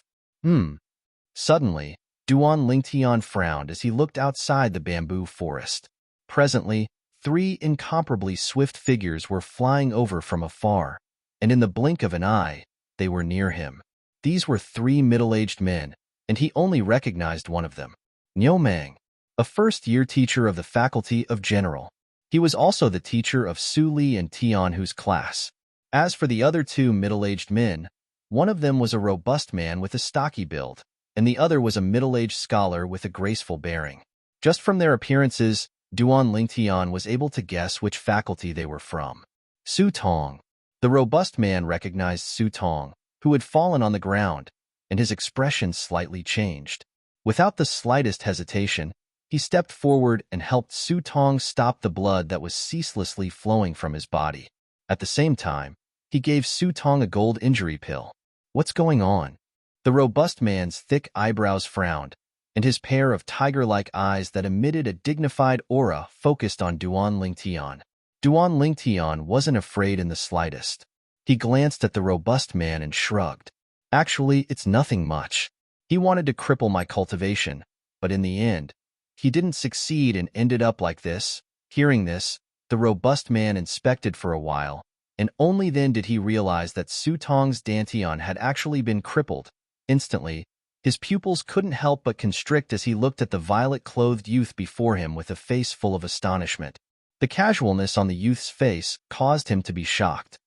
Suddenly, Duan Lingtian frowned as he looked outside the bamboo forest. Presently, 3 incomparably swift figures were flying over from afar, and in the blink of an eye, they were near him. These were 3 middle-aged men, and he only recognized one of them. Niu Mang, a first-year teacher of the Faculty of General. He was also the teacher of Su Li and Tian Hu's class. As for the other 2 middle-aged men, one of them was a robust man with a stocky build, and the other was a middle-aged scholar with a graceful bearing. Just from their appearances, Duan Lingtian was able to guess which faculty they were from. Su Tong. The robust man recognized Su Tong, who had fallen on the ground, and his expression slightly changed. Without the slightest hesitation, he stepped forward and helped Su Tong stop the blood that was ceaselessly flowing from his body. At the same time, he gave Su Tong a gold injury pill. What's going on? The robust man's thick eyebrows frowned, and his pair of tiger-like eyes that emitted a dignified aura focused on Duan Lingtian. Duan Lingtian wasn't afraid in the slightest. He glanced at the robust man and shrugged. Actually, it's nothing much. He wanted to cripple my cultivation, but in the end, he didn't succeed and ended up like this. Hearing this, the robust man inspected for a while, and only then did he realize that Su Tong's Dantian had actually been crippled. Instantly, his pupils couldn't help but constrict as he looked at the violet-clothed youth before him with a face full of astonishment. The casualness on the youth's face caused him to be shocked.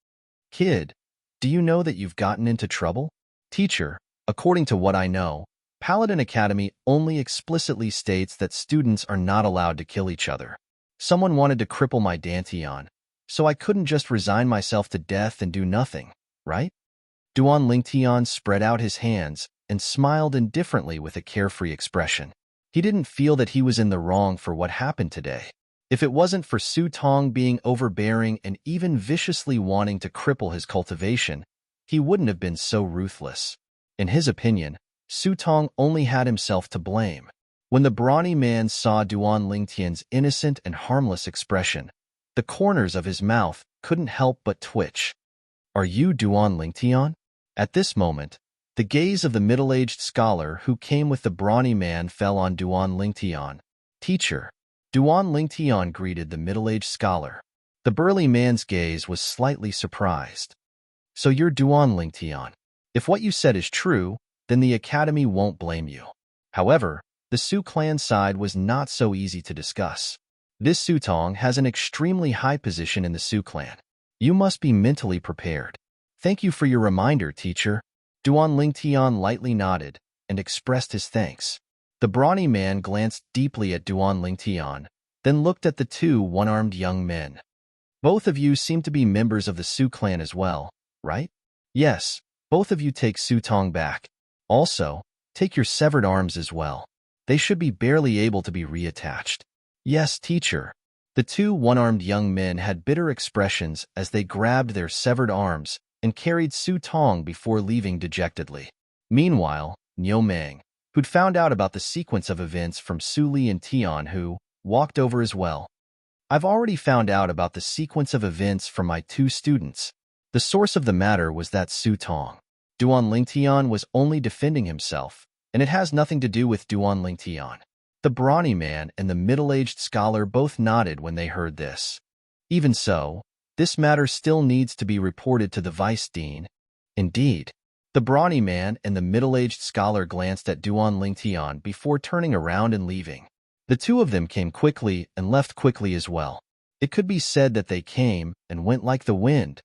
Kid, do you know that you've gotten into trouble? Teacher, according to what I know, Paladin Academy only explicitly states that students are not allowed to kill each other. Someone wanted to cripple my Dantian, so I couldn't just resign myself to death and do nothing, right? Duan Lingtian spread out his hands and smiled indifferently with a carefree expression. He didn't feel that he was in the wrong for what happened today. If it wasn't for Su Tong being overbearing and even viciously wanting to cripple his cultivation, he wouldn't have been so ruthless. In his opinion, Su Tong only had himself to blame. When the brawny man saw Duan Lingtian's innocent and harmless expression, the corners of his mouth couldn't help but twitch. Are you Duan Lingtian? At this moment, the gaze of the middle-aged scholar who came with the brawny man fell on Duan Lingtian. Teacher. Duan Lingtian greeted the middle-aged scholar. The burly man's gaze was slightly surprised. So you're Duan Lingtian. If what you said is true, then the academy won't blame you. However, the Su clan side was not so easy to discuss. This Su Tong has an extremely high position in the Su clan. You must be mentally prepared. Thank you for your reminder, teacher. Duan Lingtian lightly nodded and expressed his thanks. The brawny man glanced deeply at Duan Lingtian, then looked at the 2 one-armed young men. Both of you seem to be members of the Su clan as well, right? Yes, both of you take Su Tong back. Also, take your severed arms as well. They should be barely able to be reattached. Yes, teacher. The two one-armed young men had bitter expressions as they grabbed their severed arms and carried Su Tong before leaving dejectedly. Meanwhile, Niu Meng, who'd found out about the sequence of events from Su Li and Tian, who walked over as well. I've already found out about the sequence of events from my two students. The source of the matter was that Su Tong. Duan Lingtian was only defending himself, and it has nothing to do with Duan Lingtian. The brawny man and the middle-aged scholar both nodded when they heard this. Even so, this matter still needs to be reported to the vice dean. Indeed. The brawny man and the middle-aged scholar glanced at Duan Lingtian before turning around and leaving. The two of them came quickly and left quickly as well. It could be said that they came and went like the wind.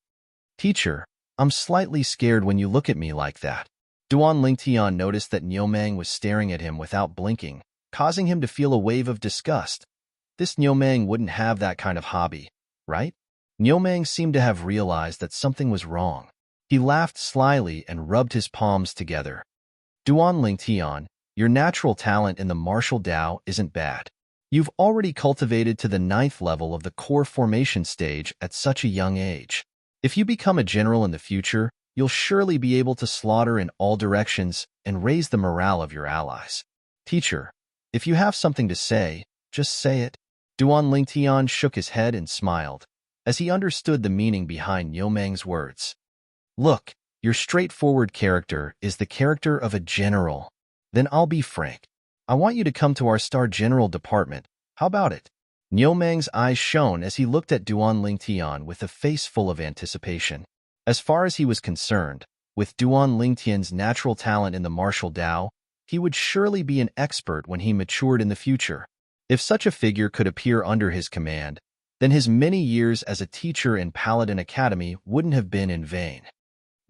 Teacher, I'm slightly scared when you look at me like that. Duan Lingtian noticed that Niu Meng was staring at him without blinking, causing him to feel a wave of disgust. This Niu Meng wouldn't have that kind of hobby, right? Niu Meng seemed to have realized that something was wrong. He laughed slyly and rubbed his palms together. Duan Lingtian, your natural talent in the martial Dao isn't bad. You've already cultivated to the 9th level of the core formation stage at such a young age. If you become a general in the future, you'll surely be able to slaughter in all directions and raise the morale of your allies. Teacher, if you have something to say, just say it. Duan Lingtian shook his head and smiled, as he understood the meaning behind Niu Meng's words. Look, your straightforward character is the character of a general. Then I'll be frank. I want you to come to our Star General department. How about it? Niu Meng's eyes shone as he looked at Duan Lingtian with a face full of anticipation. As far as he was concerned, with Duan Lingtian's natural talent in the martial Dao, he would surely be an expert when he matured in the future. If such a figure could appear under his command, then his many years as a teacher in Paladin Academy wouldn't have been in vain.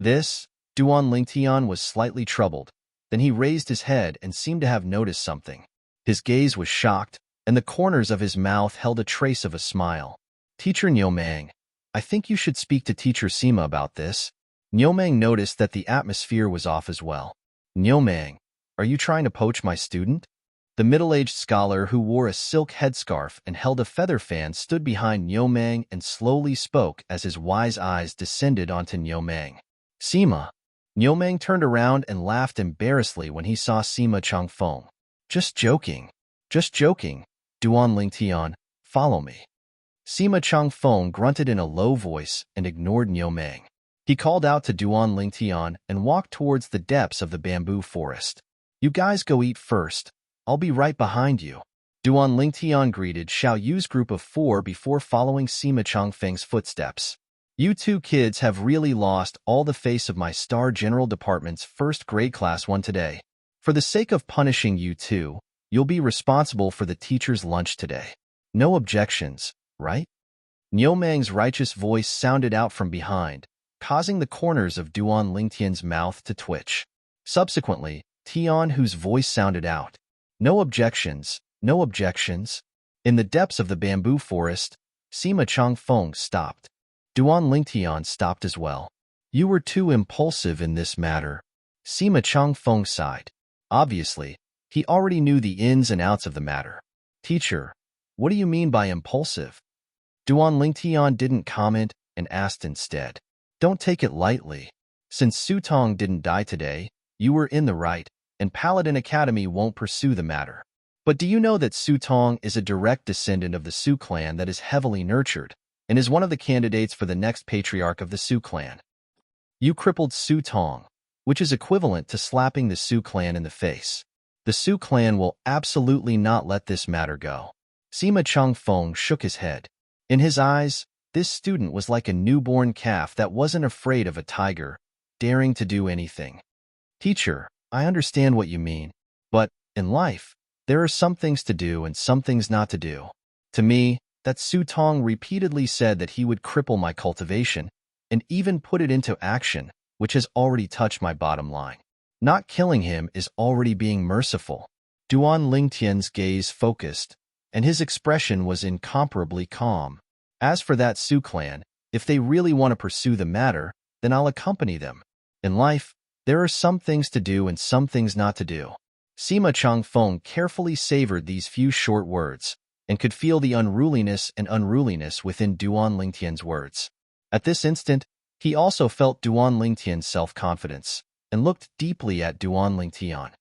Duan Lingtian was slightly troubled. Then he raised his head and seemed to have noticed something. His gaze was shocked, and the corners of his mouth held a trace of a smile. Teacher Niu Meng, I think you should speak to Teacher Sima about this. Niu Meng noticed that the atmosphere was off as well. Niu Meng, are you trying to poach my student? The middle-aged scholar who wore a silk headscarf and held a feather fan stood behind Niu Meng and slowly spoke as his wise eyes descended onto Niu Meng. Sima. Niu Meng turned around and laughed embarrassedly when he saw Sima Changfeng. Just joking. Just joking. Duan Lingtian, follow me. Sima Changfeng grunted in a low voice and ignored Niu Meng. He called out to Duan Lingtian and walked towards the depths of the bamboo forest. You guys go eat first. I'll be right behind you. Duan Lingtian greeted Xiao Yu's group of 4 before following Sima Changfeng's footsteps. You two kids have really lost all the face of my Star General Department's first grade class 1 today. For the sake of punishing you two, you'll be responsible for the teacher's lunch today. No objections, right? Niu Meng's righteous voice sounded out from behind, causing the corners of Duan Lingtian's mouth to twitch. Subsequently, Tian, whose voice sounded out. No objections, no objections. In the depths of the bamboo forest, Sima Changfeng stopped. Duan Lingtian stopped as well. You were too impulsive in this matter. Sima Changfeng sighed. Obviously, he already knew the ins and outs of the matter. Teacher, what do you mean by impulsive? Duan Lingtian didn't comment and asked instead. Don't take it lightly. Since Su Tong didn't die today, you were in the right, and Paladin Academy won't pursue the matter. But do you know that Su Tong is a direct descendant of the Su clan that is heavily nurtured, and is one of the candidates for the next patriarch of the Su clan? You crippled Su Tong, which is equivalent to slapping the Su clan in the face. The Su clan will absolutely not let this matter go. Sima Changfeng shook his head. In his eyes, this student was like a newborn calf that wasn't afraid of a tiger, daring to do anything. Teacher, I understand what you mean, but, in life, there are some things to do and some things not to do. To me, that Su Tong repeatedly said that he would cripple my cultivation, and even put it into action, which has already touched my bottom line. Not killing him is already being merciful. Duan Lingtian's gaze focused, and his expression was incomparably calm. As for that Su clan, if they really want to pursue the matter, then I'll accompany them. In life, there are some things to do and some things not to do. Sima Changfeng carefully savored these few short words, and could feel the unruliness within Duan Lingtian's words. At this instant, he also felt Duan Lingtian's self-confidence and looked deeply at Duan Lingtian.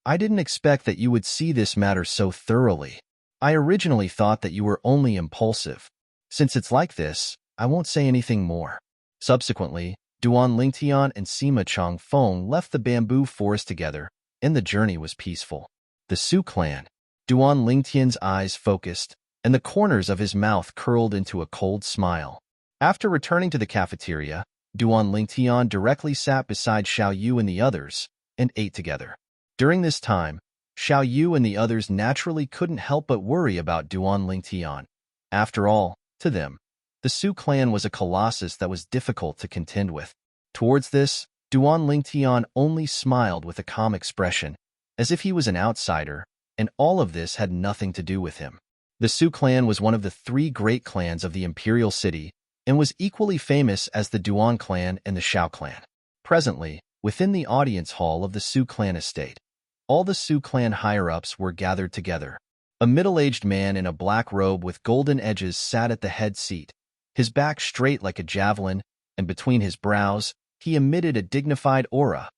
I didn't expect that you would see this matter so thoroughly. I originally thought that you were only impulsive. Since it's like this, I won't say anything more. Subsequently, Duan Lingtian and Sima Changfeng left the bamboo forest together, and the journey was peaceful. The Su clan. Duan Lingtian's eyes focused, and the corners of his mouth curled into a cold smile. After returning to the cafeteria, Duan Lingtian directly sat beside Xiao Yu and the others, and ate together. During this time, Xiao Yu and the others naturally couldn't help but worry about Duan Lingtian. After all, to them, the Su clan was a colossus that was difficult to contend with. Towards this, Duan Lingtian only smiled with a calm expression, as if he was an outsider, and all of this had nothing to do with him. The Su clan was one of the 3 great clans of the imperial city, and was equally famous as the Duan clan and the Xiao clan. Presently, within the audience hall of the Su clan estate, all the Su clan higher-ups were gathered together. A middle-aged man in a black robe with golden edges sat at the head seat, his back straight like a javelin, and between his brows, he emitted a dignified aura.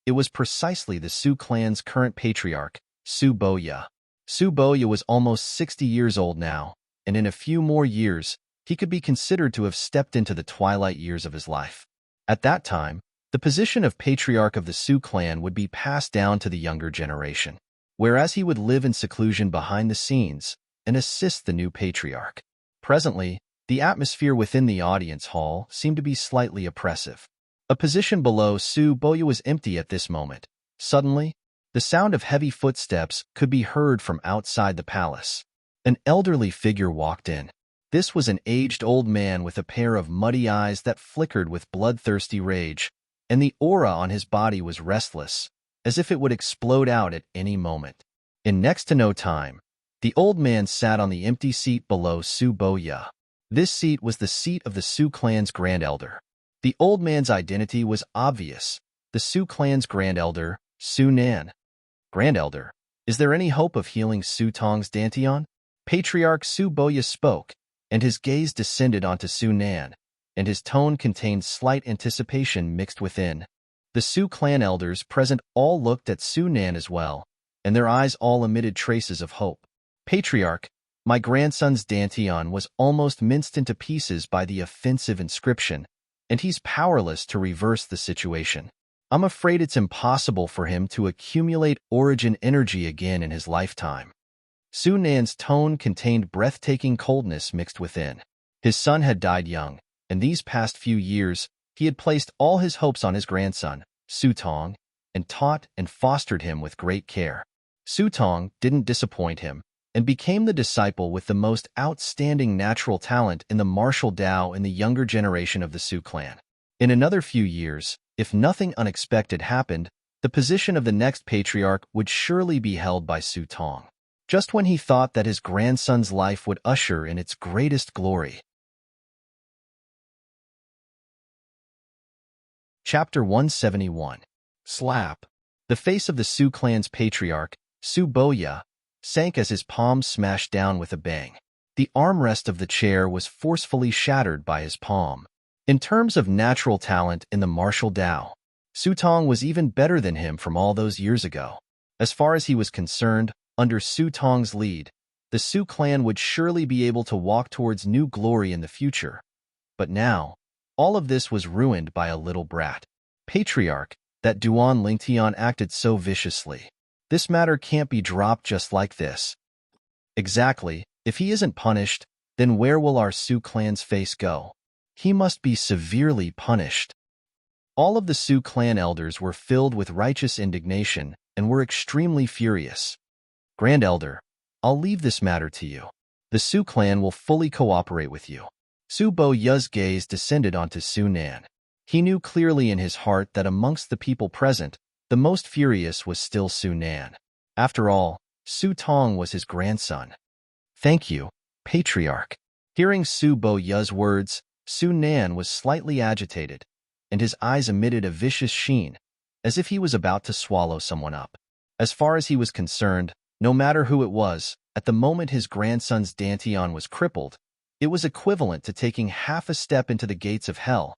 It was precisely the Su clan's current patriarch, Su Boya. Su Boya was almost 60 years old now, and in a few more years, he could be considered to have stepped into the twilight years of his life. At that time, the position of patriarch of the Su clan would be passed down to the younger generation, whereas he would live in seclusion behind the scenes and assist the new patriarch. Presently, the atmosphere within the audience hall seemed to be slightly oppressive. A position below Su Boya was empty at this moment. Suddenly, the sound of heavy footsteps could be heard from outside the palace. An elderly figure walked in. This was an aged old man with a pair of muddy eyes that flickered with bloodthirsty rage, and the aura on his body was restless, as if it would explode out at any moment. In next to no time, the old man sat on the empty seat below Su Boya. This seat was the seat of the Su clan's grand elder. The old man's identity was obvious. The Su clan's grand elder, Su Nan. Grand elder, is there any hope of healing Su Tong's Dantian? Patriarch Su Boya spoke, and his gaze descended onto Su Nan, and his tone contained slight anticipation mixed within. The Su clan elders present all looked at Su Nan as well, and their eyes all emitted traces of hope. Patriarch, my grandson's Dantian was almost minced into pieces by the offensive inscription, and he's powerless to reverse the situation. I'm afraid it's impossible for him to accumulate origin energy again in his lifetime. Su Nan's tone contained breathtaking coldness mixed within. His son had died young, and these past few years, he had placed all his hopes on his grandson, Su Tong, and taught and fostered him with great care. Su Tong didn't disappoint him, and became the disciple with the most outstanding natural talent in the martial Tao in the younger generation of the Su clan. In another few years, if nothing unexpected happened, the position of the next patriarch would surely be held by Su Tong. Just when he thought that his grandson's life would usher in its greatest glory. Chapter 171. Slap. The face of the Su clan's patriarch, Su Boya, sank as his palms smashed down with a bang. The armrest of the chair was forcefully shattered by his palm. In terms of natural talent in the martial Tao, Su Tong was even better than him from all those years ago. As far as he was concerned, under Su Tong's lead, the Su clan would surely be able to walk towards new glory in the future. But now, all of this was ruined by a little brat. Patriarch, that Duan Lingtian acted so viciously. This matter can't be dropped just like this. Exactly, if he isn't punished, then where will our Su clan's face go? He must be severely punished. All of the Su clan elders were filled with righteous indignation and were extremely furious. Grand Elder, I'll leave this matter to you. The Su clan will fully cooperate with you. Su Boya's gaze descended onto Su Nan. He knew clearly in his heart that amongst the people present, the most furious was still Su Nan. After all, Su Tong was his grandson. Thank you, Patriarch. Hearing Su Boya's words, Su Nan was slightly agitated, and his eyes emitted a vicious sheen, as if he was about to swallow someone up. As far as he was concerned, No matter who it was, at the moment his grandson's Danteon was crippled, it was equivalent to taking half a step into the gates of hell.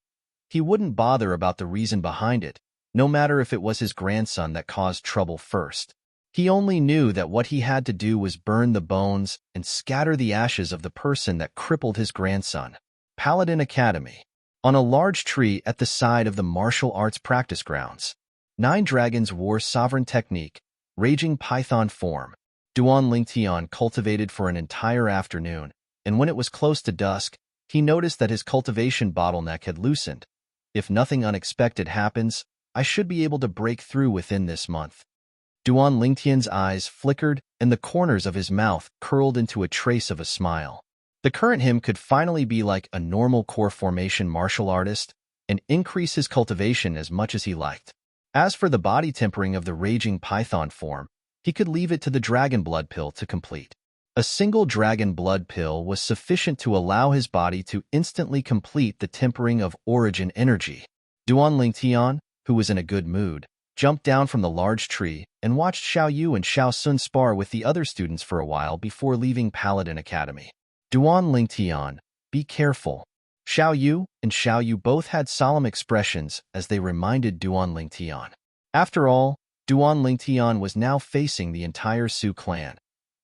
He wouldn't bother about the reason behind it, no matter if it was his grandson that caused trouble first. He only knew that what he had to do was burn the bones and scatter the ashes of the person that crippled his grandson. Paladin Academy. On a large tree at the side of the martial arts practice grounds, 9 dragons wore sovereign technique, raging python form. Duan Lingtian cultivated for an entire afternoon, and when it was close to dusk, he noticed that his cultivation bottleneck had loosened. If nothing unexpected happens, I should be able to break through within this month. Duan Lingtian's eyes flickered and the corners of his mouth curled into a trace of a smile. The current him could finally be like a normal core formation martial artist and increase his cultivation as much as he liked. As for the body tempering of the raging python form, he could leave it to the dragon blood pill to complete. A single dragon blood pill was sufficient to allow his body to instantly complete the tempering of origin energy. Duan Lingtian, who was in a good mood, jumped down from the large tree and watched Xiao Yu and Xiao Sun spar with the other students for a while before leaving Paladin Academy. Duan Lingtian, be careful. Xiao Yu and Xiao Yu both had solemn expressions as they reminded Duan Lingtian. After all, Duan Lingtian was now facing the entire Su clan,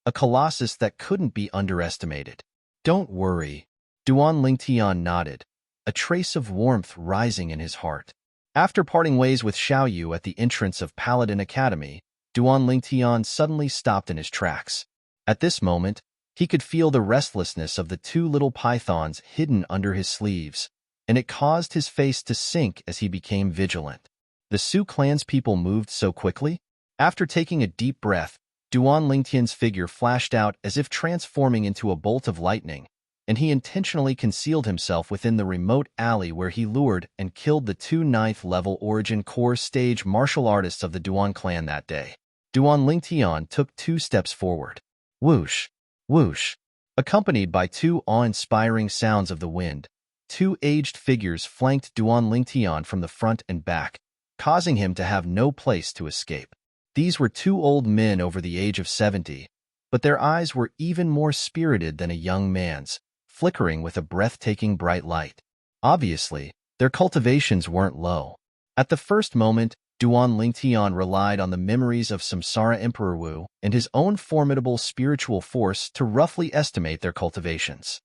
a colossus that couldn't be underestimated. Don't worry. Duan Lingtian nodded, a trace of warmth rising in his heart. After parting ways with Xiao Yu at the entrance of Paladin Academy, Duan Lingtian suddenly stopped in his tracks. At this moment, he could feel the restlessness of the 2 little pythons hidden under his sleeves, and it caused his face to sink as he became vigilant. The Su clan's people moved so quickly. After taking a deep breath, Duan Lingtian's figure flashed out as if transforming into a bolt of lightning, and he intentionally concealed himself within the remote alley where he lured and killed the 2 9th-level Origin Core stage martial artists of the Duan clan that day. Duan Lingtian took 2 steps forward. Whoosh! Whoosh! Accompanied by 2 awe-inspiring sounds of the wind, 2 aged figures flanked Duan Lingtian from the front and back, causing him to have no place to escape. These were 2 old men over the age of 70, but their eyes were even more spirited than a young man's, flickering with a breathtaking bright light. Obviously, their cultivations weren't low. At the first moment, Duan Lingtian relied on the memories of Samsara Emperor Wu and his own formidable spiritual force to roughly estimate their cultivations.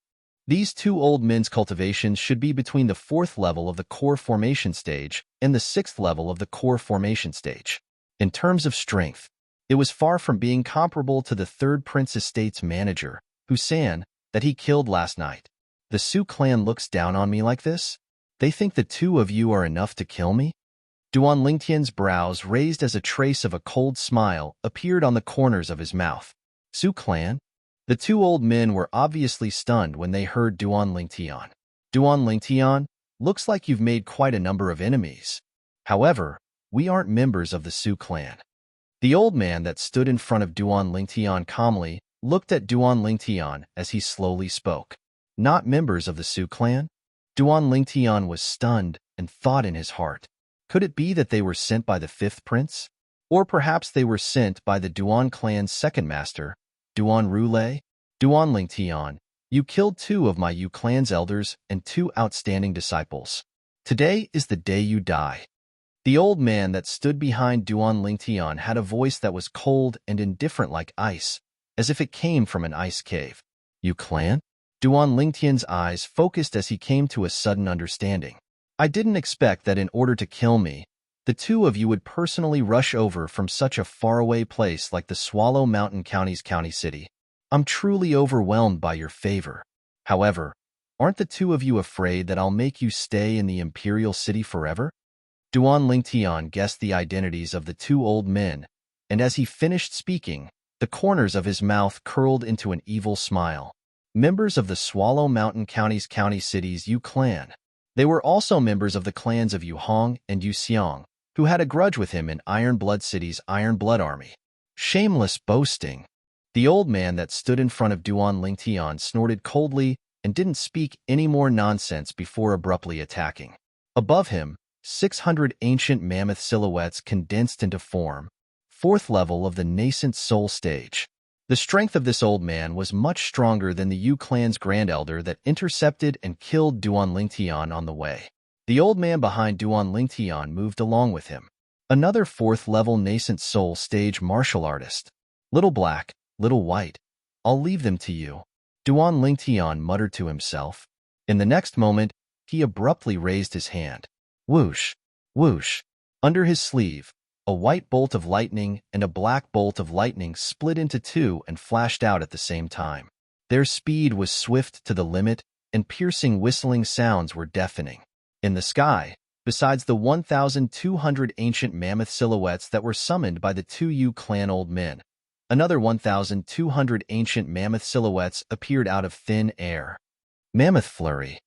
These 2 old men's cultivations should be between the 4th level of the core formation stage and the 6th level of the core formation stage. In terms of strength, it was far from being comparable to the 3rd Prince Estate's manager, Husan, that he killed last night. The Su clan looks down on me like this? They think the 2 of you are enough to kill me? Duan Lingtian's brows raised as a trace of a cold smile appeared on the corners of his mouth. Su clan? The 2 old men were obviously stunned when they heard Duan Lingtian. Duan Lingtian, looks like you've made quite a number of enemies. However, we aren't members of the Su clan. The old man that stood in front of Duan Lingtian calmly looked at Duan Lingtian as he slowly spoke. Not members of the Su clan? Duan Lingtian was stunned and thought in his heart. Could it be that they were sent by the 5th prince? Or perhaps they were sent by the Duan clan's 2nd master, Duan Rulei? Duan Lingtian, you killed 2 of my Yu clan's elders and 2 outstanding disciples. Today is the day you die. The old man that stood behind Duan Lingtian had a voice that was cold and indifferent like ice, as if it came from an ice cave. Yu clan? Duan Lingtian's eyes focused as he came to a sudden understanding. I didn't expect that in order to kill me, the 2 of you would personally rush over from such a faraway place like the Swallow Mountain County's county city. I'm truly overwhelmed by your favor. However, aren't the 2 of you afraid that I'll make you stay in the Imperial City forever? Duan Lingtian guessed the identities of the 2 old men, and as he finished speaking, the corners of his mouth curled into an evil smile. Members of the Swallow Mountain County's county city's Yu clan. They were also members of the clans of Yu Hong and Yu Xiang, who had a grudge with him in Iron Blood City's Iron Blood Army. Shameless boasting. The old man that stood in front of Duan Lingtian snorted coldly and didn't speak any more nonsense before abruptly attacking. Above him, 600 ancient mammoth silhouettes condensed into form, 4th level of the nascent soul stage. The strength of this old man was much stronger than the Yu clan's Grand Elder that intercepted and killed Duan Lingtian on the way. The old man behind Duan Lingtian moved along with him. Another 4th level nascent soul stage martial artist. Little black, little white, I'll leave them to you, Duan Lingtian muttered to himself. In the next moment, he abruptly raised his hand. Whoosh, whoosh. Under his sleeve, a white bolt of lightning and a black bolt of lightning split into two and flashed out at the same time. Their speed was swift to the limit, and piercing whistling sounds were deafening. In the sky, besides the 1,200 ancient mammoth silhouettes that were summoned by the 2 Yu clan old men, another 1,200 ancient mammoth silhouettes appeared out of thin air. Mammoth flurry.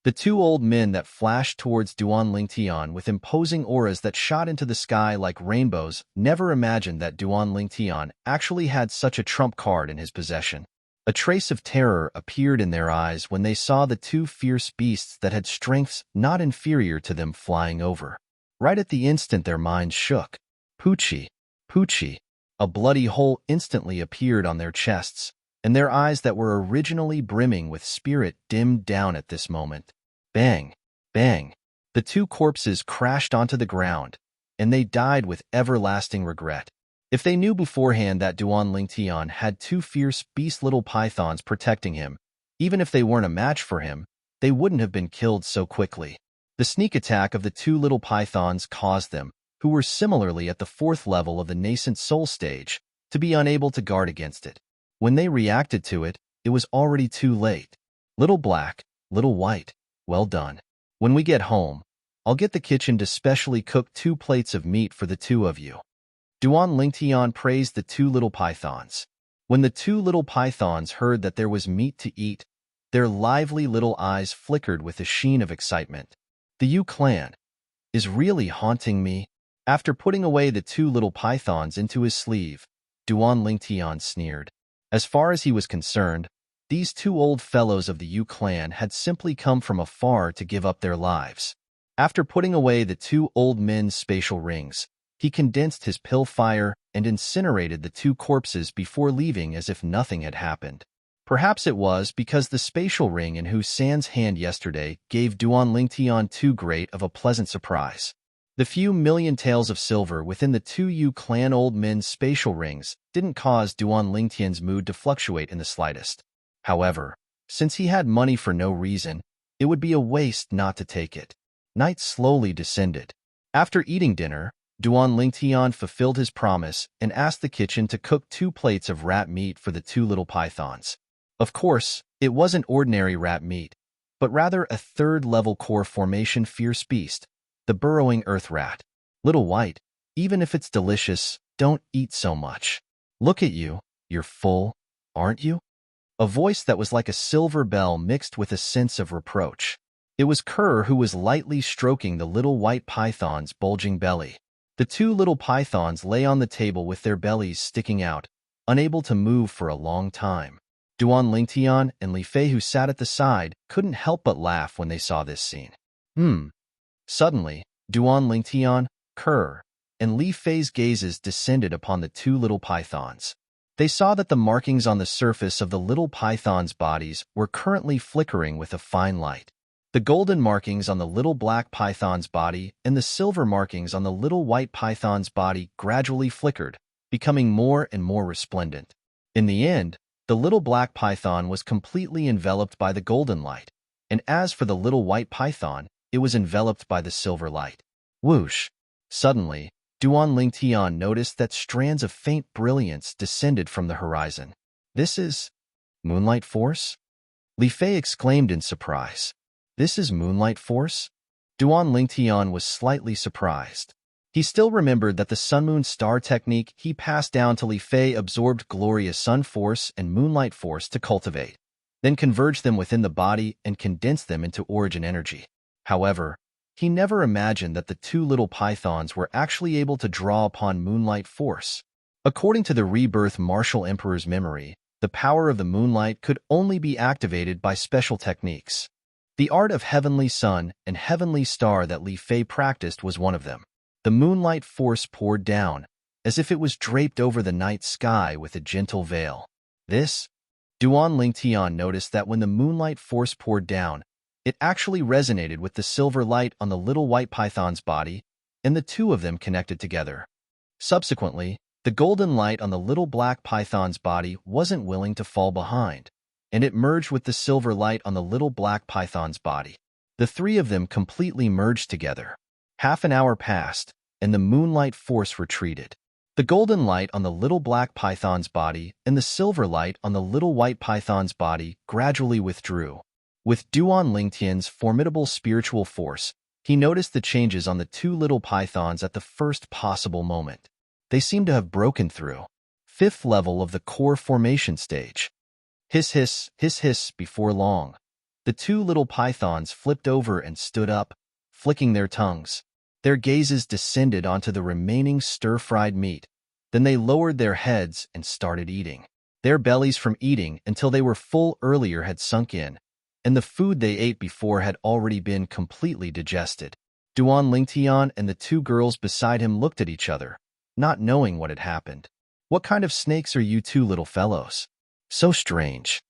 The 2 old men that flashed towards Duan Lingtian with imposing auras that shot into the sky like rainbows never imagined that Duan Lingtian actually had such a trump card in his possession. A trace of terror appeared in their eyes when they saw the 2 fierce beasts that had strengths not inferior to them flying over. Right at the instant their minds shook. Poochie, Poochie. A bloody hole instantly appeared on their chests, and their eyes that were originally brimming with spirit dimmed down at this moment. Bang, bang. The 2 corpses crashed onto the ground, and they died with everlasting regret. If they knew beforehand that Duan Lingtian had 2 fierce beast little pythons protecting him, even if they weren't a match for him, they wouldn't have been killed so quickly. The sneak attack of the 2 little pythons caused them, who were similarly at the 4th level of the nascent soul stage, to be unable to guard against it. When they reacted to it, it was already too late. Little black, little white, well done. When we get home, I'll get the kitchen to specially cook 2 plates of meat for the 2 of you. Duan Lingtian praised the 2 little pythons. When the 2 little pythons heard that there was meat to eat, their lively little eyes flickered with a sheen of excitement. The Yu clan is really haunting me. After putting away the 2 little pythons into his sleeve, Duan Lingtian sneered. As far as he was concerned, these 2 old fellows of the Yu clan had simply come from afar to give up their lives. After putting away the 2 old men's spatial rings, he condensed his pill fire and incinerated the 2 corpses before leaving as if nothing had happened. Perhaps it was because the spatial ring in Hu San's hand yesterday gave Duan Lingtian too great of a pleasant surprise. The few million taels of silver within the 2 Yu clan old men's spatial rings didn't cause Duan Lingtian's mood to fluctuate in the slightest. However, since he had money for no reason, it would be a waste not to take it. Night slowly descended. After eating dinner, Duan Lingtian fulfilled his promise and asked the kitchen to cook 2 plates of rat meat for the 2 little pythons. Of course, it wasn't ordinary rat meat, but rather a 3rd level core formation fierce beast, the burrowing earth rat. Little white, even if it's delicious, don't eat so much. Look at you, you're full, aren't you? A voice that was like a silver bell mixed with a sense of reproach. It was Kerr who was lightly stroking the little white python's bulging belly. The 2 little pythons lay on the table with their bellies sticking out, unable to move for a long time. Duan Lingtian and Li Fei, who sat at the side, couldn't help but laugh when they saw this scene. Suddenly, Duan Lingtian, Kerr, and Li Fei's gazes descended upon the 2 little pythons. They saw that the markings on the surface of the little pythons' bodies were currently flickering with a fine light. The golden markings on the little black python's body and the silver markings on the little white python's body gradually flickered, becoming more and more resplendent. In the end, the little black python was completely enveloped by the golden light, and as for the little white python, it was enveloped by the silver light. Whoosh! Suddenly, Duan Lingtian noticed that strands of faint brilliance descended from the horizon. This is moonlight force? Li Fei exclaimed in surprise. This is moonlight force? Duan Lingtian was slightly surprised. He still remembered that the sun-moon star technique he passed down to Li Fei absorbed glorious sun force and moonlight force to cultivate, then converge them within the body and condense them into origin energy. However, he never imagined that the 2 little pythons were actually able to draw upon moonlight force. According to the Rebirth Martial Emperor's memory, the power of the moonlight could only be activated by special techniques. The art of Heavenly Sun and Heavenly Star that Li Fei practiced was one of them. The moonlight force poured down, as if it was draped over the night sky with a gentle veil. This, Duan Lingtian noticed that when the moonlight force poured down, it actually resonated with the silver light on the little white python's body, and the two of them connected together. Subsequently, the golden light on the little black python's body wasn't willing to fall behind, and it merged with the silver light on the little black python's body. The three of them completely merged together. Half an hour passed, and the moonlight force retreated. The golden light on the little black python's body and the silver light on the little white python's body gradually withdrew. With Duan Lingtian's formidable spiritual force, he noticed the changes on the two little pythons at the first possible moment. They seemed to have broken through. Fifth level of the core formation stage. Hiss, hiss, hiss, hiss. Before long, the two little pythons flipped over and stood up, flicking their tongues. Their gazes descended onto the remaining stir-fried meat. Then they lowered their heads and started eating. Their bellies from eating until they were full earlier had sunk in, and the food they ate before had already been completely digested. Duan Lingtian and the two girls beside him looked at each other, not knowing what had happened. What kind of snakes are you two little fellows? So strange.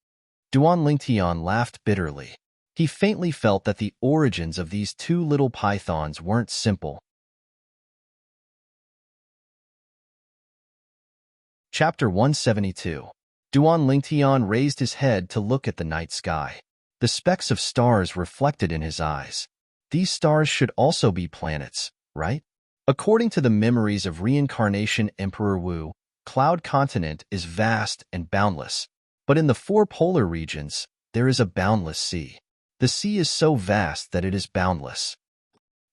Duan Lingtian laughed bitterly. He faintly felt that the origins of these two little pythons weren't simple. Chapter 172. Duan Lingtian raised his head to look at the night sky. The specks of stars reflected in his eyes. These stars should also be planets, right? According to the memories of reincarnation Emperor Wu, Cloud Continent is vast and boundless. But in the four polar regions, there is a boundless sea. The sea is so vast that it is boundless.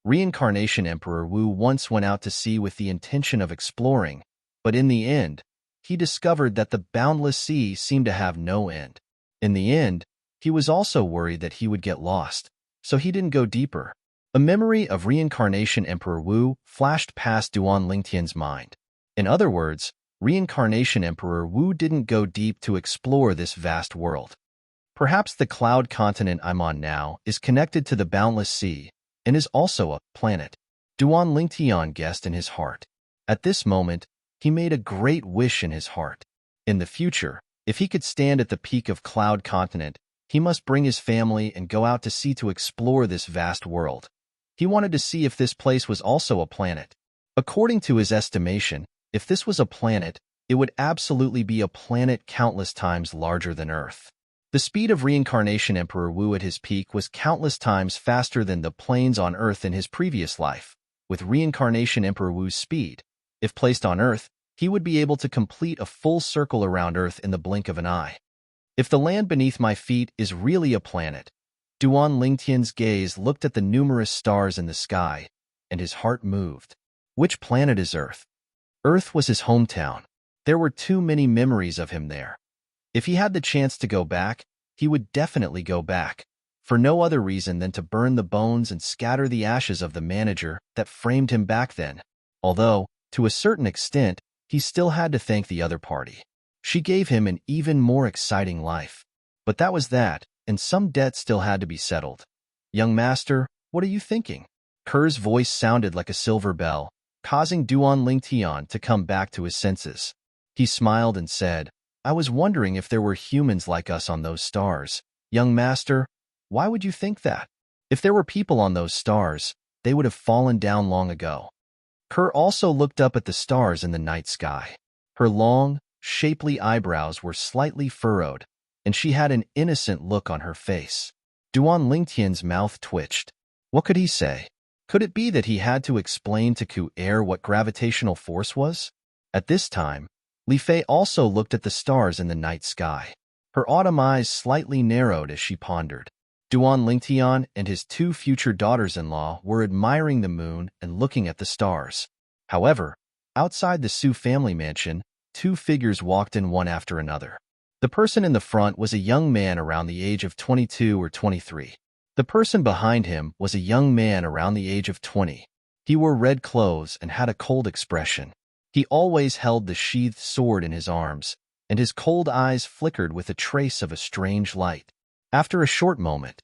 Reincarnation Emperor Wu once went out to sea with the intention of exploring, but in the end, he discovered that the boundless sea seemed to have no end. In the end, he was also worried that he would get lost, so he didn't go deeper. A memory of reincarnation Emperor Wu flashed past Duan Lingtian's mind. In other words, reincarnation Emperor Wu didn't go deep to explore this vast world. Perhaps the cloud continent I'm on now is connected to the boundless sea and is also a planet. Duan Lingtian guessed in his heart. At this moment, he made a great wish in his heart. In the future, if he could stand at the peak of Cloud Continent, he must bring his family and go out to sea to explore this vast world. He wanted to see if this place was also a planet. According to his estimation, if this was a planet, it would absolutely be a planet countless times larger than Earth. The speed of reincarnation Emperor Wu at his peak was countless times faster than the planes on Earth in his previous life. With reincarnation Emperor Wu's speed, if placed on Earth, he would be able to complete a full circle around Earth in the blink of an eye. If the land beneath my feet is really a planet, Duan Lingtian's gaze looked at the numerous stars in the sky, and his heart moved. Which planet is Earth? Earth was his hometown. There were too many memories of him there. If he had the chance to go back, he would definitely go back, for no other reason than to burn the bones and scatter the ashes of the manager that framed him back then. Although, to a certain extent, he still had to thank the other party. She gave him an even more exciting life. But that was that, and some debt still had to be settled. Young master, what are you thinking? Kerr's voice sounded like a silver bell, causing Duan Lingtian to come back to his senses. He smiled and said, I was wondering if there were humans like us on those stars. Young master, why would you think that? If there were people on those stars, they would have fallen down long ago. Kerr also looked up at the stars in the night sky. Her long, shapely eyebrows were slightly furrowed, and she had an innocent look on her face. Duan Lingtian's mouth twitched. What could he say? Could it be that he had to explain to Ku-Er what gravitational force was? At this time, Li Fei also looked at the stars in the night sky. Her autumn eyes slightly narrowed as she pondered. Duan Lingtian and his two future daughters-in-law were admiring the moon and looking at the stars. However, outside the Su family mansion, two figures walked in one after another. The person in the front was a young man around the age of 22 or 23. The person behind him was a young man around the age of 20. He wore red clothes and had a cold expression. He always held the sheathed sword in his arms, and his cold eyes flickered with a trace of a strange light. After a short moment,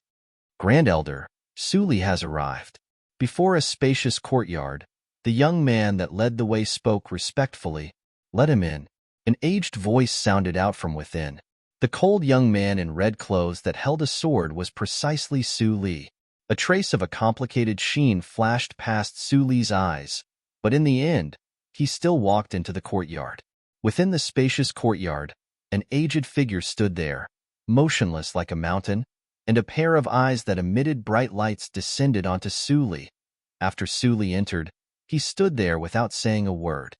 Grand Elder, Suli has arrived. Before a spacious courtyard, The young man that led the way spoke respectfully. "Let him in." An aged voice sounded out from within. The cold young man in red clothes that held a sword was precisely Su Li. A trace of a complicated sheen flashed past Su Li's eyes, but in the end, he still walked into the courtyard. Within the spacious courtyard, an aged figure stood there, motionless like a mountain, and a pair of eyes that emitted bright lights descended onto Su Li. After Su Li entered, he stood there without saying a word.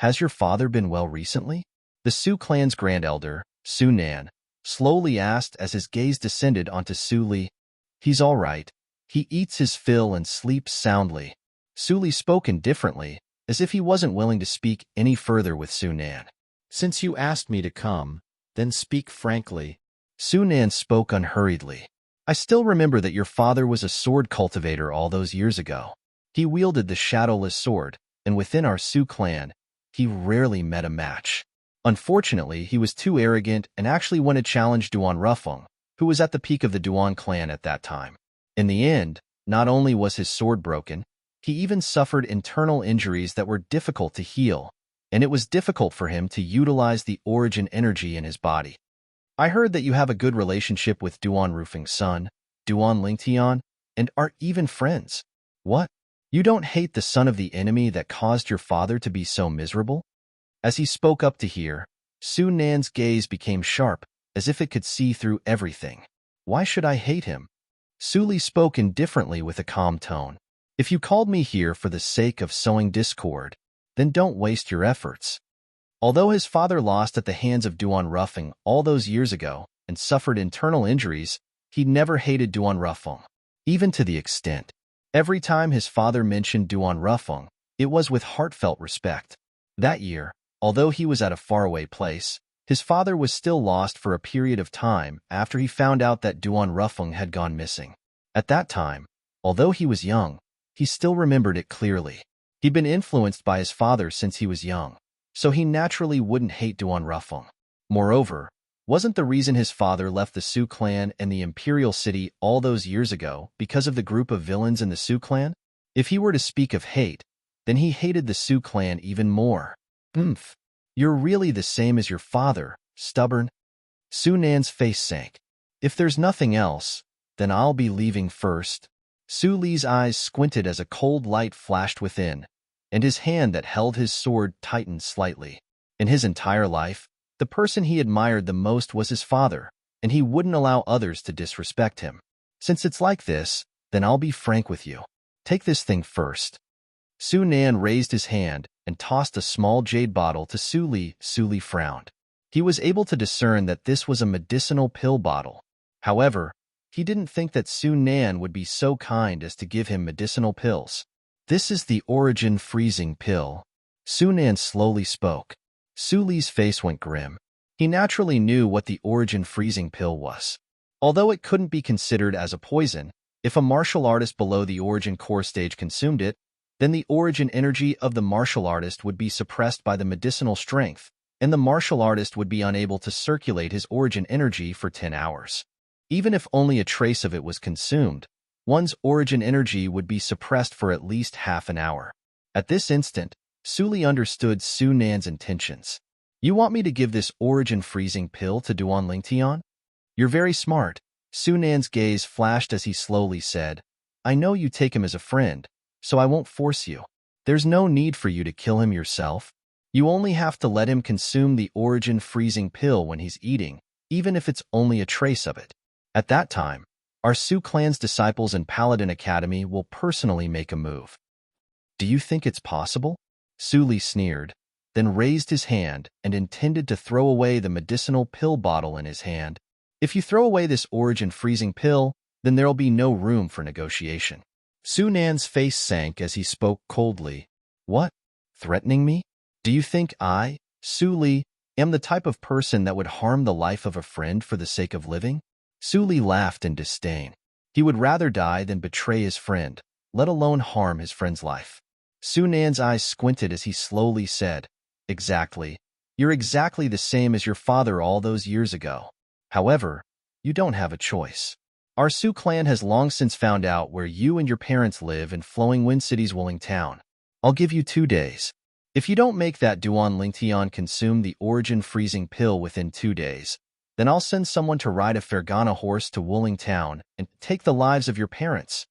"Has your father been well recently?" The Su clan's grand elder, Su Nan, slowly asked as his gaze descended onto Su Li. "He's all right. He eats his fill and sleeps soundly." Su Li spoke indifferently, as if he wasn't willing to speak any further with Su Nan. "Since you asked me to come, then speak frankly." Su Nan spoke unhurriedly. "I still remember that your father was a sword cultivator all those years ago. He wielded the shadowless sword, and within our Su clan, he rarely met a match. Unfortunately, he was too arrogant and actually went to challenge Duan Rufeng, who was at the peak of the Duan clan at that time. In the end, not only was his sword broken, he even suffered internal injuries that were difficult to heal, and it was difficult for him to utilize the origin energy in his body. I heard that you have a good relationship with Duan Rufeng's son, Duan Lingtian, and are even friends. What? You don't hate the son of the enemy that caused your father to be so miserable?" As he spoke up to hear, Su Nan's gaze became sharp, as if it could see through everything. "Why should I hate him?" Su Li spoke indifferently with a calm tone. "If you called me here for the sake of sowing discord, then don't waste your efforts." Although his father lost at the hands of Duan Rufeng all those years ago and suffered internal injuries, he never hated Duan Rufeng, even to the extent. Every time his father mentioned Duan Rufeng, it was with heartfelt respect. That year, although he was at a faraway place, his father was still lost for a period of time after he found out that Duan Rufeng had gone missing. At that time, although he was young, he still remembered it clearly. He'd been influenced by his father since he was young, so he naturally wouldn't hate Duan Rufeng. Moreover, wasn't the reason his father left the Su clan and the imperial city all those years ago because of the group of villains in the Su clan? If he were to speak of hate, then he hated the Su clan even more. You're really the same as your father, stubborn." Su Nan's face sank. "If there's nothing else, then I'll be leaving first." Su Li's eyes squinted as a cold light flashed within, and his hand that held his sword tightened slightly. In his entire life, the person he admired the most was his father, and he wouldn't allow others to disrespect him. "Since it's like this, then I'll be frank with you. Take this thing first." Su Nan raised his hand and tossed a small jade bottle to Su Li. Su Li frowned. He was able to discern that this was a medicinal pill bottle. However, he didn't think that Su Nan would be so kind as to give him medicinal pills. "This is the origin freezing pill." Su Nan slowly spoke. Su Li's face went grim. He naturally knew what the origin freezing pill was. Although it couldn't be considered as a poison, if a martial artist below the origin core stage consumed it, then the origin energy of the martial artist would be suppressed by the medicinal strength, and the martial artist would be unable to circulate his origin energy for 10 hours. Even if only a trace of it was consumed, one's origin energy would be suppressed for at least half an hour. At this instant, Su Li understood Su Nan's intentions. "You want me to give this origin freezing pill to Duan Lingtian? You're very smart." Su Nan's gaze flashed as he slowly said, "I know you take him as a friend, so I won't force you. There's no need for you to kill him yourself. You only have to let him consume the origin freezing pill when he's eating, even if it's only a trace of it. At that time, our Su clan's disciples in Paladin Academy will personally make a move." "Do you think it's possible?" Su Li sneered, then raised his hand and intended to throw away the medicinal pill bottle in his hand. "If you throw away this origin freezing pill, then there'll be no room for negotiation." Su Nan's face sank as he spoke coldly. "What? Threatening me? Do you think I, Su Li, am the type of person that would harm the life of a friend for the sake of living?" Su Li laughed in disdain. He would rather die than betray his friend, let alone harm his friend's life. Su Nan's eyes squinted as he slowly said, "Exactly. You're exactly the same as your father all those years ago. However, you don't have a choice. Our Su clan has long since found out where you and your parents live in Flowing Wind City's Wooling Town. I'll give you 2 days. If you don't make that Duan Lingtian consume the origin freezing pill within 2 days, then I'll send someone to ride a Fergana horse to Wuling Town and take the lives of your parents.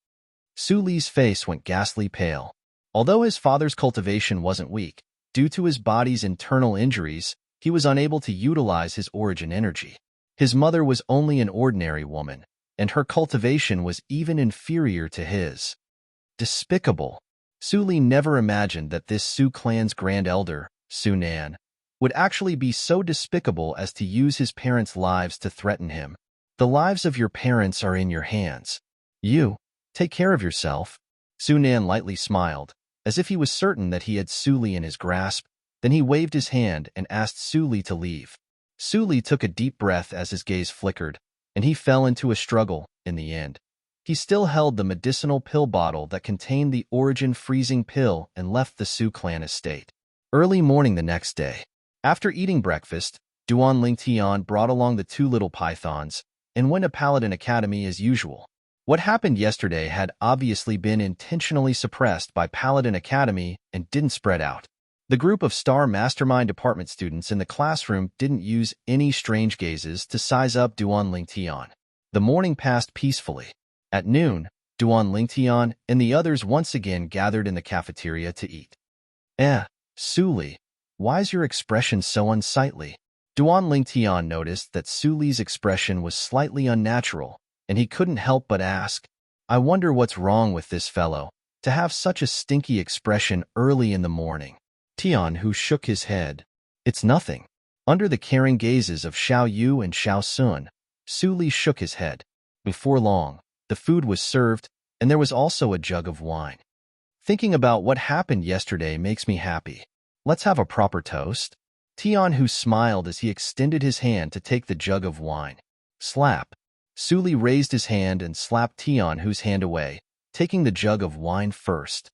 Su Li's face went ghastly pale. Although his father's cultivation wasn't weak, due to his body's internal injuries, he was unable to utilize his origin energy. His mother was only an ordinary woman, and her cultivation was even inferior to his. Despicable. Su Li never imagined that this Su clan's grand elder, Su Nan, would actually be so despicable as to use his parents' lives to threaten him. The lives of your parents are in your hands. You, take care of yourself. Su Nan lightly smiled, as if he was certain that he had Su Li in his grasp. Then he waved his hand and asked Su Li to leave. Su Li took a deep breath as his gaze flickered, and he fell into a struggle in the end. He still held the medicinal pill bottle that contained the origin freezing pill and left the Su clan estate. Early morning the next day. After eating breakfast, Duan Lingtian brought along the 2 little pythons and went to Paladin Academy as usual. What happened yesterday had obviously been intentionally suppressed by Paladin Academy and didn't spread out. The group of Star Mastermind Department students in the classroom didn't use any strange gazes to size up Duan Lingtian. The morning passed peacefully. At noon, Duan Lingtian and the others once again gathered in the cafeteria to eat. Su Li, why's your expression so unsightly? Duan Lingtian noticed that Su Li's expression was slightly unnatural, and he couldn't help but ask, I wonder what's wrong with this fellow, to have such a stinky expression early in the morning. Tian, who shook his head. It's nothing. Under the caring gazes of Xiao Yu and Xiao Sun, Su Li shook his head. Before long, the food was served, and there was also a jug of wine. Thinking about what happened yesterday makes me happy. Let's have a proper toast. Tian, who smiled as he extended his hand to take the jug of wine. Slap. Su Li raised his hand and slapped Tian, whose hand away, taking the jug of wine first.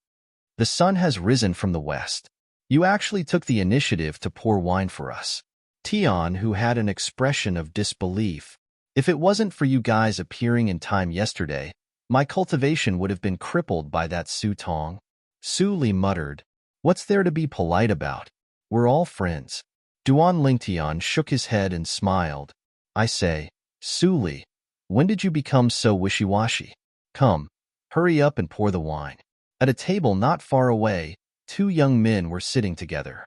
The sun has risen from the west. You actually took the initiative to pour wine for us. Tian, who had an expression of disbelief. If it wasn't for you guys appearing in time yesterday, my cultivation would have been crippled by that Su Tong. Su Li muttered, What's there to be polite about? We're all friends. Duan Lingtian shook his head and smiled. I say, Su Li, when did you become so wishy-washy? Come, hurry up and pour the wine. At a table not far away, 2 young men were sitting together.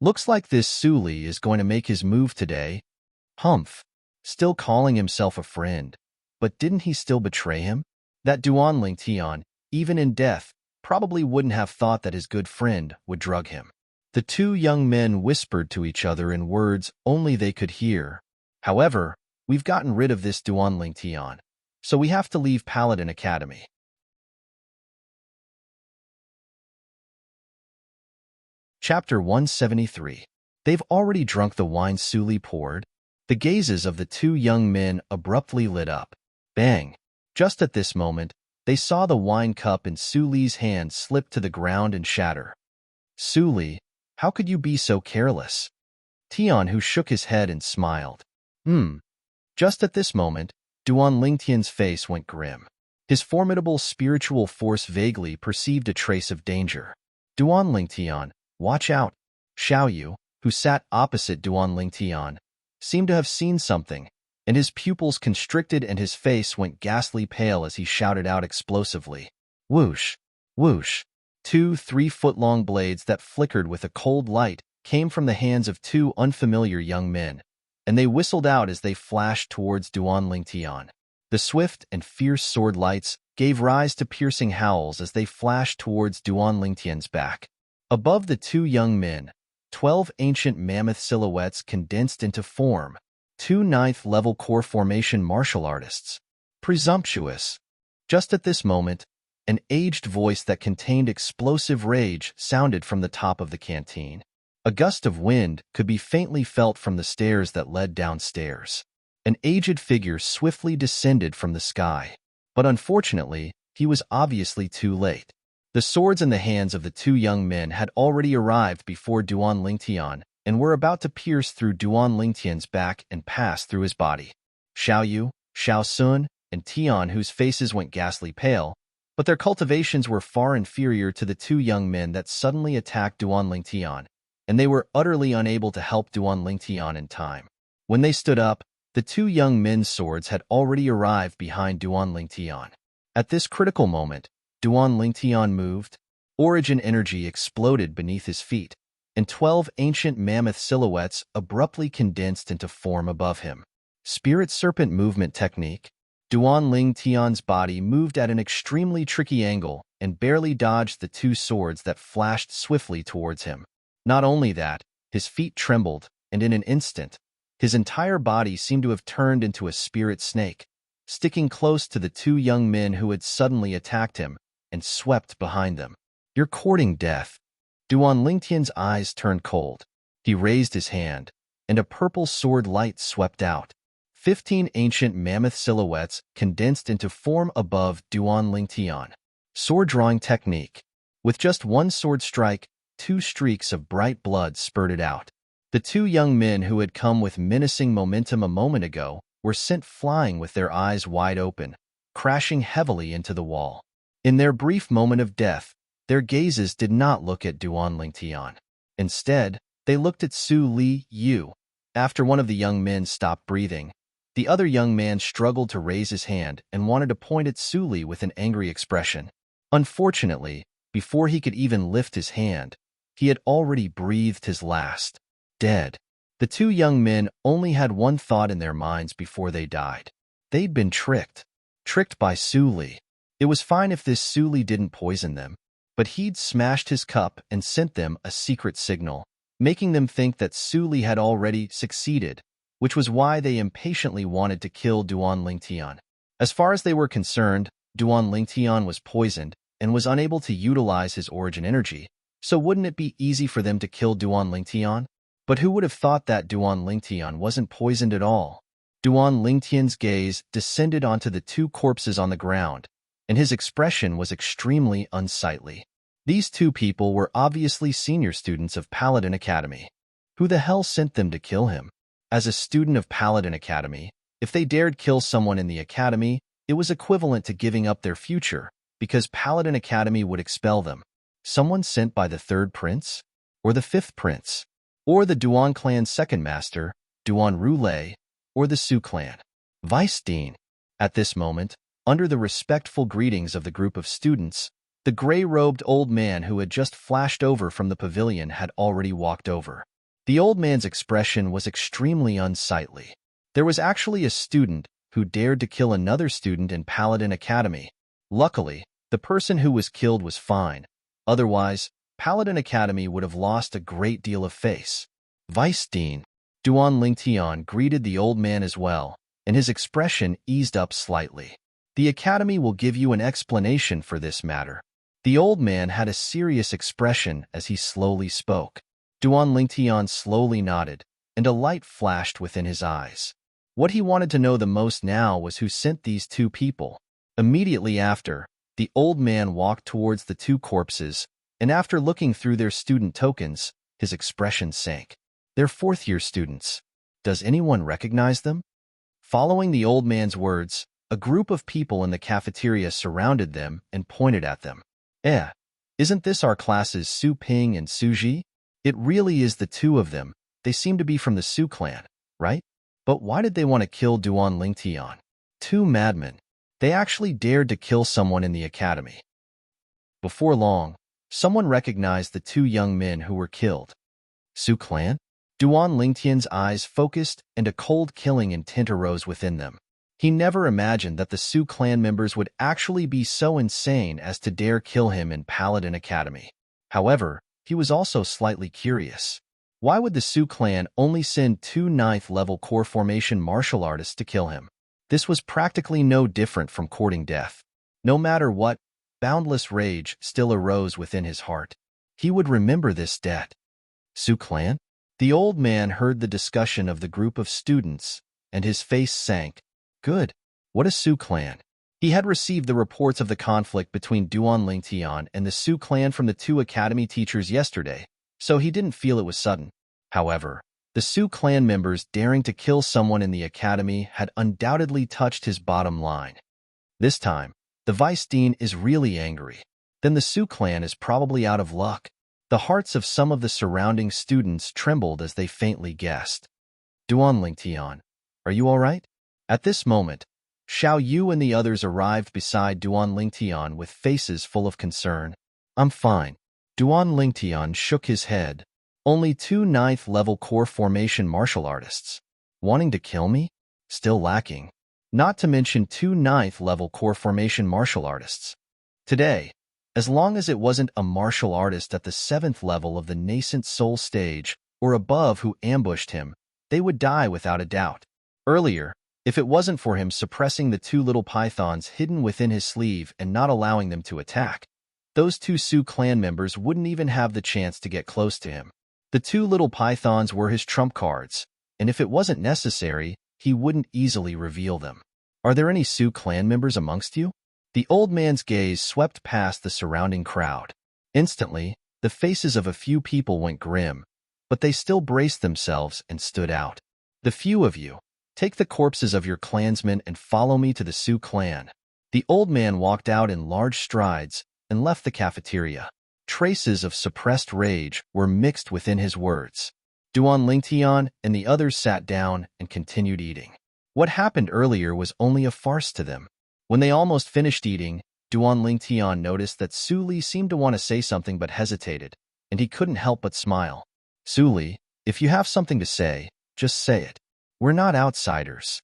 Looks like this Su Li is going to make his move today. Humph. Still calling himself a friend. But didn't he still betray him? That Duan Lingtian, even in death, probably wouldn't have thought that his good friend would drug him. The 2 young men whispered to each other in words only they could hear. However, we've gotten rid of this Duan Lingtian, so we have to leave Paladin Academy. Chapter 173. They've already drunk the wine Su Li poured. The gazes of the 2 young men abruptly lit up. Bang! Just at this moment, they saw the wine cup in Su Li's hand slip to the ground and shatter. Su Li, how could you be so careless? Tian, who shook his head and smiled. Just at this moment, Duan Lingtian's face went grim. His formidable spiritual force vaguely perceived a trace of danger. Duan Lingtian, watch out! Xiao Yu, who sat opposite Duan Lingtian, seemed to have seen something, and his pupils constricted and his face went ghastly pale as he shouted out explosively. Whoosh! Whoosh! 2 3-foot-long blades that flickered with a cold light came from the hands of 2 unfamiliar young men, and they whistled out as they flashed towards Duan Lingtian. The swift and fierce sword lights gave rise to piercing howls as they flashed towards Duan Lingtian's back. Above the 2 young men, 12 ancient mammoth silhouettes condensed into form, 2 9th-level core formation martial artists. Presumptuous. Just at this moment, an aged voice that contained explosive rage sounded from the top of the canteen. A gust of wind could be faintly felt from the stairs that led downstairs. An aged figure swiftly descended from the sky, but unfortunately, he was obviously too late. The swords in the hands of the 2 young men had already arrived before Duan Lingtian and were about to pierce through Duan Lingtian's back and pass through his body. Xiao Yu, Xiao Sun, and Tian, whose faces went ghastly pale, But their cultivations were far inferior to the two young men that suddenly attacked Duan Lingtian, and they were utterly unable to help Duan Lingtian in time. When they stood up, the two young men's swords had already arrived behind Duan Lingtian. At this critical moment, Duan Lingtian moved, origin energy exploded beneath his feet, and 12 ancient mammoth silhouettes abruptly condensed into form above him. Spirit Serpent Movement Technique. Duan Lingtian's body moved at an extremely tricky angle and barely dodged the two swords that flashed swiftly towards him. Not only that, his feet trembled, and in an instant, his entire body seemed to have turned into a spirit snake, sticking close to the two young men who had suddenly attacked him and swept behind them. "You're courting death." Duan Lingtian's eyes turned cold. He raised his hand, and a purple sword light swept out. 15 ancient mammoth silhouettes condensed into form above Duan Lingtian. Sword drawing technique. With just one sword strike, 2 streaks of bright blood spurted out. The two young men who had come with menacing momentum a moment ago were sent flying with their eyes wide open, crashing heavily into the wall. In their brief moment of death, their gazes did not look at Duan Lingtian. Instead, they looked at Su Li Yu. After one of the young men stopped breathing, the other young man struggled to raise his hand and wanted to point at Su Li with an angry expression. Unfortunately, before he could even lift his hand, he had already breathed his last. Dead. The two young men only had one thought in their minds before they died. They'd been tricked. Tricked by Su Li. It was fine if this Su Li didn't poison them, but he'd smashed his cup and sent them a secret signal, making them think that Su Li had already succeeded, which was why they impatiently wanted to kill Duan Lingtian. As far as they were concerned, Duan Lingtian was poisoned and was unable to utilize his origin energy, so wouldn't it be easy for them to kill Duan Lingtian? But who would have thought that Duan Lingtian wasn't poisoned at all? Duan Lingtian's gaze descended onto the two corpses on the ground, and his expression was extremely unsightly. These two people were obviously senior students of Paladin Academy. Who the hell sent them to kill him? As a student of Paladin Academy, if they dared kill someone in the academy, it was equivalent to giving up their future, because Paladin Academy would expel them. Someone sent by the third prince? Or the fifth prince? Or the Duan clan's second master, Duan Roulé, or the Su clan? Vice Dean. At this moment, under the respectful greetings of the group of students, the gray-robed old man who had just flashed over from the pavilion had already walked over. The old man's expression was extremely unsightly. There was actually a student who dared to kill another student in Paladin Academy. Luckily, the person who was killed was fine. Otherwise, Paladin Academy would have lost a great deal of face. Vice Dean. Duan Lingtian greeted the old man as well, and his expression eased up slightly. The Academy will give you an explanation for this matter. The old man had a serious expression as he slowly spoke. Duan Lingtian slowly nodded, and a light flashed within his eyes. What he wanted to know the most now was who sent these two people. Immediately after, the old man walked towards the two corpses, and after looking through their student tokens, his expression sank. They're fourth-year students. Does anyone recognize them? Following the old man's words, a group of people in the cafeteria surrounded them and pointed at them. Isn't this our classes Su Ping and Su Ji? It really is the two of them. They seem to be from the Su clan, right? But why did they want to kill Duan Lingtian? Two madmen. They actually dared to kill someone in the academy. Before long, someone recognized the two young men who were killed. Su clan? Duan Lingtian's eyes focused and a cold killing intent arose within them. He never imagined that the Su clan members would actually be so insane as to dare kill him in Paladin Academy. However, he was also slightly curious. Why would the Su clan only send 2 9th-level core formation martial artists to kill him? This was practically no different from courting death. No matter what, boundless rage still arose within his heart. He would remember this debt. Su clan? The old man heard the discussion of the group of students, and his face sank. Good. What a Su clan. He had received the reports of the conflict between Duan Lingtian and the Su clan from the 2 academy teachers yesterday, so he didn't feel it was sudden. However, the Su clan members daring to kill someone in the academy had undoubtedly touched his bottom line. This time, The Vice Dean is really angry. Then the Sioux clan is probably out of luck. The hearts of some of the surrounding students trembled as they faintly guessed. Duan Lingtian, are you all right? At this moment, Xiao Yu and the others arrived beside Duan Lingtian with faces full of concern. I'm fine. Duan Lingtian shook his head. Only 2 9th-level core formation martial artists. Wanting to kill me? Still lacking. Not to mention 2 9th-level core formation martial artists. Today, as long as it wasn't a martial artist at the 7th level of the nascent soul stage or above who ambushed him, they would die without a doubt. Earlier, if it wasn't for him suppressing the 2 little pythons hidden within his sleeve and not allowing them to attack, those 2 Sioux clan members wouldn't even have the chance to get close to him. The 2 little pythons were his trump cards, and if it wasn't necessary, he wouldn't easily reveal them. Are there any Sioux clan members amongst you? The old man's gaze swept past the surrounding crowd. Instantly, the faces of a few people went grim, but they still braced themselves and stood out. The few of you, take the corpses of your clansmen and follow me to the Sioux clan. The old man walked out in large strides and left the cafeteria. Traces of suppressed rage were mixed within his words. Duan Lingtian and the others sat down and continued eating. What happened earlier was only a farce to them. When they almost finished eating, Duan Lingtian noticed that Su Li seemed to want to say something but hesitated, and he couldn't help but smile. Su Li, if you have something to say, just say it. We're not outsiders.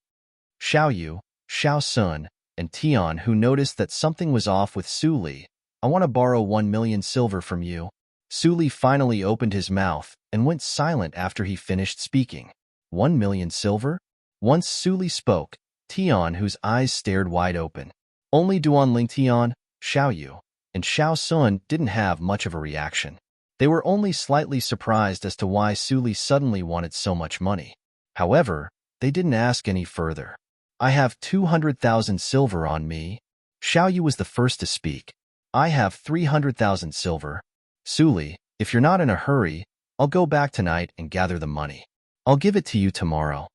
Xiao Yu, Xiao Sun, and Tian, who noticed that something was off with Su Li, I want to borrow 1 million silver from you. Su Li finally opened his mouth and went silent after he finished speaking. 1 million silver? Once Su Li spoke, Tian, whose eyes stared wide open. Only Duan Lingtian, Xiao Yu, and Xiao Sun didn't have much of a reaction. They were only slightly surprised as to why Su Li suddenly wanted so much money. However, they didn't ask any further. I have 200,000 silver on me. Xiao Yu was the first to speak. I have 300,000 silver. Su Li, if you're not in a hurry, I'll go back tonight and gather the money. I'll give it to you tomorrow.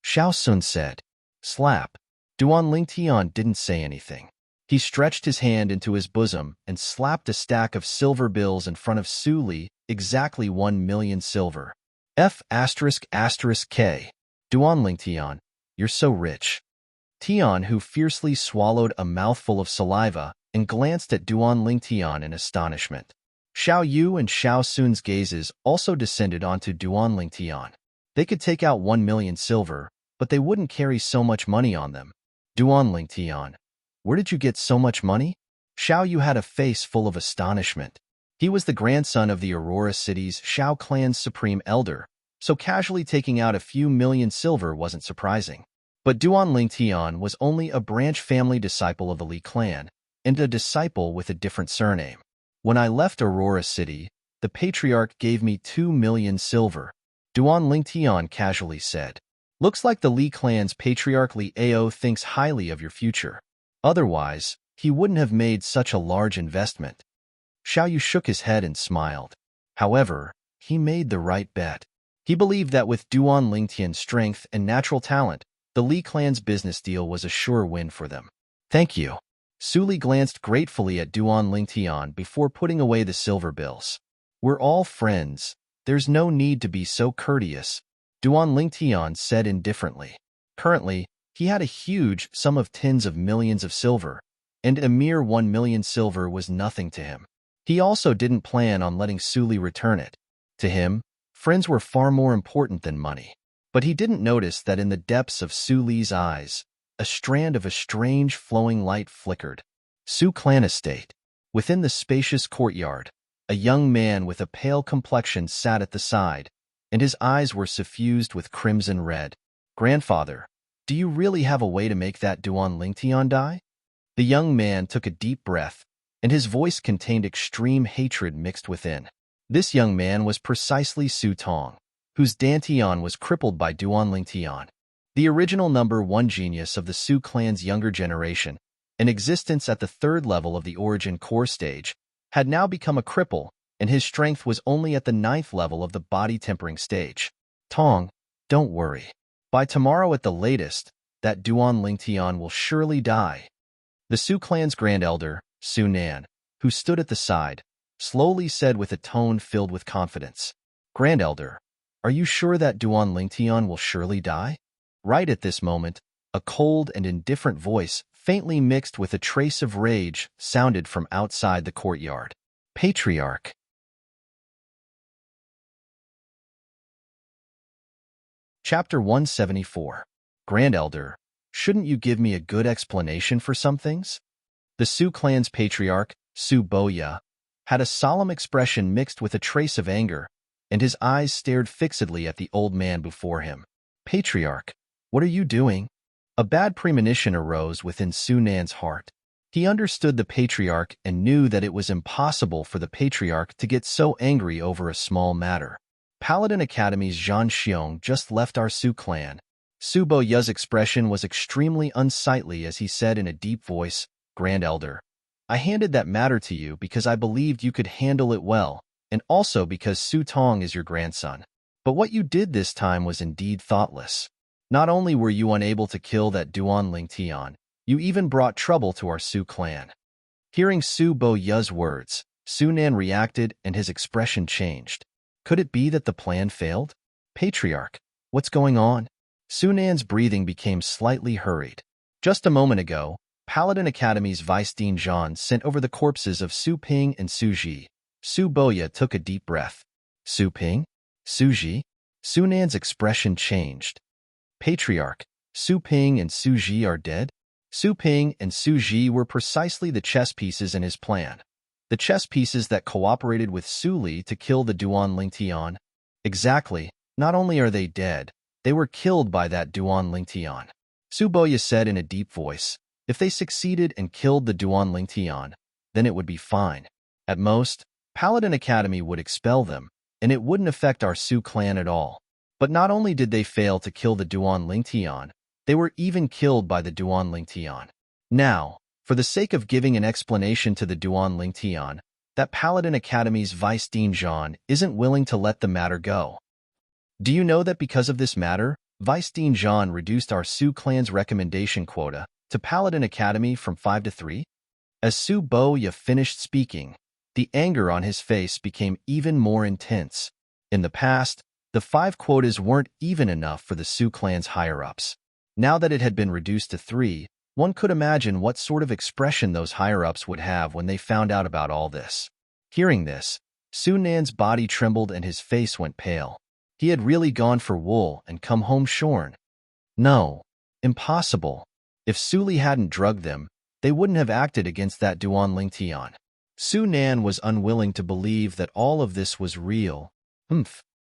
Xiao Sun said. Slap. Duan Lingtian didn't say anything. He stretched his hand into his bosom and slapped a stack of silver bills in front of Su Li, exactly 1 million silver. F***K. Duan Lingtian, you're so rich. Tian, who fiercely swallowed a mouthful of saliva and glanced at Duan Lingtian in astonishment. Xiao Yu and Xiao Sun's gazes also descended onto Duan Lingtian. They could take out 1 million silver, but they wouldn't carry so much money on them. Duan Lingtian, where did you get so much money? Xiao Yu had a face full of astonishment. He was the grandson of the Aurora City's Xiao clan's supreme elder, so casually taking out a few million silver wasn't surprising. But Duan Lingtian was only a branch family disciple of the Li clan, and a disciple with a different surname. When I left Aurora City, the patriarch gave me 2 million silver. Duan Lingtian casually said. Looks like the Li clan's patriarch Li Ao thinks highly of your future. Otherwise, he wouldn't have made such a large investment. Xiao Yu shook his head and smiled. However, he made the right bet. He believed that with Duan Lingtian's strength and natural talent, the Li clan's business deal was a sure win for them. Thank you. Su Li glanced gratefully at Duan Lingtian before putting away the silver bills. We're all friends. There's no need to be so courteous, Duan Lingtian said indifferently. Currently, he had a huge sum of tens of millions of silver, and a mere 1 million silver was nothing to him. He also didn't plan on letting Su Li return it. To him, friends were far more important than money. But he didn't notice that in the depths of Su Li's eyes, a strand of a strange flowing light flickered. Su Clan Estate. Within the spacious courtyard, a young man with a pale complexion sat at the side, and his eyes were suffused with crimson red. Grandfather, do you really have a way to make that Duan Lingtian die? The young man took a deep breath, and his voice contained extreme hatred mixed within. This young man was precisely Su Tong, whose Dantian was crippled by Duan Lingtian. The original number 1 genius of the Su clan's younger generation, in existence at the 3rd level of the origin core stage, had now become a cripple, and his strength was only at the 9th level of the body tempering stage. Tong, don't worry. By tomorrow at the latest, that Duan Lingtian will surely die. The Su clan's grand elder, Su Nan, who stood at the side, slowly said with a tone filled with confidence, "Grand elder, are you sure that Duan Lingtian will surely die?" Right at this moment, a cold and indifferent voice, faintly mixed with a trace of rage, sounded from outside the courtyard. Patriarch. Chapter 174. Grand Elder, shouldn't you give me a good explanation for some things? The Su clan's patriarch, Su Boya, had a solemn expression mixed with a trace of anger, and his eyes stared fixedly at the old man before him. Patriarch, what are you doing? A bad premonition arose within Su Nan's heart. He understood the patriarch and knew that it was impossible for the patriarch to get so angry over a small matter. Paladin Academy's Zhan Xiong just left our Su clan. Su Boya's expression was extremely unsightly as he said in a deep voice, "Grand Elder, I handed that matter to you because I believed you could handle it well, and also because Su Tong is your grandson. But what you did this time was indeed thoughtless. Not only were you unable to kill that Duan Lingtian, you even brought trouble to our Su clan." Hearing Su Boya's words, Su Nan reacted and his expression changed. Could it be that the plan failed? Patriarch, what's going on? Su Nan's breathing became slightly hurried. Just a moment ago, Paladin Academy's Vice Dean Zhan sent over the corpses of Su Ping and Su Ji. Su Boya took a deep breath. Su Ping? Su Ji? Su Nan's expression changed. Patriarch, Su Ping and Su Ji are dead? Su Ping and Su Ji were precisely the chess pieces in his plan. The chess pieces that cooperated with Su Li to kill the Duan Lingtian. Exactly, not only are they dead, they were killed by that Duan Lingtian. Su Boya said in a deep voice, if they succeeded and killed the Duan Lingtian, then it would be fine. At most, Paladin Academy would expel them, and it wouldn't affect our Su clan at all. But not only did they fail to kill the Duan Lingtian, they were even killed by the Duan Lingtian. Now, for the sake of giving an explanation to the Duan Lingtian, that Paladin Academy's Vice Dean Zhan isn't willing to let the matter go. Do you know that because of this matter, Vice Dean Zhan reduced our Su clan's recommendation quota to Paladin Academy from 5 to 3? As Su Boya finished speaking, the anger on his face became even more intense. In the past, the 5 quotas weren't even enough for the Su clan's higher-ups. Now that it had been reduced to 3, one could imagine what sort of expression those higher-ups would have when they found out about all this. Hearing this, Su Nan's body trembled and his face went pale. He had really gone for wool and come home shorn. No, impossible. If Su Li hadn't drugged them, they wouldn't have acted against that Duan Lingtian. Su Nan was unwilling to believe that all of this was real.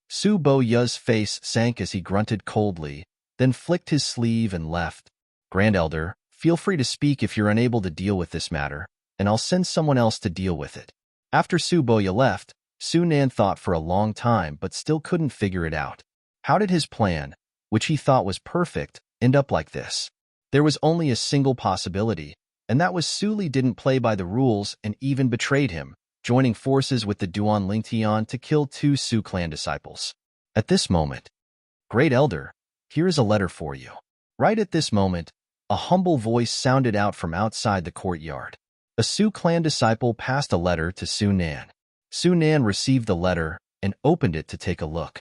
Su Boya's face sank as he grunted coldly, then flicked his sleeve and left. Grand Elder, feel free to speak if you're unable to deal with this matter, and I'll send someone else to deal with it. After Su Boya left, Su Nan thought for a long time but still couldn't figure it out. How did his plan, which he thought was perfect, end up like this? There was only a single possibility, and that was Su Li didn't play by the rules and even betrayed him, joining forces with the Duan Lingtian to kill 2 Su clan disciples. At this moment, Great Elder, here is a letter for you. Right at this moment, a humble voice sounded out from outside the courtyard. A Su clan disciple passed a letter to Su Nan. Su Nan received the letter and opened it to take a look.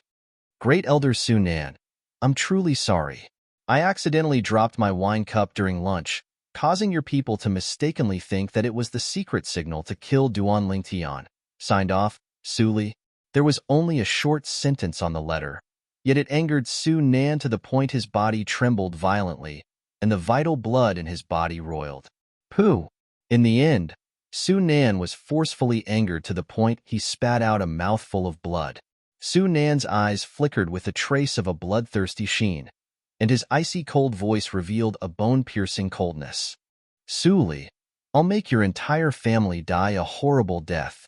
Great Elder Su Nan, I'm truly sorry. I accidentally dropped my wine cup during lunch, causing your people to mistakenly think that it was the secret signal to kill Duan Lingtian. Signed off, Su Li. There was only a short sentence on the letter, yet it angered Su Nan to the point his body trembled violently, and the vital blood in his body roiled. Pooh! In the end, Su Nan was forcefully angered to the point he spat out a mouthful of blood. Su Nan's eyes flickered with a trace of a bloodthirsty sheen, and his icy-cold voice revealed a bone-piercing coldness. Su Li, I'll make your entire family die a horrible death.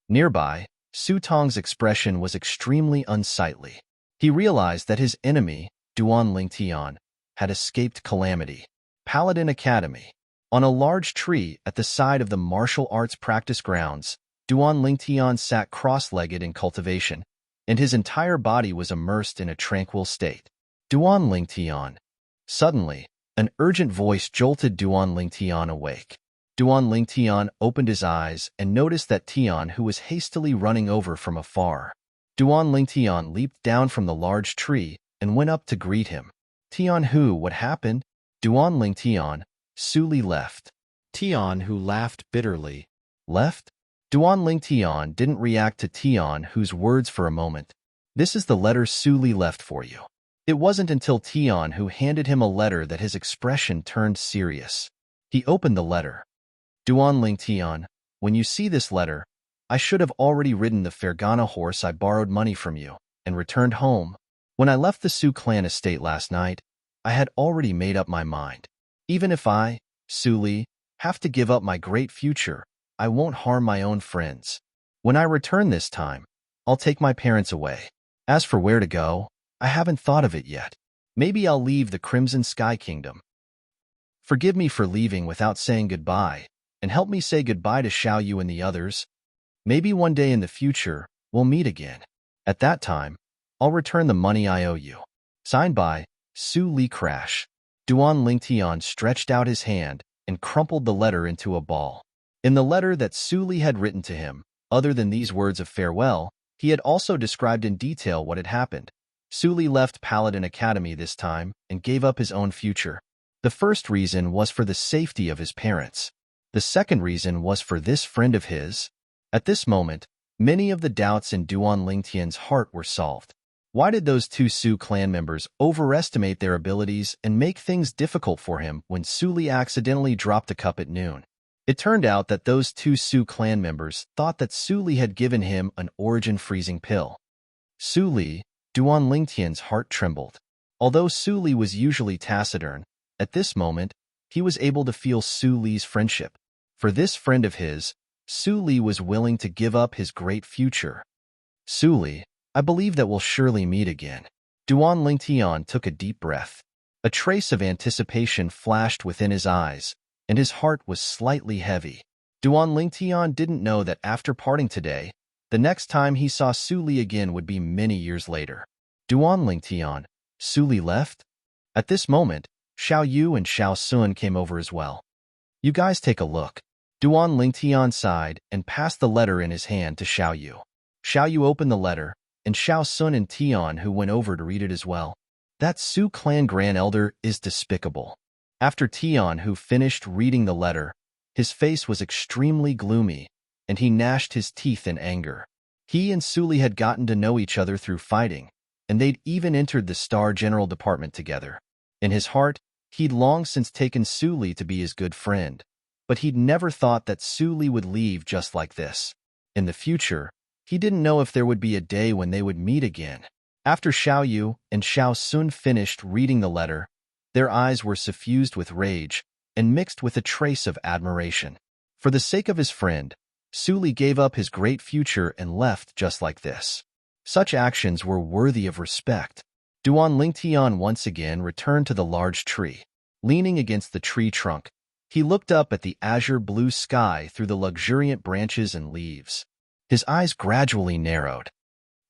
Nearby, Su Tong's expression was extremely unsightly. He realized that his enemy, Duan Lingtian, had escaped calamity. Paladin Academy. On a large tree at the side of the martial arts practice grounds, Duan Lingtian sat cross-legged in cultivation, and his entire body was immersed in a tranquil state. Duan Lingtian. Suddenly, An urgent voice jolted Duan Ling Tian awake. Duan Ling Tian opened his eyes and noticed that Tian, who was hastily running over from afar. Duan Ling Tian leaped down from the large tree and went up to greet him. Tian, who, what happened? Duan Ling Tian, Su Li left. Tian, who laughed bitterly. Left? Duan Ling Tian didn't react to Tian, whose words for a moment. This is the letter Su Li left for you. It wasn't until Tian, who handed him a letter, that his expression turned serious. He opened the letter. Duan Ling Tian, when you see this letter, I should have already ridden the Fergana horse I borrowed money from you, and returned home. When I left the Su clan estate last night, I had already made up my mind. Even if I, Su Li, have to give up my great future, I won't harm my own friends. When I return this time, I'll take my parents away. As for where to go, I haven't thought of it yet. Maybe I'll leave the Crimson Sky Kingdom. Forgive me for leaving without saying goodbye, and help me say goodbye to Xiao Yu and the others. Maybe one day in the future, we'll meet again. At that time, I'll return the money I owe you. Signed by, Su Li Crash. Duan Ling Tian stretched out his hand and crumpled the letter into a ball. In the letter that Su Li had written to him, other than these words of farewell, he had also described in detail what had happened. Su Li left Paladin Academy this time and gave up his own future. The first reason was for the safety of his parents. The second reason was for this friend of his. At this moment, many of the doubts in Duan Ling Tian's heart were solved. Why did those two Su clan members overestimate their abilities and make things difficult for him when Su Li accidentally dropped a cup at noon? It turned out that those two Su clan members thought that Su Li had given him an origin-freezing pill. Su Li, Duan Ling Tian's heart trembled. Although Su Li was usually taciturn, at this moment, he was able to feel Su Li's friendship. For this friend of his, Su Li was willing to give up his great future. Su Li, I believe that we'll surely meet again. Duan Ling Tian took a deep breath. A trace of anticipation flashed within his eyes, and his heart was slightly heavy. Duan Ling Tian didn't know that after parting today, the next time he saw Su Li again would be many years later. Duan Ling Tian, Su Li left? At this moment, Xiao Yu and Xiao Sun came over as well. You guys take a look. Duan Ling Tian sighed and passed the letter in his hand to Xiao Yu. Xiao Yu opened the letter, and Xiao Sun and Tian, who went over to read it as well. That Su clan Grand Elder is despicable. After Tian, who finished reading the letter, his face was extremely gloomy, and he gnashed his teeth in anger. He and Su Li had gotten to know each other through fighting, and they'd even entered the Star General Department together. In his heart, he'd long since taken Su Li to be his good friend, but he'd never thought that Su Li would leave just like this. In the future, he didn't know if there would be a day when they would meet again. After Xiao Yu and Xiao Sun finished reading the letter, their eyes were suffused with rage and mixed with a trace of admiration. For the sake of his friend, Su Li gave up his great future and left just like this. Such actions were worthy of respect. Duan Ling Tian once again returned to the large tree. Leaning against the tree trunk, he looked up at the azure blue sky through the luxuriant branches and leaves. His eyes gradually narrowed.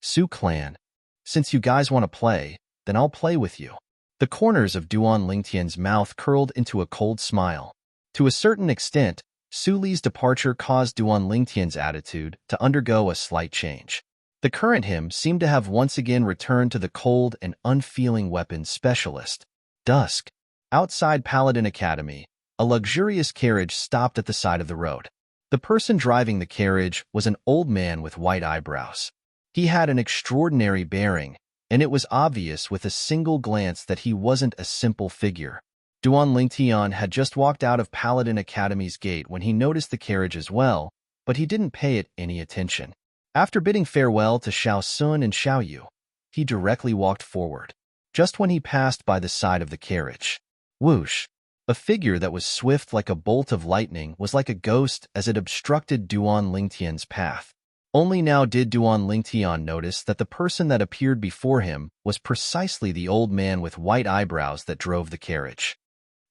Su clan, since you guys want to play, then I'll play with you. The corners of Duan Ling Tian's mouth curled into a cold smile. To a certain extent, Su Li's departure caused Duan Ling Tian's attitude to undergo a slight change. The current him seemed to have once again returned to the cold and unfeeling weapons specialist. Dusk. Outside Paladin Academy, a luxurious carriage stopped at the side of the road. The person driving the carriage was an old man with white eyebrows. He had an extraordinary bearing, and it was obvious with a single glance that he wasn't a simple figure. Duan Ling Tian had just walked out of Paladin Academy's gate when he noticed the carriage as well, but he didn't pay it any attention. After bidding farewell to Xiao Sun and Xiao Yu, he directly walked forward, just when he passed by the side of the carriage. Whoosh! A figure that was swift like a bolt of lightning was like a ghost as it obstructed Duan Ling Tian's path. Only now did Duan Ling Tian notice that the person that appeared before him was precisely the old man with white eyebrows that drove the carriage.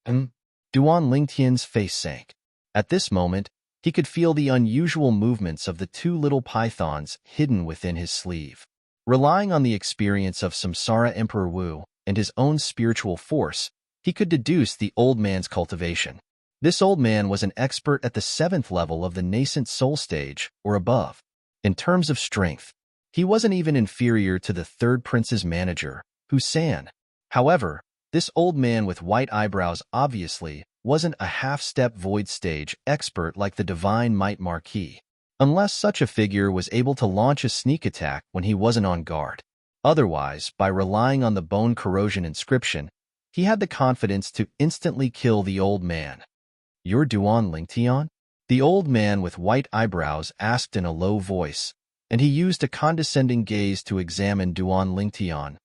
Duan Ling Tian's face sank. At this moment, he could feel the unusual movements of the two little pythons hidden within his sleeve. Relying on the experience of Samsara Emperor Wu and his own spiritual force, he could deduce the old man's cultivation. This old man was an expert at the 7th level of the nascent soul stage, or above. In terms of strength, he wasn't even inferior to the third prince's manager, Hussein. However, this old man with white eyebrows obviously wasn't a half-step void stage expert like the divine might Marquis, unless such a figure was able to launch a sneak attack when he wasn't on guard. Otherwise, by relying on the bone corrosion inscription, he had the confidence to instantly kill the old man. "You're Duan Lingtian?" The old man with white eyebrows asked in a low voice, and he used a condescending gaze to examine Duan Lingtian.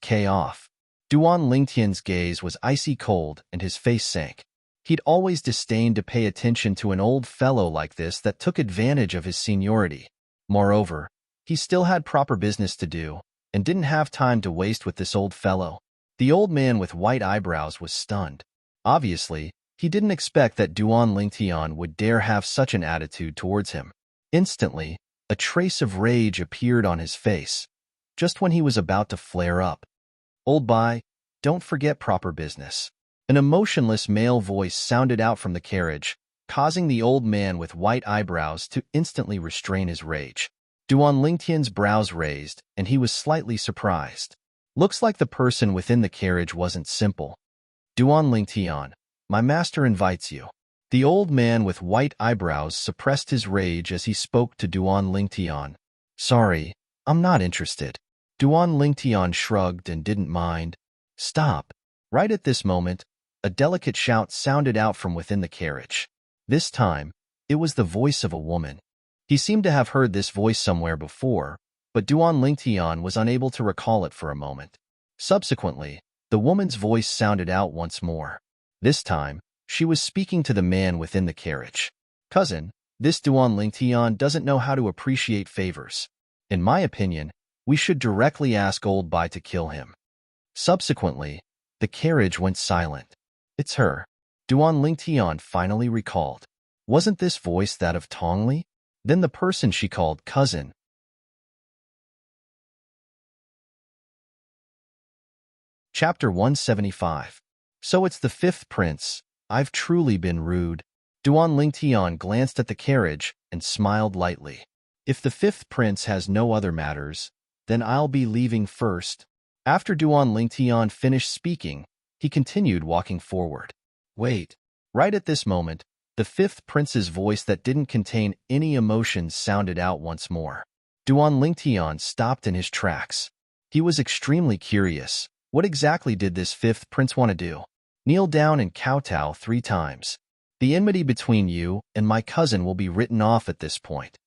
K off. Duan Lingtian's gaze was icy cold and his face sank. He'd always disdained to pay attention to an old fellow like this that took advantage of his seniority. Moreover, he still had proper business to do, and didn't have time to waste with this old fellow. The old man with white eyebrows was stunned. Obviously, he didn't expect that Duan Lingtian would dare have such an attitude towards him. Instantly, a trace of rage appeared on his face, just when he was about to flare up. "Old boy, don't forget proper business." An emotionless male voice sounded out from the carriage, causing the old man with white eyebrows to instantly restrain his rage. Duan Lingtian's brows raised, and he was slightly surprised. Looks like the person within the carriage wasn't simple. "Duan Lingtian, my master invites you." The old man with white eyebrows suppressed his rage as he spoke to Duan Lingtian. "Sorry, I'm not interested." Duan Lingtian shrugged and didn't mind. "Stop." Right at this moment, a delicate shout sounded out from within the carriage. This time, it was the voice of a woman. He seemed to have heard this voice somewhere before, but Duan Lingtian was unable to recall it for a moment. Subsequently, the woman's voice sounded out once more. This time, she was speaking to the man within the carriage. "Cousin, this Duan Lingtian doesn't know how to appreciate favors. In my opinion, we should directly ask Old Bai to kill him." Subsequently, the carriage went silent. "It's her," Duan Lingtian finally recalled. Wasn't this voice that of Tongli? Then the person she called cousin. Chapter 175. So it's the 5th prince. I've truly been rude. Duan Lingtian glanced at the carriage and smiled lightly. "If the 5th prince has no other matters, then I'll be leaving first." After Duan Lingtian finished speaking, he continued walking forward. "Wait." Right at this moment, the 5th prince's voice that didn't contain any emotions sounded out once more. Duan Lingtian stopped in his tracks. He was extremely curious. What exactly did this 5th prince want to do? "Kneel down and kowtow 3 times. The enmity between you and my cousin will be written off at this point."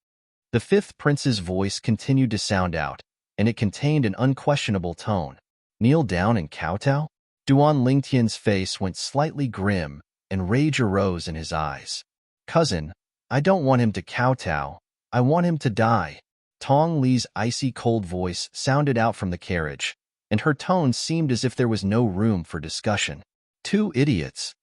The 5th prince's voice continued to sound out, and it contained an unquestionable tone. "Kneel down and kowtow?" Duan Lingtian's face went slightly grim, and rage arose in his eyes. "Cousin, I don't want him to kowtow. I want him to die." Tong Li's icy cold voice sounded out from the carriage, and her tone seemed as if there was no room for discussion. "Two idiots."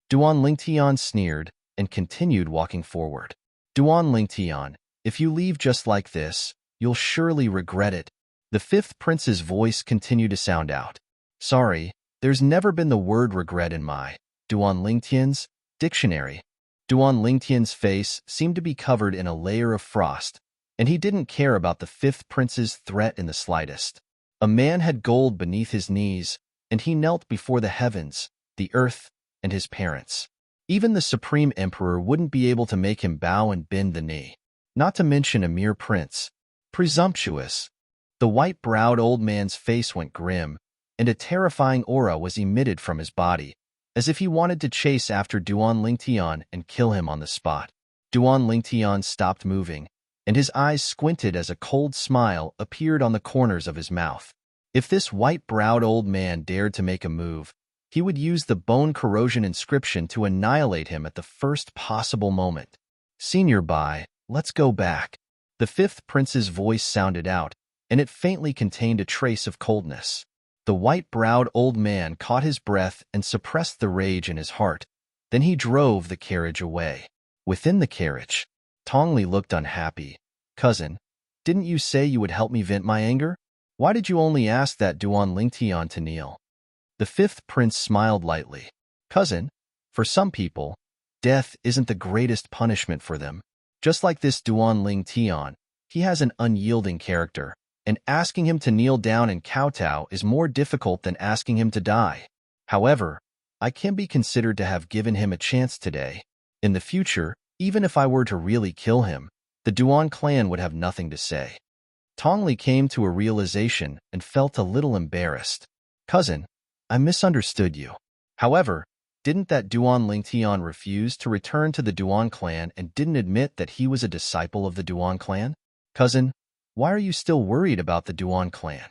Duan Lingtian sneered and continued walking forward. "Duan Lingtian, if you leave just like this, you'll surely regret it." The 5th prince's voice continued to sound out. "Sorry, there's never been the word regret in my Duan Lingtian's dictionary." Duan Lingtian's face seemed to be covered in a layer of frost, and he didn't care about the 5th prince's threat in the slightest. A man had gold beneath his knees, and he knelt before the heavens, the earth, and his parents. Even the supreme emperor wouldn't be able to make him bow and bend the knee, not to mention a mere prince. Presumptuous. The white-browed old man's face went grim, and a terrifying aura was emitted from his body, as if he wanted to chase after Duan Lingtian and kill him on the spot. Duan Lingtian stopped moving, and his eyes squinted as a cold smile appeared on the corners of his mouth. If this white-browed old man dared to make a move, he would use the bone corrosion inscription to annihilate him at the first possible moment. "Senior Bai, let's go back." The 5th prince's voice sounded out, and it faintly contained a trace of coldness. The white-browed old man caught his breath and suppressed the rage in his heart. Then he drove the carriage away. Within the carriage, Tongli looked unhappy. "Cousin, didn't you say you would help me vent my anger? Why did you only ask that Duan Lingtian to kneel?" The fifth prince smiled lightly. Cousin, for some people, death isn't the greatest punishment for them. Just like this Duan Ling Tian, he has an unyielding character, and asking him to kneel down and kowtow is more difficult than asking him to die. However, I can be considered to have given him a chance today. In the future, even if I were to really kill him, the Duan clan would have nothing to say. Tongli came to a realization and felt a little embarrassed. Cousin, I misunderstood you. However, didn't that Duan Lingtian refuse to return to the Duan clan and didn't admit that he was a disciple of the Duan clan? Cousin, why are you still worried about the Duan clan?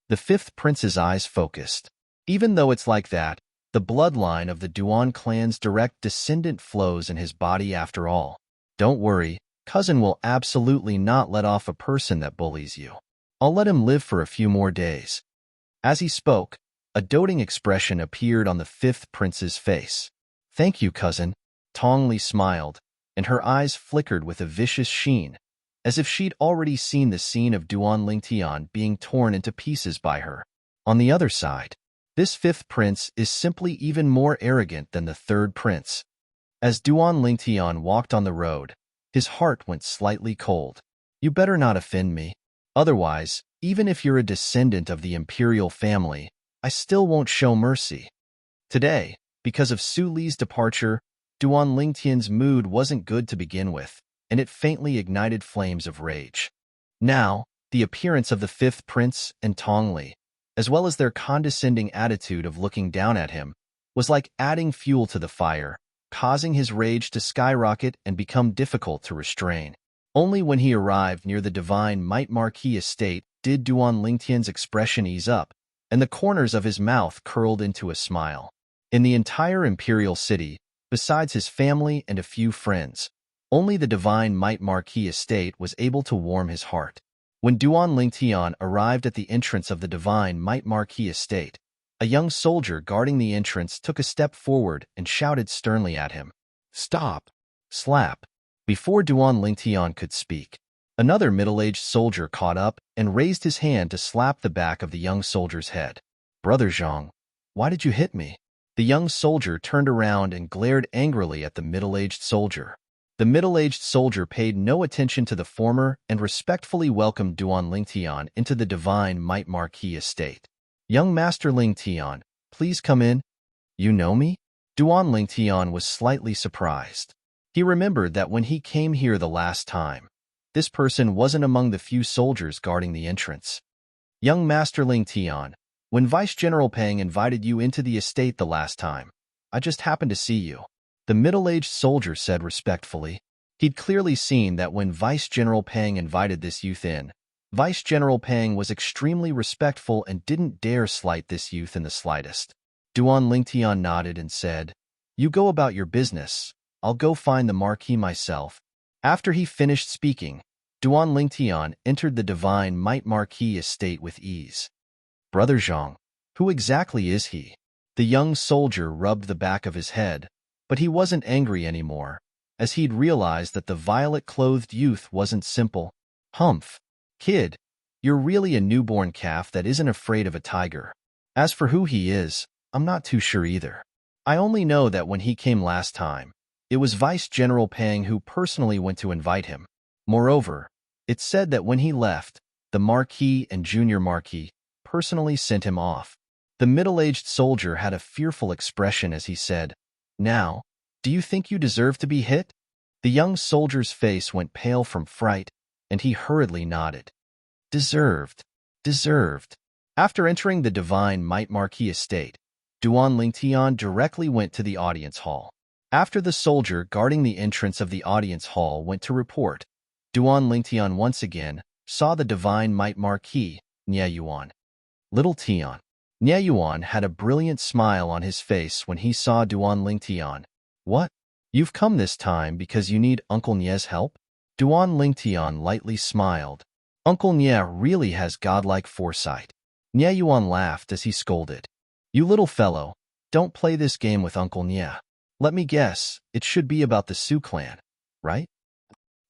The fifth prince's eyes focused. Even though it's like that, the bloodline of the Duan clan's direct descendant flows in his body after all. Don't worry, cousin will absolutely not let off a person that bullies you. I'll let him live for a few more days. As he spoke, a doting expression appeared on the fifth prince's face. Thank you, cousin. Tongli smiled, and her eyes flickered with a vicious sheen, as if she'd already seen the scene of Duan Lingtian being torn into pieces by her. On the other side, this fifth prince is simply even more arrogant than the third prince. As Duan Lingtian walked on the road, his heart went slightly cold. You better not offend me. Otherwise, even if you're a descendant of the imperial family, I still won't show mercy. Today, because of Su Li's departure, Duan Lingtian's mood wasn't good to begin with, and it faintly ignited flames of rage. Now, the appearance of the fifth prince and Tongli, as well as their condescending attitude of looking down at him, was like adding fuel to the fire, causing his rage to skyrocket and become difficult to restrain. Only when he arrived near the Divine Might Marquis estate did Duan Lingtian's expression ease up, and the corners of his mouth curled into a smile. In the entire imperial city, besides his family and a few friends, only the Divine Might Marquis estate was able to warm his heart. When Duan Lingtian arrived at the entrance of the Divine Might Marquis estate, a young soldier guarding the entrance took a step forward and shouted sternly at him. Stop! Slap! Before Duan Lingtian could speak, another middle-aged soldier caught up and raised his hand to slap the back of the young soldier's head. Brother Zhang, why did you hit me? The young soldier turned around and glared angrily at the middle-aged soldier. The middle-aged soldier paid no attention to the former and respectfully welcomed Duan Lingtian into the Divine Might Marquis estate. Young Master Lingtian, please come in. You know me? Duan Lingtian was slightly surprised. He remembered that when he came here the last time, this person wasn't among the few soldiers guarding the entrance. Young Master Lingtian, when Vice General Peng invited you into the estate the last time, I just happened to see you. The middle-aged soldier said respectfully. He'd clearly seen that when Vice General Peng invited this youth in, Vice General Peng was extremely respectful and didn't dare slight this youth in the slightest. Duan Lingtian nodded and said, You go about your business. I'll go find the Marquis myself. After he finished speaking, Duan Lingtian entered the Divine Might Marquis estate with ease. Brother Zhang, who exactly is he? The young soldier rubbed the back of his head, but he wasn't angry anymore, as he'd realized that the violet-clothed youth wasn't simple. Humph. Kid, you're really a newborn calf that isn't afraid of a tiger. As for who he is, I'm not too sure either. I only know that when he came last time, it was Vice General Peng who personally went to invite him. Moreover, it's said that when he left, the Marquis and Junior Marquis personally sent him off. The middle-aged soldier had a fearful expression as he said, Now, do you think you deserve to be hit? The young soldier's face went pale from fright, and he hurriedly nodded. Deserved. Deserved. After entering the Divine Might Marquis estate, Duan Lingtian directly went to the audience hall. After the soldier guarding the entrance of the audience hall went to report, Duan Lingtian once again saw the Divine Might Marquis, Nie Yuan. Little Tian. Nie Yuan had a brilliant smile on his face when he saw Duan Lingtian. What? You've come this time because you need Uncle Nie's help? Duan Lingtian lightly smiled. Uncle Nie really has godlike foresight. Nie Yuan laughed as he scolded. You little fellow, don't play this game with Uncle Nie. Let me guess, it should be about the Su clan, right?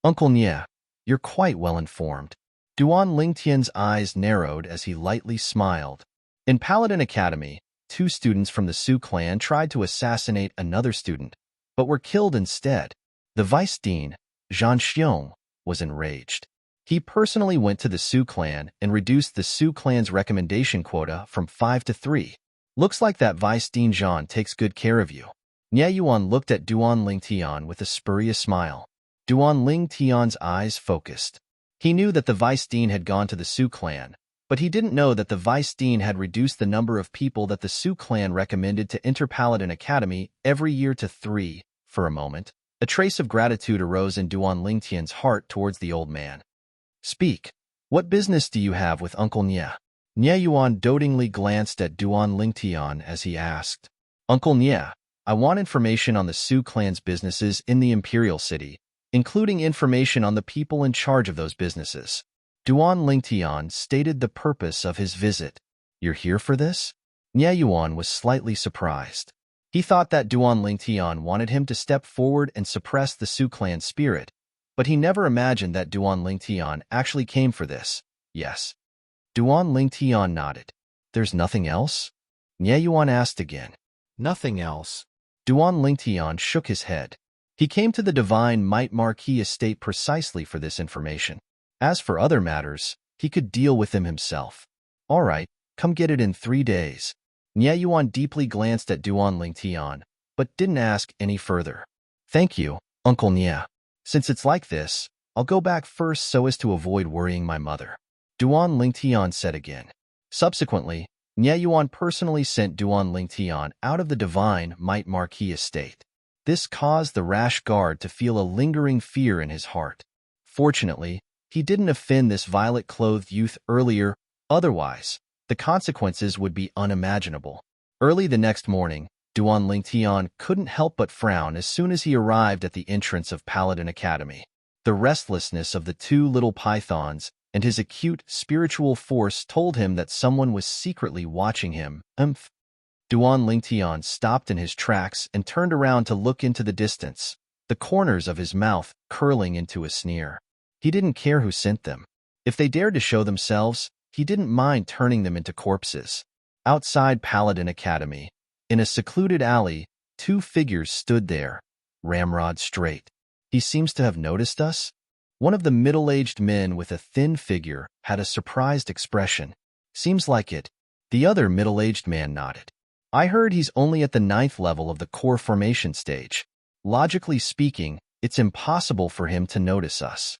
Uncle Nie, you're quite well informed. Duan Lingtian's eyes narrowed as he lightly smiled. In Paladin Academy, 2 students from the Su clan tried to assassinate another student, but were killed instead. The vice dean, Zhang Xiong, was enraged. He personally went to the Su clan and reduced the Su clan's recommendation quota from 5 to 3. Looks like that Vice Dean Zhang takes good care of you. Nie Yuan looked at Duan Lingtian with a spurious smile. Duan Lingtian's eyes focused. He knew that the Vice Dean had gone to the Su clan, but he didn't know that the Vice Dean had reduced the number of people that the Su clan recommended to enter Paladin Academy every year to 3. For a moment, a trace of gratitude arose in Duan Lingtian's heart towards the old man. Speak. What business do you have with Uncle Nie? Nie Yuan dotingly glanced at Duan Lingtian as he asked. Uncle Nie, I want information on the Su clan's businesses in the Imperial City, including information on the people in charge of those businesses. Duan Lingtian stated the purpose of his visit. You're here for this? Nie Yuan was slightly surprised. He thought that Duan Lingtian wanted him to step forward and suppress the Su clan spirit, but he never imagined that Duan Lingtian actually came for this. Yes. Duan Lingtian nodded. There's nothing else? Nie Yuan asked again. Nothing else. Duan Lingtian shook his head. He came to the Divine Might Marquis estate precisely for this information. As for other matters, he could deal with them himself. All right, come get it in 3 days. Nie Yuan deeply glanced at Duan Lingtian, but didn't ask any further. Thank you, Uncle Nie. Since it's like this, I'll go back first so as to avoid worrying my mother. Duan Lingtian said again. Subsequently, Nie Yuan personally sent Duan Lingtian out of the Divine Might Marquis estate. This caused the rash guard to feel a lingering fear in his heart. Fortunately, he didn't offend this violet-clothed youth earlier, otherwise, the consequences would be unimaginable. Early the next morning, Duan Lingtian couldn't help but frown as soon as he arrived at the entrance of Paladin Academy. The restlessness of the 2 little pythons and his acute spiritual force told him that someone was secretly watching him. Duan Lingtian stopped in his tracks and turned around to look into the distance, the corners of his mouth curling into a sneer. He didn't care who sent them. If they dared to show themselves, he didn't mind turning them into corpses. Outside Paladin Academy, in a secluded alley, 2 figures stood there, ramrod straight. He seems to have noticed us? One of the middle-aged men with a thin figure had a surprised expression. Seems like it. The other middle-aged man nodded. I heard he's only at the 9th level of the core formation stage. Logically speaking, it's impossible for him to notice us.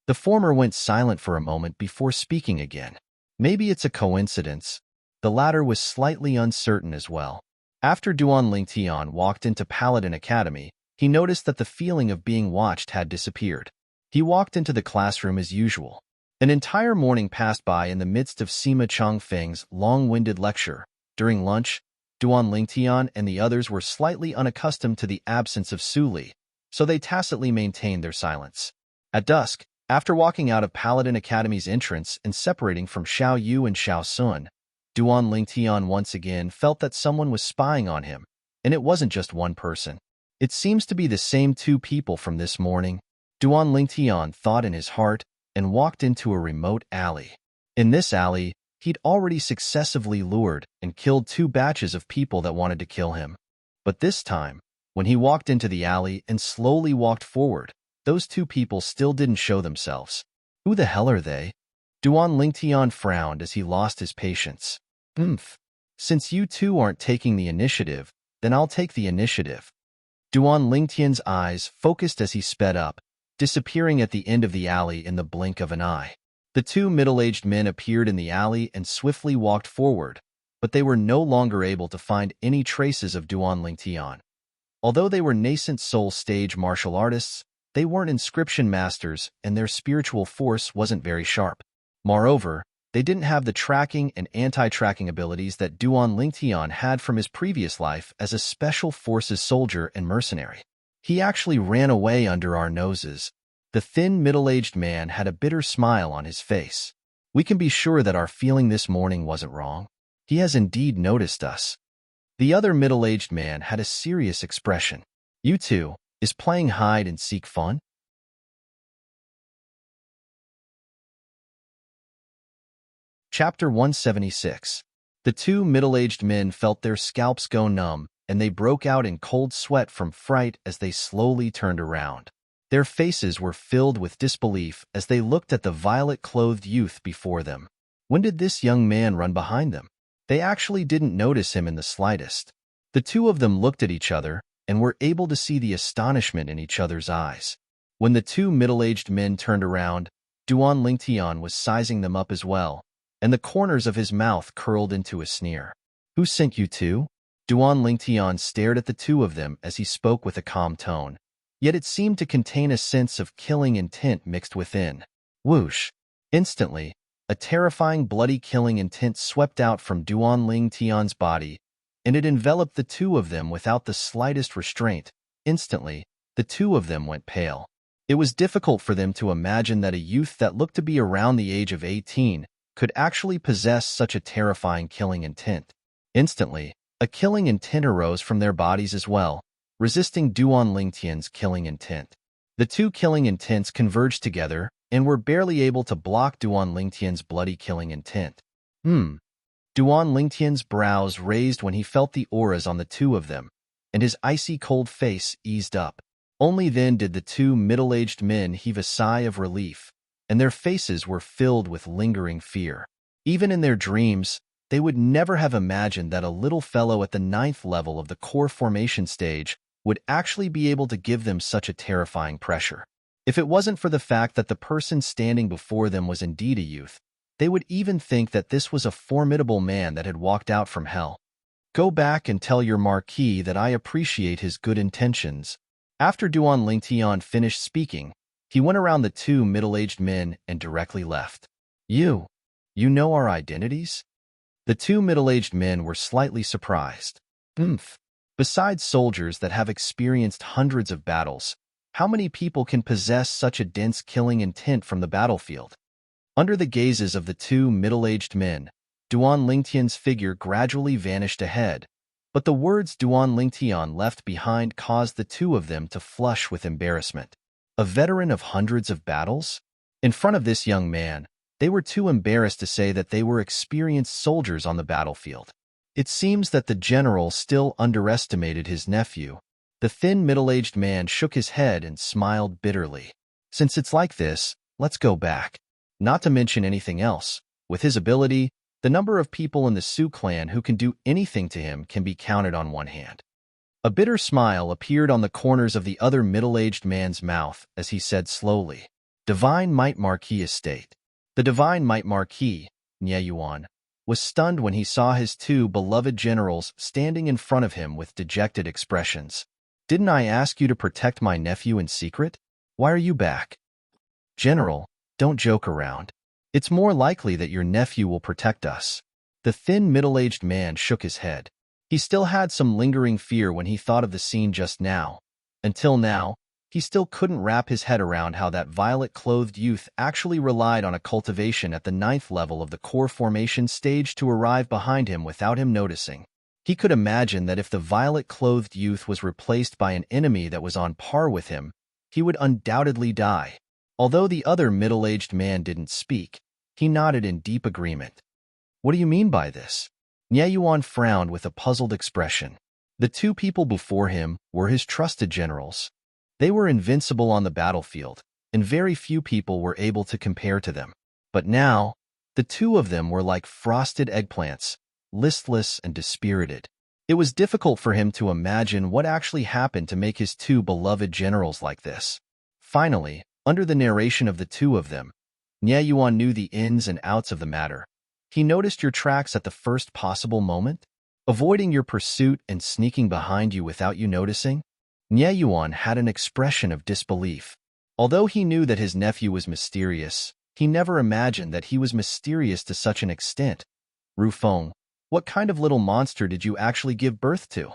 The former went silent for a moment before speaking again. Maybe it's a coincidence. The latter was slightly uncertain as well. After Duan Lingtian walked into Paladin Academy, he noticed that the feeling of being watched had disappeared. He walked into the classroom as usual. An entire morning passed by in the midst of Sima Changfeng's long-winded lecture. During lunch, Duan Lingtian and the others were slightly unaccustomed to the absence of Su Li, so they tacitly maintained their silence. At dusk, after walking out of Paladin Academy's entrance and separating from Xiao Yu and Xiao Sun, Duan Lingtian once again felt that someone was spying on him, and it wasn't just one person. It seems to be the same 2 people from this morning, Duan Lingtian thought in his heart, and walked into a remote alley. In this alley, he'd already successively lured and killed 2 batches of people that wanted to kill him. But this time, when he walked into the alley and slowly walked forward, those 2 people still didn't show themselves. Who the hell are they? Duan Lingtian frowned as he lost his patience. Since you 2 aren't taking the initiative, then I'll take the initiative. Duan Lingtian's eyes focused as he sped up, disappearing at the end of the alley in the blink of an eye. The 2 middle-aged men appeared in the alley and swiftly walked forward, but they were no longer able to find any traces of Duan Lingtian. Although they were nascent soul stage martial artists, they weren't inscription masters and their spiritual force wasn't very sharp. Moreover, they didn't have the tracking and anti-tracking abilities that Duan Lingtian had from his previous life as a special forces soldier and mercenary. He actually ran away under our noses. The thin, middle-aged man had a bitter smile on his face. We can be sure that our feeling this morning wasn't wrong. He has indeed noticed us. The other middle-aged man had a serious expression. You 2, is playing hide-and-seek fun? Chapter 176. The two middle-aged men felt their scalps go numb, and they broke out in cold sweat from fright as they slowly turned around. Their faces were filled with disbelief as they looked at the violet-clothed youth before them. When did this young man run behind them? They actually didn't notice him in the slightest. The two of them looked at each other and were able to see the astonishment in each other's eyes. When the two middle-aged men turned around, Duan Lingtian was sizing them up as well, and the corners of his mouth curled into a sneer. "Who sent you two?" Duan Lingtian stared at the two of them as he spoke with a calm tone, yet it seemed to contain a sense of killing intent mixed within. Whoosh! Instantly, a terrifying bloody killing intent swept out from Duan Lingtian's body, and it enveloped the two of them without the slightest restraint. Instantly, the two of them went pale. It was difficult for them to imagine that a youth that looked to be around the age of 18 could actually possess such a terrifying killing intent. Instantly, a killing intent arose from their bodies as well, resisting Duan Lingtian's killing intent. The two killing intents converged together and were barely able to block Duan Lingtian's bloody killing intent. Duan Lingtian's brows raised when he felt the auras on the two of them, and his icy cold face eased up. Only then did the two middle-aged men heave a sigh of relief, and their faces were filled with lingering fear. Even in their dreams, they would never have imagined that a little fellow at the 9th level of the core formation stage would actually be able to give them such a terrifying pressure. If it wasn't for the fact that the person standing before them was indeed a youth, they would even think that this was a formidable man that had walked out from hell. "Go back and tell your Marquis that I appreciate his good intentions." After Duan Lingtian finished speaking, he went around the two middle-aged men and directly left. You know our identities?" The two middle-aged men were slightly surprised. Besides soldiers that have experienced hundreds of battles, how many people can possess such a dense killing intent from the battlefield? Under the gazes of the two middle-aged men, Duan Lingtian's figure gradually vanished ahead, but the words Duan Lingtian left behind caused the two of them to flush with embarrassment. A veteran of hundreds of battles? In front of this young man, they were too embarrassed to say that they were experienced soldiers on the battlefield. It seems that the general still underestimated his nephew. The thin middle-aged man shook his head and smiled bitterly. "Since it's like this, let's go back. Not to mention anything else, with his ability, the number of people in the Su clan who can do anything to him can be counted on one hand." A bitter smile appeared on the corners of the other middle-aged man's mouth as he said slowly, "Divine Might Marquis Estate." The Divine Might Marquis, Nye Yuan, was stunned when he saw his two beloved generals standing in front of him with dejected expressions. "Didn't I ask you to protect my nephew in secret? Why are you back?" "General, don't joke around. It's more likely that your nephew will protect us." The thin middle-aged man shook his head. He still had some lingering fear when he thought of the scene just now. Until now, he still couldn't wrap his head around how that violet-clothed youth actually relied on a cultivation at the 9th level of the core formation stage to arrive behind him without him noticing. He could imagine that if the violet-clothed youth was replaced by an enemy that was on par with him, he would undoubtedly die. Although the other middle-aged man didn't speak, he nodded in deep agreement. "What do you mean by this?" Nye Yuan frowned with a puzzled expression. The two people before him were his trusted generals. They were invincible on the battlefield, and very few people were able to compare to them. But now, the two of them were like frosted eggplants, listless and dispirited. It was difficult for him to imagine what actually happened to make his two beloved generals like this. Finally, under the narration of the two of them, Nye Yuan knew the ins and outs of the matter. "He noticed your tracks at the first possible moment, avoiding your pursuit and sneaking behind you without you noticing?" Nye Yuan had an expression of disbelief. Although he knew that his nephew was mysterious, he never imagined that he was mysterious to such an extent. "Rufeng, what kind of little monster did you actually give birth to?"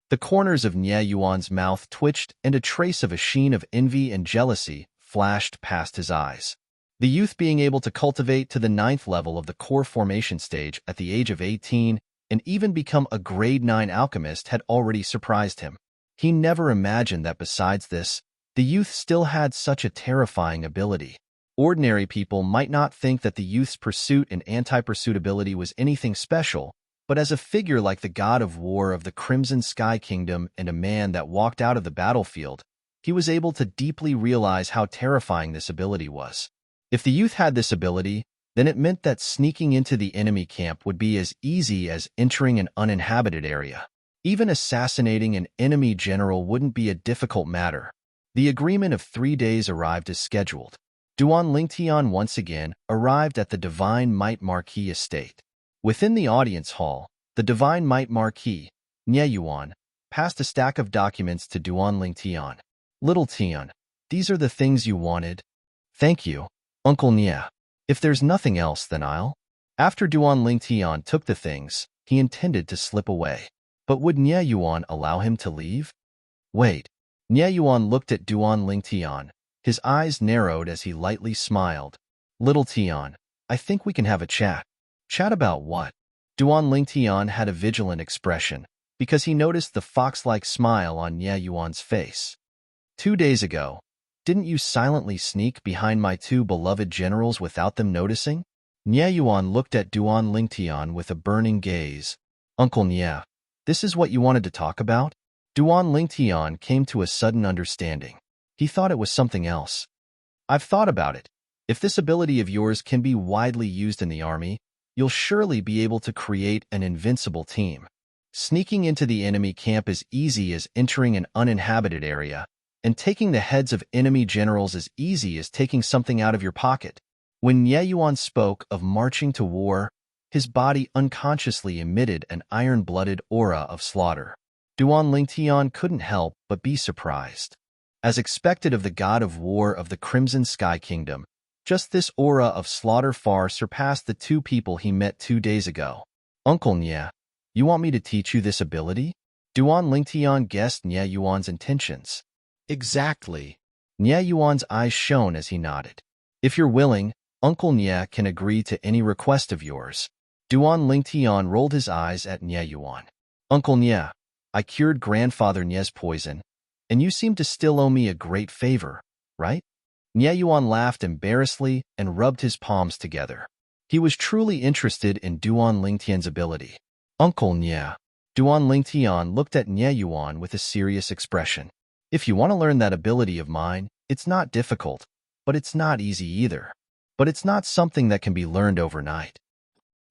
The corners of Nye Yuan's mouth twitched, and a trace of a sheen of envy and jealousy flashed past his eyes. The youth being able to cultivate to the 9th level of the core formation stage at the age of 18 and even become a grade 9 alchemist had already surprised him. He never imagined that besides this, the youth still had such a terrifying ability. Ordinary people might not think that the youth's pursuit and anti-pursuit ability was anything special, but as a figure like the god of war of the Crimson Sky Kingdom and a man that walked out of the battlefield, he was able to deeply realize how terrifying this ability was. If the youth had this ability, then it meant that sneaking into the enemy camp would be as easy as entering an uninhabited area. Even assassinating an enemy general wouldn't be a difficult matter. The agreement of 3 days arrived as scheduled. Duan Lingtian once again arrived at the Divine Might Marquis estate. Within the audience hall, the Divine Might Marquis, Nye Yuan, passed a stack of documents to Duan Lingtian. Little Tian, these are the things you wanted? Thank you, Uncle Nye. If there's nothing else, then I'll. After Duan Lingtian took the things, he intended to slip away. But would Nye Yuan allow him to leave? Wait. Nye Yuan looked at Duan Lingtian. His eyes narrowed as he lightly smiled. Little Tian, I think we can have a chat. Chat about what? Duan Lingtian had a vigilant expression, because he noticed the fox-like smile on Nye Yuan's face. 2 days ago, didn't you silently sneak behind my 2 beloved generals without them noticing? Nye Yuan looked at Duan Lingtian with a burning gaze. Uncle Nye, this is what you wanted to talk about? Duan Lingtian came to a sudden understanding. He thought it was something else. I've thought about it. If this ability of yours can be widely used in the army, you'll surely be able to create an invincible team. Sneaking into the enemy camp as easy as entering an uninhabited area, and taking the heads of enemy generals as easy as taking something out of your pocket. When Nye Yuan spoke of marching to war, his body unconsciously emitted an iron-blooded aura of slaughter. Duan Lingtian couldn't help but be surprised. As expected of the god of war of the Crimson Sky Kingdom, just this aura of slaughter far surpassed the 2 people he met 2 days ago. Uncle Nye, you want me to teach you this ability? Duan Lingtian guessed Nye Yuan's intentions. Exactly. Nye Yuan's eyes shone as he nodded. If you're willing, Uncle Nye can agree to any request of yours. Duan Lingtian rolled his eyes at Nye Yuan. Uncle Nye, I cured Grandfather Nye's poison, and you seem to still owe me a great favor, right? Nye Yuan laughed embarrassedly and rubbed his palms together. He was truly interested in Duan Lingtian's ability. Uncle Nye. Duan Lingtian looked at Nye Yuan with a serious expression. If you want to learn that ability of mine, it's not difficult, but it's not easy either. But it's not something that can be learned overnight.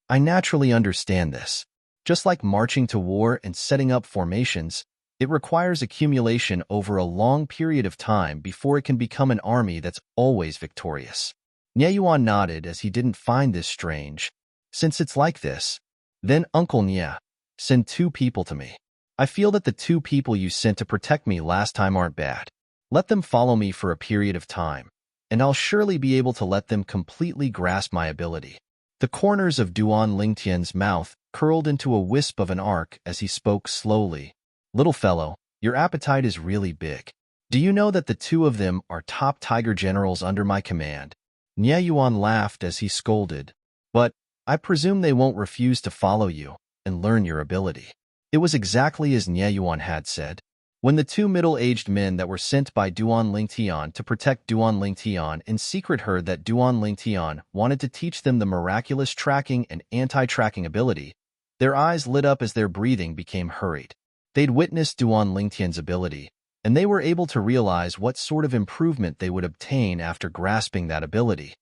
I naturally understand this. Just like marching to war and setting up formations, it requires accumulation over a long period of time before it can become an army that's always victorious. Nye Yuan nodded as he didn't find this strange. Since it's like this, then Uncle Nye, send 2 people to me. I feel that the 2 people you sent to protect me last time aren't bad. Let them follow me for a period of time, and I'll surely be able to let them completely grasp my ability. The corners of Duan Lingtian's mouth curled into a wisp of an arc as he spoke slowly. Little fellow, your appetite is really big. Do you know that the 2 of them are top tiger generals under my command? Nye Yuan laughed as he scolded. But I presume they won't refuse to follow you and learn your ability. It was exactly as Nye Yuan had said. When the 2 middle-aged men that were sent by Duan Lingtian to protect Duan Lingtian in secret heard that Duan Lingtian wanted to teach them the miraculous tracking and anti-tracking ability, their eyes lit up as their breathing became hurried. They'd witnessed Duan Lingtian's ability, and they were able to realize what sort of improvement they would obtain after grasping that ability.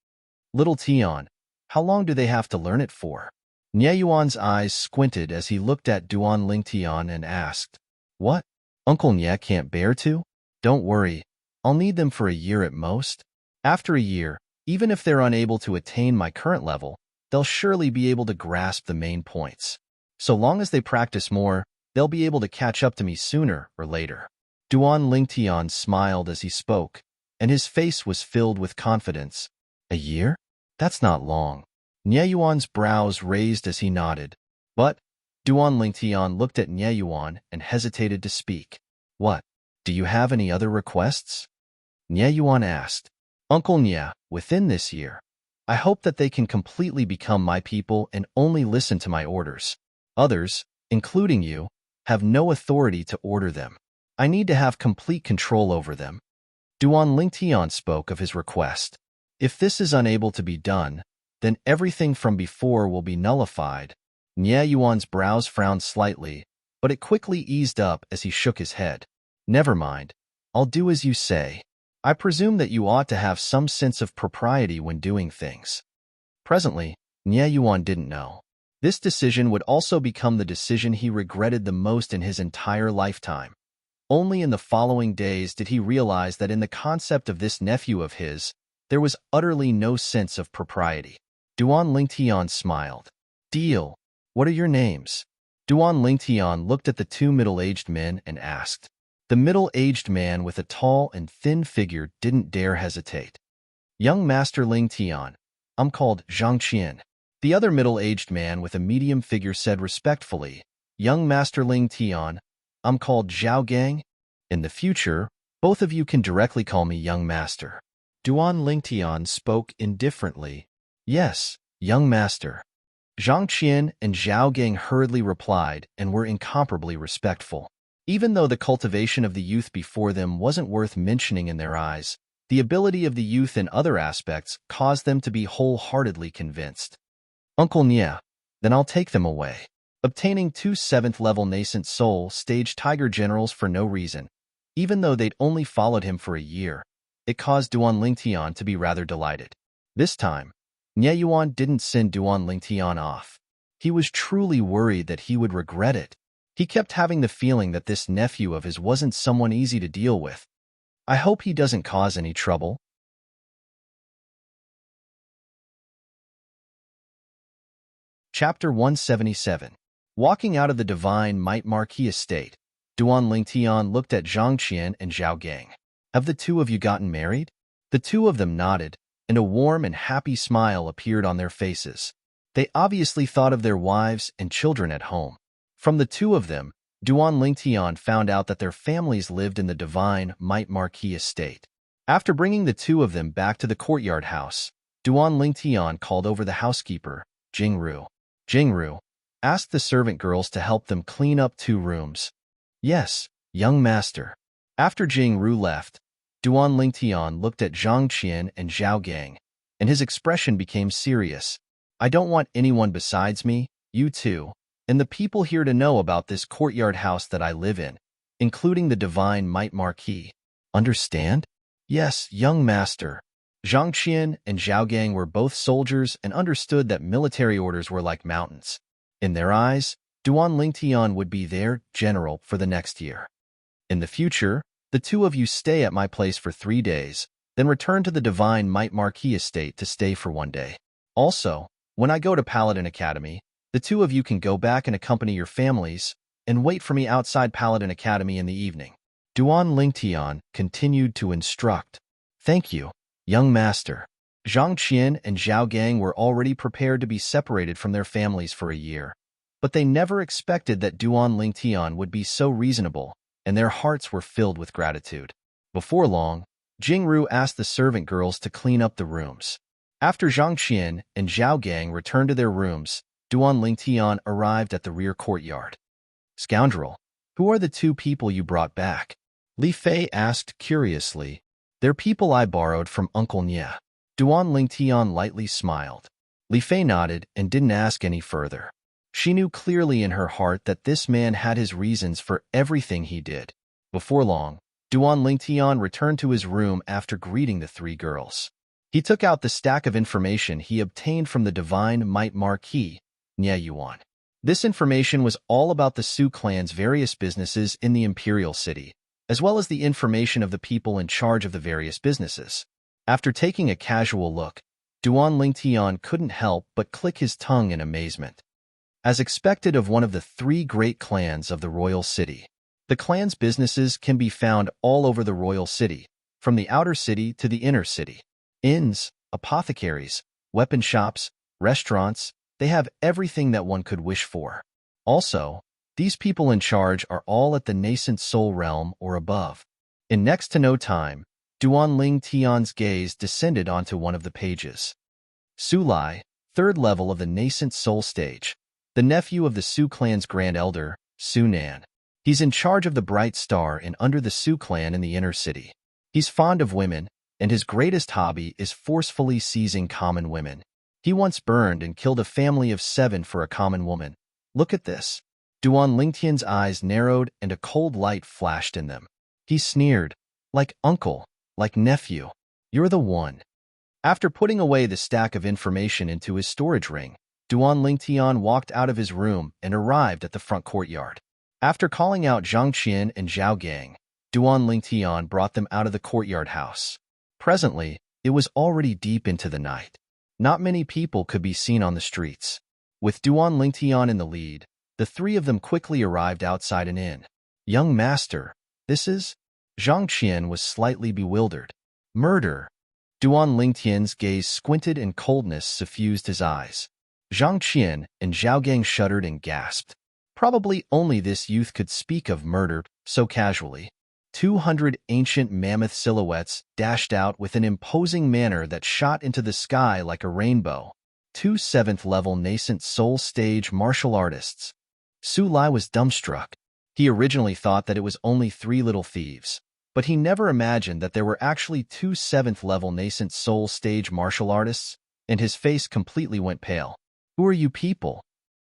Little Tian, how long do they have to learn it for? Nye Yuan's eyes squinted as he looked at Duan Lingtian and asked, What? Uncle Nye can't bear to? Don't worry, I'll need them for a year at most. After a year, even if they're unable to attain my current level, they'll surely be able to grasp the main points. So long as they practice more, they'll be able to catch up to me sooner or later. Duan Lingtian smiled as he spoke, and his face was filled with confidence. A year? That's not long. Nye Yuan's brows raised as he nodded. But Duan Lingtian looked at Nye Yuan and hesitated to speak. What? Do you have any other requests? Nye Yuan asked. Uncle Nye, within this year, I hope that they can completely become my people and only listen to my orders. Others, including you, have no authority to order them. I need to have complete control over them. Duan Lingtian spoke of his request. If this is unable to be done, then everything from before will be nullified. Nie Yuan's brows frowned slightly, but it quickly eased up as he shook his head. Never mind. I'll do as you say. I presume that you ought to have some sense of propriety when doing things. Presently, Nie Yuan didn't know. This decision would also become the decision he regretted the most in his entire lifetime. Only in the following days did he realize that in the concept of this nephew of his, there was utterly no sense of propriety. Duan Lingtian smiled. Deal. What are your names? Duan Lingtian looked at the two middle-aged men and asked. The middle-aged man with a tall and thin figure didn't dare hesitate. Young Master Lingtian, I'm called Zhang Qian. The other middle-aged man with a medium figure said respectfully, Young Master Lingtian, I'm called Zhao Gang. In the future, both of you can directly call me Young Master. Duan Lingtian spoke indifferently. Yes, Young Master. Zhang Qian and Zhao Gang hurriedly replied and were incomparably respectful. Even though the cultivation of the youth before them wasn't worth mentioning in their eyes, the ability of the youth in other aspects caused them to be wholeheartedly convinced. Uncle Nie, then I'll take them away. Obtaining 2 7th-level nascent soul stage tiger generals for no reason, even though they'd only followed him for a year, it caused Duan Lingtian to be rather delighted. This time, Nie Yuan didn't send Duan Lingtian off. He was truly worried that he would regret it. He kept having the feeling that this nephew of his wasn't someone easy to deal with. I hope he doesn't cause any trouble. Chapter 177. Walking out of the Divine Might Marquis estate, Duan Lingtian looked at Zhang Qian and Zhao Gang. Have the two of you gotten married? The two of them nodded, and a warm and happy smile appeared on their faces. They obviously thought of their wives and children at home. From the two of them, Duan Lingtian found out that their families lived in the Divine Might Marquis estate. After bringing the two of them back to the courtyard house, Duan Lingtian called over the housekeeper, Jingru. Jingru, asked the servant girls to help them clean up 2 rooms. Yes, young master. After Jingru left, Duan Lingtian looked at Zhang Qian and Zhao Gang, and his expression became serious. I don't want anyone besides me, you two, and the people here to know about this courtyard house that I live in, including the Divine Might Marquis. Understand? Yes, young master. Zhang Qian and Zhao Gang were both soldiers and understood that military orders were like mountains. In their eyes, Duan Lingtian would be their general for the next year. In the future, the two of you stay at my place for 3 days, then return to the Divine Might Marquis estate to stay for 1 day. Also, when I go to Paladin Academy, the two of you can go back and accompany your families and wait for me outside Paladin Academy in the evening. Duan Lingtian continued to instruct. Thank you, young master. Zhang Qian and Zhao Gang were already prepared to be separated from their families for a year, but they never expected that Duan Lingtian would be so reasonable, and their hearts were filled with gratitude. Before long, Jingru asked the servant girls to clean up the rooms. After Zhang Qian and Zhao Gang returned to their rooms, Duan Lingtian arrived at the rear courtyard. Scoundrel, who are the 2 people you brought back? Li Fei asked curiously. They're people I borrowed from Uncle Nie. Duan Lingtian lightly smiled. Li Fei nodded and didn't ask any further. She knew clearly in her heart that this man had his reasons for everything he did. Before long, Duan Lingtian returned to his room after greeting the 3 girls. He took out the stack of information he obtained from the Divine Might Marquis, Nie Yuan. This information was all about the Su clan's various businesses in the Imperial City, as well as the information of the people in charge of the various businesses. After taking a casual look, Duan Lingtian couldn't help but click his tongue in amazement. As expected of one of the 3 great clans of the royal city, the clan's businesses can be found all over the royal city, from the outer city to the inner city. Inns, apothecaries, weapon shops, restaurants, they have everything that one could wish for. Also, these people in charge are all at the nascent soul realm or above. In next to no time, Duan Lingtian's gaze descended onto one of the pages. Su Lai, 3rd level of the nascent soul stage, the nephew of the Su clan's grand elder, Su Nan. He's in charge of the Bright Star and under the Su clan in the inner city. He's fond of women, and his greatest hobby is forcefully seizing common women. He once burned and killed a family of 7 for a common woman, Look at this. Duan Lingtian's eyes narrowed and a cold light flashed in them. He sneered, like uncle, like nephew. You're the one. After putting away the stack of information into his storage ring, Duan Lingtian walked out of his room and arrived at the front courtyard. After calling out Zhang Qian and Zhao Gang, Duan Lingtian brought them out of the courtyard house. Presently, it was already deep into the night. Not many people could be seen on the streets. With Duan Lingtian in the lead, the three of them quickly arrived outside an inn. Young master, this is? Zhang Qian was slightly bewildered. Murder. Duan Lingtian's gaze squinted and coldness suffused his eyes. Zhang Qian and Zhao Gang shuddered and gasped. Probably only this youth could speak of murder so casually. 200 ancient mammoth silhouettes dashed out with an imposing manner that shot into the sky like a rainbow. 2 7th-level nascent soul stage martial artists. Su Lai was dumbstruck. He originally thought that it was only 3 little thieves, but he never imagined that there were actually 2 7th-level nascent soul stage martial artists, and his face completely went pale. Who are you people?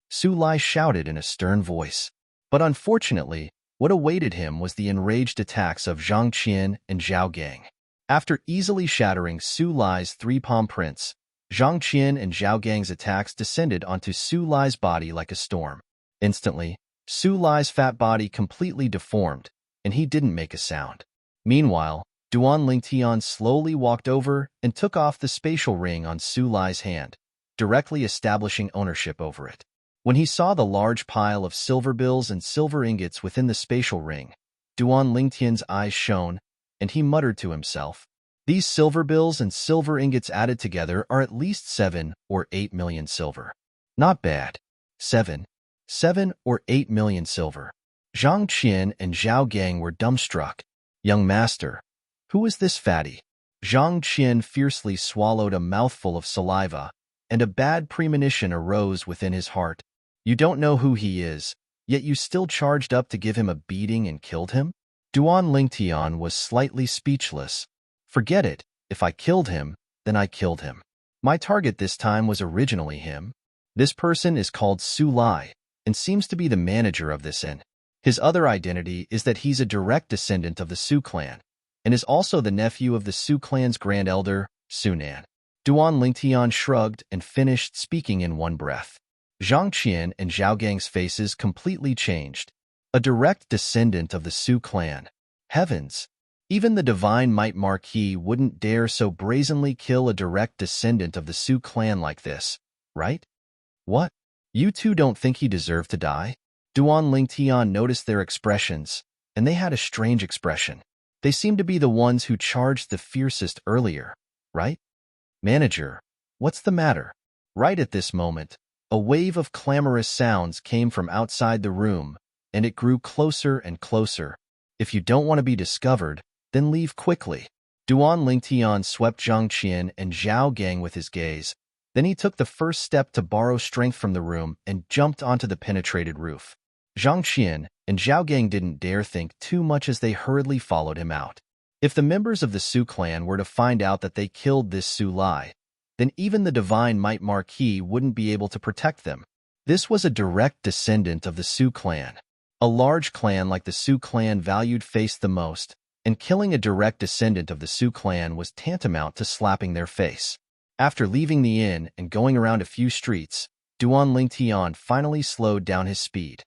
Su Lai shouted in a stern voice. But unfortunately, what awaited him was the enraged attacks of Zhang Qian and Zhao Gang. After easily shattering Su Lai's 3 palm prints, Zhang Qian and Zhao Gang's attacks descended onto Su Lai's body like a storm. Instantly, Su Lai's fat body completely deformed, and he didn't make a sound. Meanwhile, Duan Lingtian slowly walked over and took off the spatial ring on Su Lai's hand, directly establishing ownership over it. When he saw the large pile of silver bills and silver ingots within the spatial ring, Duan Lingtian's eyes shone, and he muttered to himself, "These silver bills and silver ingots added together are at least 7 or 8 million silver. Not bad. 7 or 8 million silver." Zhang Qian and Zhao Gang were dumbstruck. Young master, who is this fatty? Zhang Qian fiercely swallowed a mouthful of saliva, and a bad premonition arose within his heart. You don't know who he is, yet you still charged up to give him a beating and killed him? Duan Lingtian was slightly speechless. Forget it. If I killed him, then I killed him. My target this time was originally him. This person is called Su Lai, and seems to be the manager of this inn. His other identity is that he's a direct descendant of the Su clan, and is also the nephew of the Su clan's grand elder, Su Nan. Duan Lingtian shrugged and finished speaking in one breath. Zhang Qian and Zhao Gang's faces completely changed. A direct descendant of the Su clan. Heavens! Even the Divine Might Marquis wouldn't dare so brazenly kill a direct descendant of the Su clan like this, right? What? You two don't think he deserved to die? Duan Lingtian noticed their expressions, and they had a strange expression. They seemed to be the ones who charged the fiercest earlier, right? Manager, what's the matter? Right at this moment, a wave of clamorous sounds came from outside the room, and it grew closer and closer. If you don't want to be discovered, then leave quickly. Duan Lingtian swept Zhang Qian and Zhao Gang with his gaze. Then he took the first step to borrow strength from the room and jumped onto the penetrated roof. Zhang Qian and Zhao Gang didn't dare think too much as they hurriedly followed him out. If the members of the Su clan were to find out that they killed this Su Lai, then even the Divine Might Marquis wouldn't be able to protect them. This was a direct descendant of the Su clan. A large clan like the Su clan valued face the most, and killing a direct descendant of the Su clan was tantamount to slapping their face. After leaving the inn and going around a few streets, Duan Lingtian finally slowed down his speed.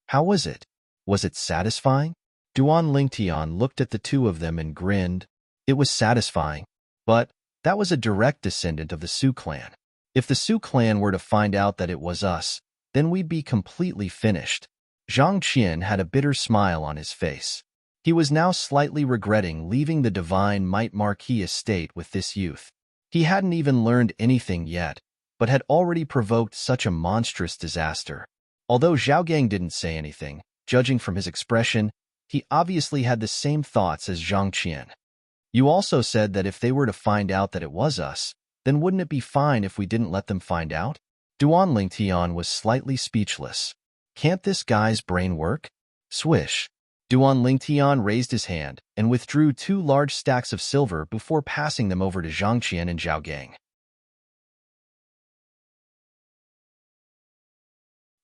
How was it? Was it satisfying? Duan Lingtian looked at the two of them and grinned. It was satisfying, but that was a direct descendant of the Su clan. If the Su clan were to find out that it was us, then we'd be completely finished. Zhang Qian had a bitter smile on his face. He was now slightly regretting leaving the Divine Might Marquis estate with this youth. He hadn't even learned anything yet, but had already provoked such a monstrous disaster. Although Zhao Gang didn't say anything, judging from his expression, he obviously had the same thoughts as Zhang Qian. You also said that if they were to find out that it was us, then wouldn't it be fine if we didn't let them find out? Duan Lingtian was slightly speechless. Can't this guy's brain work? Swish. Duan Lingtian raised his hand and withdrew 2 large stacks of silver before passing them over to Zhang Qian and Zhao Gang.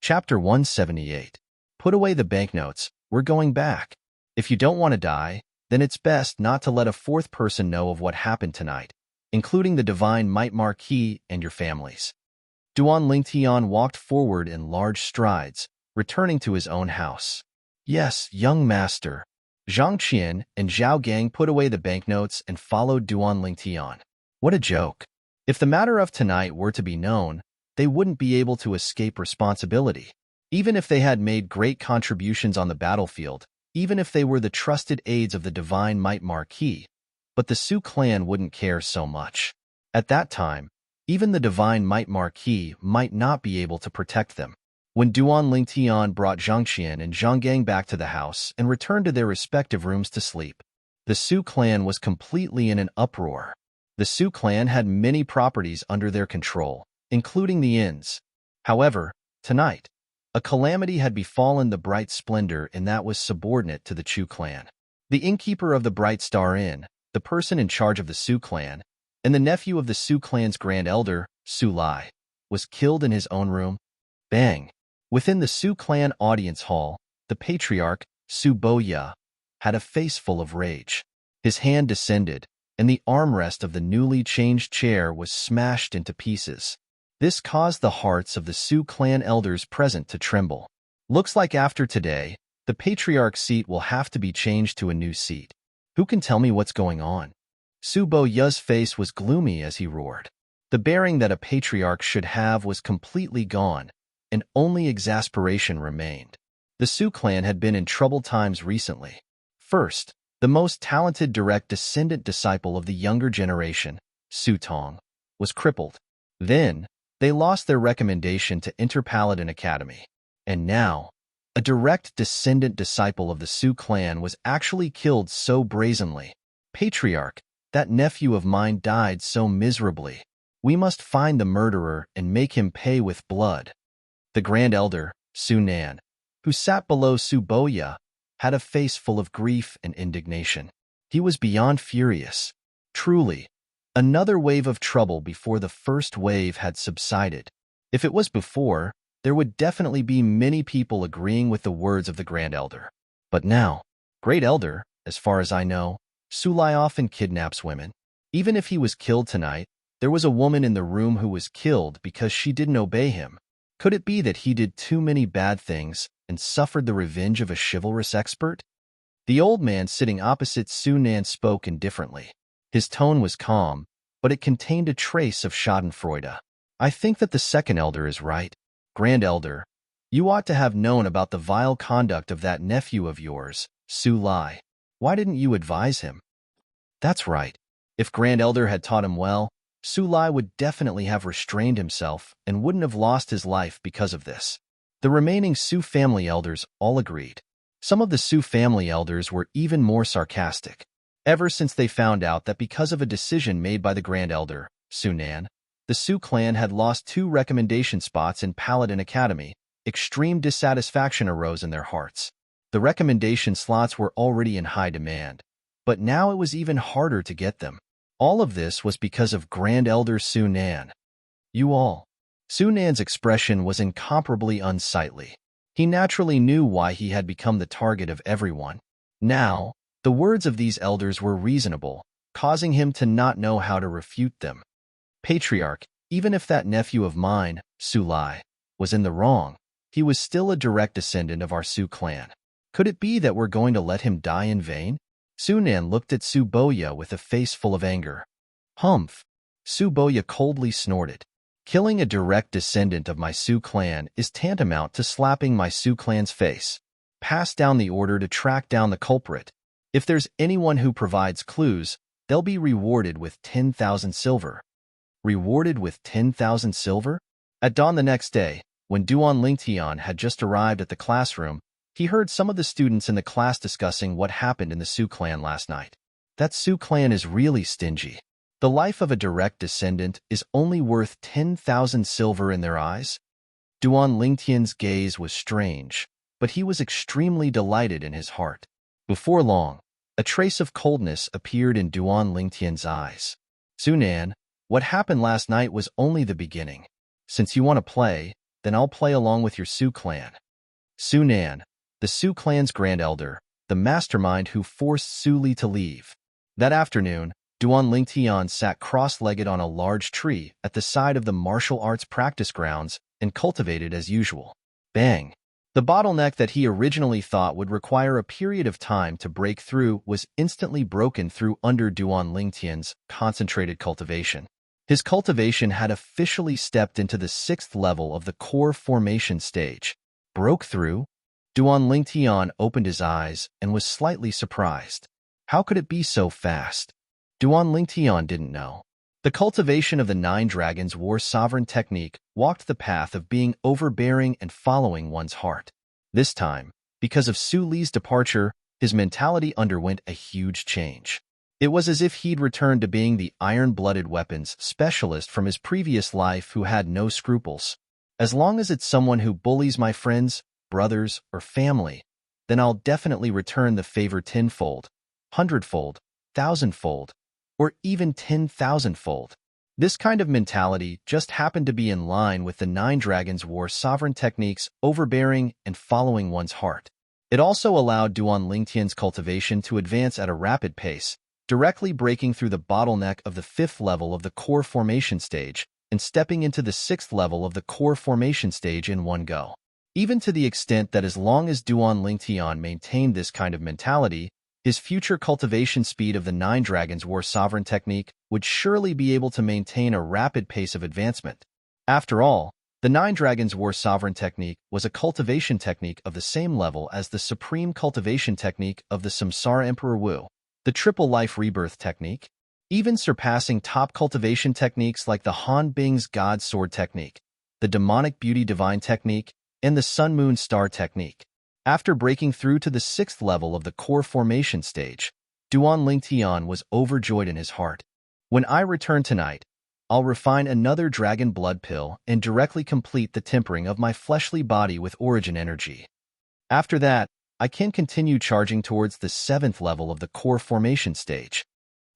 Chapter 178. Put away the banknotes. We're going back. If you don't want to die, then it's best not to let a fourth person know of what happened tonight, including the Divine Might Marquis and your families. Duan Lingtian walked forward in large strides, returning to his own house. Yes, young master. Zhang Qian and Zhao Gang put away the banknotes and followed Duan Lingtian. What a joke. If the matter of tonight were to be known, they wouldn't be able to escape responsibility. Even if they had made great contributions on the battlefield, even if they were the trusted aides of the Divine Might Marquis, but the Su clan wouldn't care so much. At that time, even the Divine Might Marquis might not be able to protect them. When Duan Lingtian brought Zhang Qian and Zhang Gang back to the house and returned to their respective rooms to sleep, the Su clan was completely in an uproar. The Su clan had many properties under their control, including the inns. However, tonight, a calamity had befallen the Bright Splendor, and that was subordinate to the Chu clan. The innkeeper of the Bright Star Inn, the person in charge of the Su clan, and the nephew of the Su clan's grand elder, Su Lai, was killed in his own room. Bang! Within the Su clan audience hall, the patriarch, Su Boya, had a face full of rage. His hand descended, and the armrest of the newly changed chair was smashed into pieces. This caused the hearts of the Su clan elders present to tremble. Looks like after today, the patriarch's seat will have to be changed to a new seat. Who can tell me what's going on? Su Boya's face was gloomy as he roared. The bearing that a patriarch should have was completely gone, and only exasperation remained. The Su clan had been in troubled times recently. First, the most talented direct descendant disciple of the younger generation, Su Tong, was crippled. Then, they lost their recommendation to enter Paladin Academy. And now, a direct descendant disciple of the Su clan was actually killed so brazenly. Patriarch, that nephew of mine died so miserably. We must find the murderer and make him pay with blood. The grand elder, Su Nan, who sat below Su Boya, had a face full of grief and indignation. He was beyond furious. Truly, another wave of trouble before the first wave had subsided. If it was before, there would definitely be many people agreeing with the words of the Grand Elder. But now, Great Elder, as far as I know, Su Lai often kidnaps women. Even if he was killed tonight, there was a woman in the room who was killed because she didn't obey him. Could it be that he did too many bad things and suffered the revenge of a chivalrous expert? The old man sitting opposite Su Nan spoke indifferently. His tone was calm, but it contained a trace of schadenfreude. I think that the second elder is right. Grand Elder, you ought to have known about the vile conduct of that nephew of yours, Su Lai. Why didn't you advise him? That's right. If Grand Elder had taught him well, Su Lai would definitely have restrained himself and wouldn't have lost his life because of this. The remaining Su family elders all agreed. Some of the Su family elders were even more sarcastic. Ever since they found out that because of a decision made by the Grand Elder, Su Nan, the Su clan had lost 2 recommendation spots in Paladin Academy, extreme dissatisfaction arose in their hearts. The recommendation slots were already in high demand, but now it was even harder to get them. All of this was because of Grand Elder Su Nan. You all. Su Nan's expression was incomparably unsightly. He naturally knew why he had become the target of everyone. Now, the words of these elders were reasonable, causing him to not know how to refute them. Patriarch, even if that nephew of mine, Su Lai, was in the wrong, he was still a direct descendant of our Su clan. Could it be that we're going to let him die in vain? Su Nan looked at Su Boya with a face full of anger. Humph! Su Boya coldly snorted. Killing a direct descendant of my Su clan is tantamount to slapping my Su clan's face. Pass down the order to track down the culprit. If there's anyone who provides clues, they'll be rewarded with 10,000 silver. Rewarded with 10,000 silver? At dawn the next day, when Duan Lingtian had just arrived at the classroom, he heard some of the students in the class discussing what happened in the Su clan last night. That Su clan is really stingy. The life of a direct descendant is only worth 10,000 silver in their eyes. Duan Lingtian's gaze was strange, but he was extremely delighted in his heart. Before long, a trace of coldness appeared in Duan Lingtian's eyes. Su Nan, what happened last night was only the beginning. Since you want to play, then I'll play along with your Su clan. Su Nan, the Su clan's grand elder, the mastermind who forced Su Li to leave. That afternoon, Duan Lingtian sat cross-legged on a large tree at the side of the martial arts practice grounds and cultivated as usual. Bang! The bottleneck that he originally thought would require a period of time to break through was instantly broken through under Duan Lingtian's concentrated cultivation. His cultivation had officially stepped into the 6th level of the core formation stage. Broke through? Duan Lingtian opened his eyes and was slightly surprised. How could it be so fast? Duan Lingtian didn't know. The cultivation of the 9 Dragons War Sovereign technique walked the path of being overbearing and following one's heart. This time, because of Su Li's departure, his mentality underwent a huge change. It was as if he'd returned to being the iron-blooded weapons specialist from his previous life who had no scruples. As long as it's someone who bullies my friends, brothers, or family, then I'll definitely return the favor tenfold, hundredfold, thousandfold, or even 10,000-fold. This kind of mentality just happened to be in line with the 9 Dragons War Sovereign techniques overbearing and following one's heart. It also allowed Duan Lingtian's cultivation to advance at a rapid pace, directly breaking through the bottleneck of the 5th level of the core formation stage and stepping into the 6th level of the core formation stage in one go. Even to the extent that as long as Duan Lingtian maintained this kind of mentality, his future cultivation speed of the 9 Dragons War Sovereign technique would surely be able to maintain a rapid pace of advancement. After all, the 9 Dragons War Sovereign technique was a cultivation technique of the same level as the supreme cultivation technique of the Samsara Emperor Wu, the triple life rebirth technique, even surpassing top cultivation techniques like the Han Bing's God Sword technique, the Demonic Beauty Divine technique, and the Sun Moon Star technique. After breaking through to the 6th level of the core formation stage, Duan Lingtian was overjoyed in his heart. When I return tonight, I'll refine another dragon blood pill and directly complete the tempering of my fleshly body with origin energy. After that, I can continue charging towards the 7th level of the core formation stage.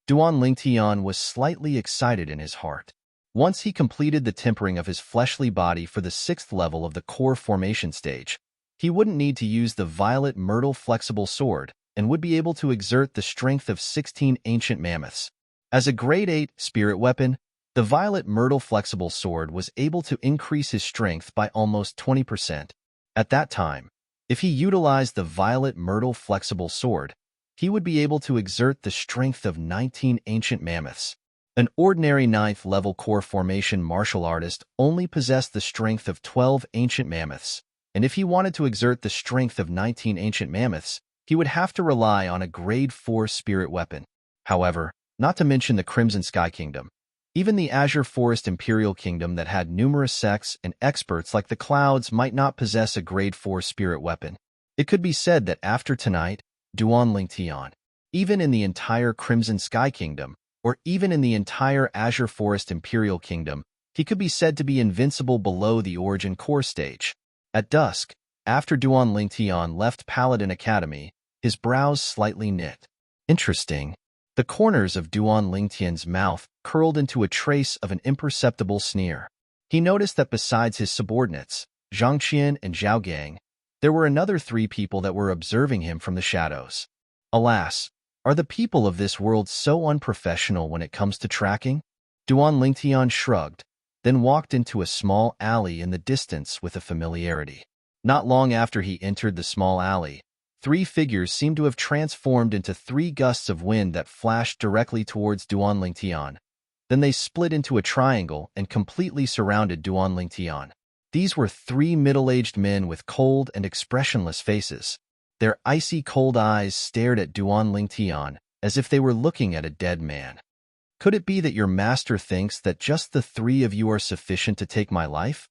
Duan Lingtian was slightly excited in his heart. Once he completed the tempering of his fleshly body for the 6th level of the core formation stage, he wouldn't need to use the violet myrtle flexible sword and would be able to exert the strength of 16 ancient mammoths. As a grade 8 spirit weapon, the violet myrtle flexible sword was able to increase his strength by almost 20%. At that time, if he utilized the violet myrtle flexible sword, he would be able to exert the strength of 19 ancient mammoths. An ordinary 9th level core formation martial artist only possessed the strength of 12 ancient mammoths, and if he wanted to exert the strength of 19 ancient mammoths, he would have to rely on a grade 4 spirit weapon. However, not to mention the Crimson Sky Kingdom, even the Azure Forest Imperial Kingdom that had numerous sects and experts like the Clouds might not possess a grade 4 spirit weapon. It could be said that after tonight, Duan Lingtian, even in the entire Crimson Sky Kingdom, or even in the entire Azure Forest Imperial Kingdom, he could be said to be invincible below the Origin Core stage. At dusk, after Duan Lingtian left Paladin Academy, his brows slightly knit. Interesting. The corners of Duan Lingtian's mouth curled into a trace of an imperceptible sneer. He noticed that besides his subordinates, Zhang Qian and Zhao Gang, there were another 3 people that were observing him from the shadows. Alas, are the people of this world so unprofessional when it comes to tracking? Duan Lingtian shrugged, then walked into a small alley in the distance with a familiarity. Not long after he entered the small alley, 3 figures seemed to have transformed into 3 gusts of wind that flashed directly towards Duan Lingtian. Then they split into a triangle and completely surrounded Duan Lingtian. These were 3 middle-aged men with cold and expressionless faces. Their icy cold eyes stared at Duan Lingtian as if they were looking at a dead man. Could it be that your master thinks that just the 3 of you are sufficient to take my life?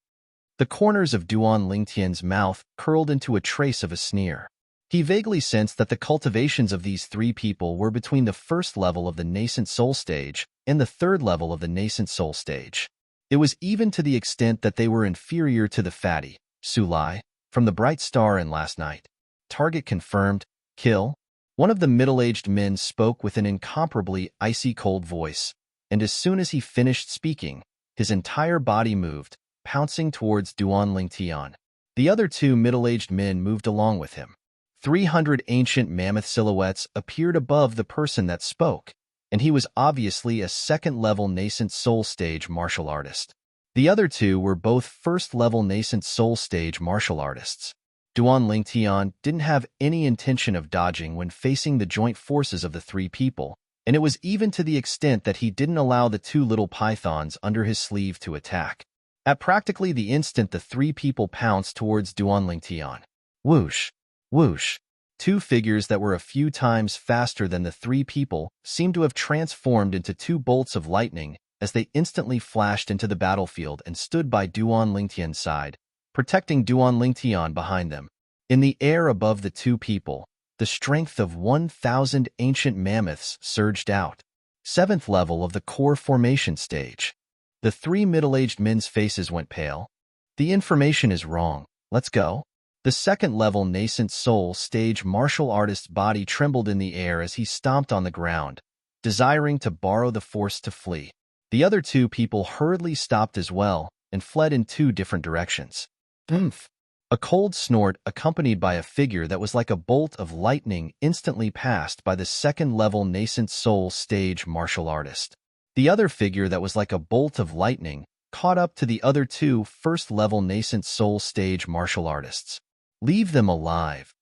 The corners of Duan Lingtian's mouth curled into a trace of a sneer. He vaguely sensed that the cultivations of these 3 people were between the 1st level of the nascent soul stage and the 3rd level of the nascent soul stage. It was even to the extent that they were inferior to the fatty, Su Li, from the Bright Star and last night. Target confirmed. Kill. One of the middle-aged men spoke with an incomparably icy cold voice, and as soon as he finished speaking, his entire body moved, pouncing towards Duan Lingtian. The other two middle-aged men moved along with him. 300 ancient mammoth silhouettes appeared above the person that spoke, and he was obviously a second-level nascent soul stage martial artist. The other two were both first-level nascent soul stage martial artists. Duan Lingtian didn't have any intention of dodging when facing the joint forces of the three people, and it was even to the extent that he didn't allow the two little pythons under his sleeve to attack. At practically the instant the three people pounced towards Duan Lingtian. Whoosh! Whoosh! Two figures that were a few times faster than the three people seemed to have transformed into two bolts of lightning as they instantly flashed into the battlefield and stood by Duan Lingtian's side, protecting Duan Lingtian behind them. In the air above the two people, the strength of 1,000 ancient mammoths surged out. 7th level of the core formation stage. The three middle-aged men's faces went pale. The information is wrong. Let's go. The 2nd level nascent soul stage martial artist's body trembled in the air as he stomped on the ground, desiring to borrow the force to flee. The other two people hurriedly stopped as well and fled in two different directions. Oomph! A cold snort accompanied by a figure that was like a bolt of lightning instantly passed by the 2nd level nascent soul stage martial artist. The other figure that was like a bolt of lightning caught up to the other two 1st level nascent soul stage martial artists. Leave them alive.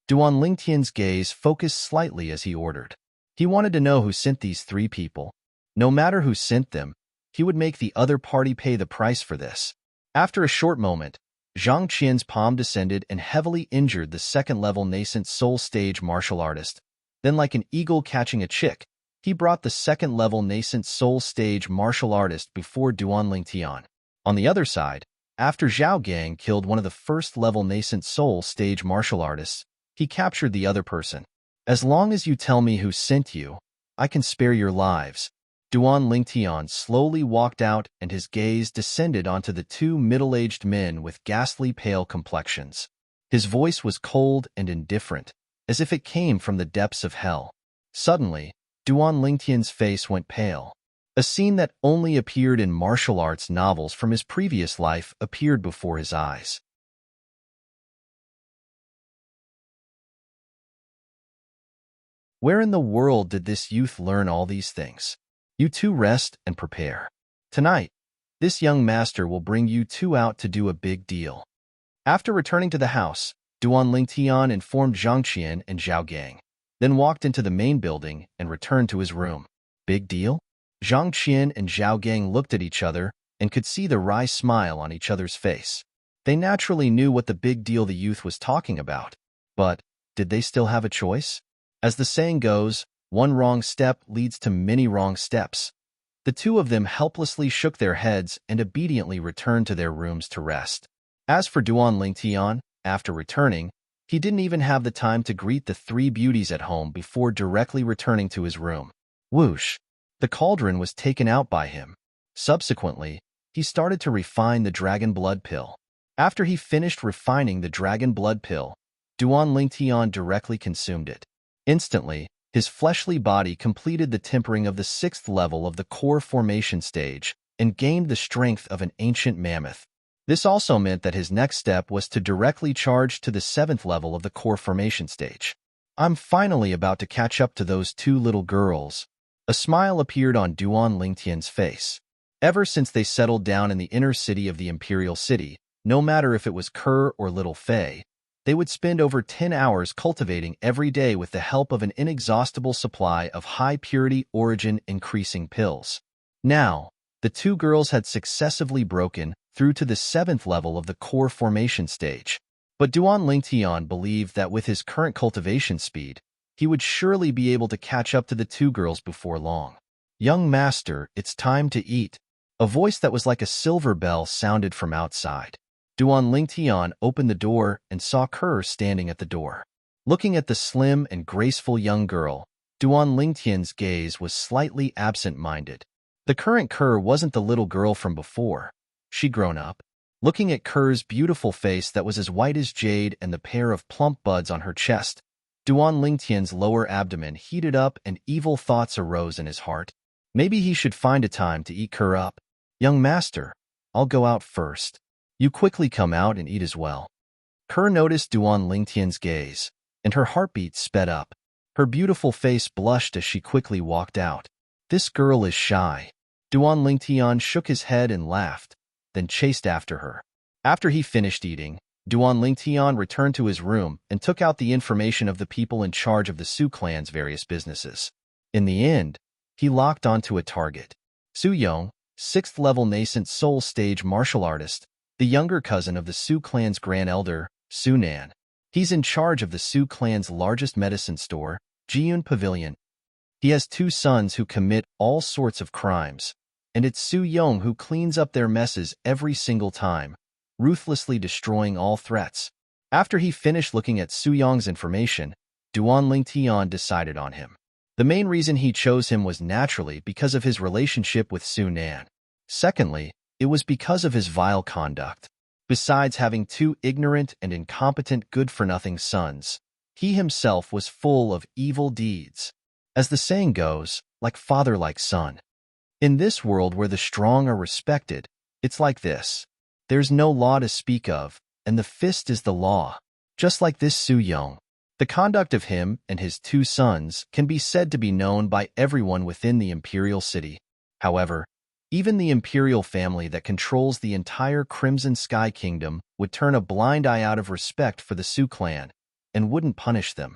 Duan Lingtian's gaze focused slightly as he ordered. He wanted to know who sent these three people. No matter who sent them, he would make the other party pay the price for this. After a short moment, Zhang Qian's palm descended and heavily injured the 2nd level nascent soul stage martial artist. Then, like an eagle catching a chick, he brought the 2nd level nascent soul stage martial artist before Duan Lingtian. On the other side, after Zhao Gang killed one of the 1st level nascent soul stage martial artists, he captured the other person. As long as you tell me who sent you, I can spare your lives. Duan Lingtian slowly walked out and his gaze descended onto the two middle-aged men with ghastly pale complexions. His voice was cold and indifferent, as if it came from the depths of hell. Suddenly, Duan Lingtian's face went pale. A scene that only appeared in martial arts novels from his previous life appeared before his eyes. Where in the world did this youth learn all these things? You two rest and prepare. Tonight, this young master will bring you two out to do a big deal. After returning to the house, Duan Lingtian informed Zhang Qian and Zhao Gang, then walked into the main building and returned to his room. Big deal? Zhang Qian and Zhao Gang looked at each other and could see the wry smile on each other's face. They naturally knew what the big deal the youth was talking about. But, did they still have a choice? As the saying goes, one wrong step leads to many wrong steps. The two of them helplessly shook their heads and obediently returned to their rooms to rest. As for Duan Lingtian, after returning, he didn't even have the time to greet the three beauties at home before directly returning to his room. Whoosh! The cauldron was taken out by him. Subsequently, he started to refine the dragon blood pill. After he finished refining the dragon blood pill, Duan Lingtian directly consumed it. Instantly, his fleshly body completed the tempering of the 6th level of the core formation stage and gained the strength of an ancient mammoth. This also meant that his next step was to directly charge to the 7th level of the core formation stage. I'm finally about to catch up to those two little girls. A smile appeared on Duan Lingtian's face. Ever since they settled down in the inner city of the Imperial City, no matter if it was Kerr or Little Fei, they would spend over 10 hours cultivating every day with the help of an inexhaustible supply of high-purity origin increasing pills. Now, the two girls had successively broken through to the 7th level of the core formation stage. But Duan Lingtian believed that with his current cultivation speed, he would surely be able to catch up to the two girls before long. Young master, it's time to eat. A voice that was like a silver bell sounded from outside. Duan Lingtian opened the door and saw Kerr standing at the door. Looking at the slim and graceful young girl, Duan Lingtian's gaze was slightly absent-minded. The current Kerr wasn't the little girl from before. She'd grown up. Looking at Kerr's beautiful face that was as white as jade and the pair of plump buds on her chest, Duan Lingtian's lower abdomen heated up and evil thoughts arose in his heart. Maybe he should find a time to eat Kerr up. Young master, I'll go out first. You quickly come out and eat as well. Kerr noticed Duan Lingtian's gaze, and her heartbeat sped up. Her beautiful face blushed as she quickly walked out. This girl is shy. Duan Lingtian shook his head and laughed, then chased after her. After he finished eating, Duan Lingtian returned to his room and took out the information of the people in charge of the Su clan's various businesses. In the end, he locked onto a target. Su Yong, 6th-level nascent soul stage martial artist, the younger cousin of the Su clan's grand elder, Su Nan. He's in charge of the Su clan's largest medicine store, Jiyun Pavilion. He has 2 sons who commit all sorts of crimes, and it's Su Yong who cleans up their messes every single time, ruthlessly destroying all threats. After he finished looking at Su Yong's information, Duan Lingtian decided on him. The main reason he chose him was naturally because of his relationship with Su Nan. Secondly, it was because of his vile conduct. Besides having 2 ignorant and incompetent good-for-nothing sons, he himself was full of evil deeds. As the saying goes, like father like son. In this world where the strong are respected, it's like this. There's no law to speak of, and the fist is the law. Just like this Su Yong. The conduct of him and his 2 sons can be said to be known by everyone within the imperial city. However, even the imperial family that controls the entire Crimson Sky Kingdom would turn a blind eye out of respect for the Su clan and wouldn't punish them.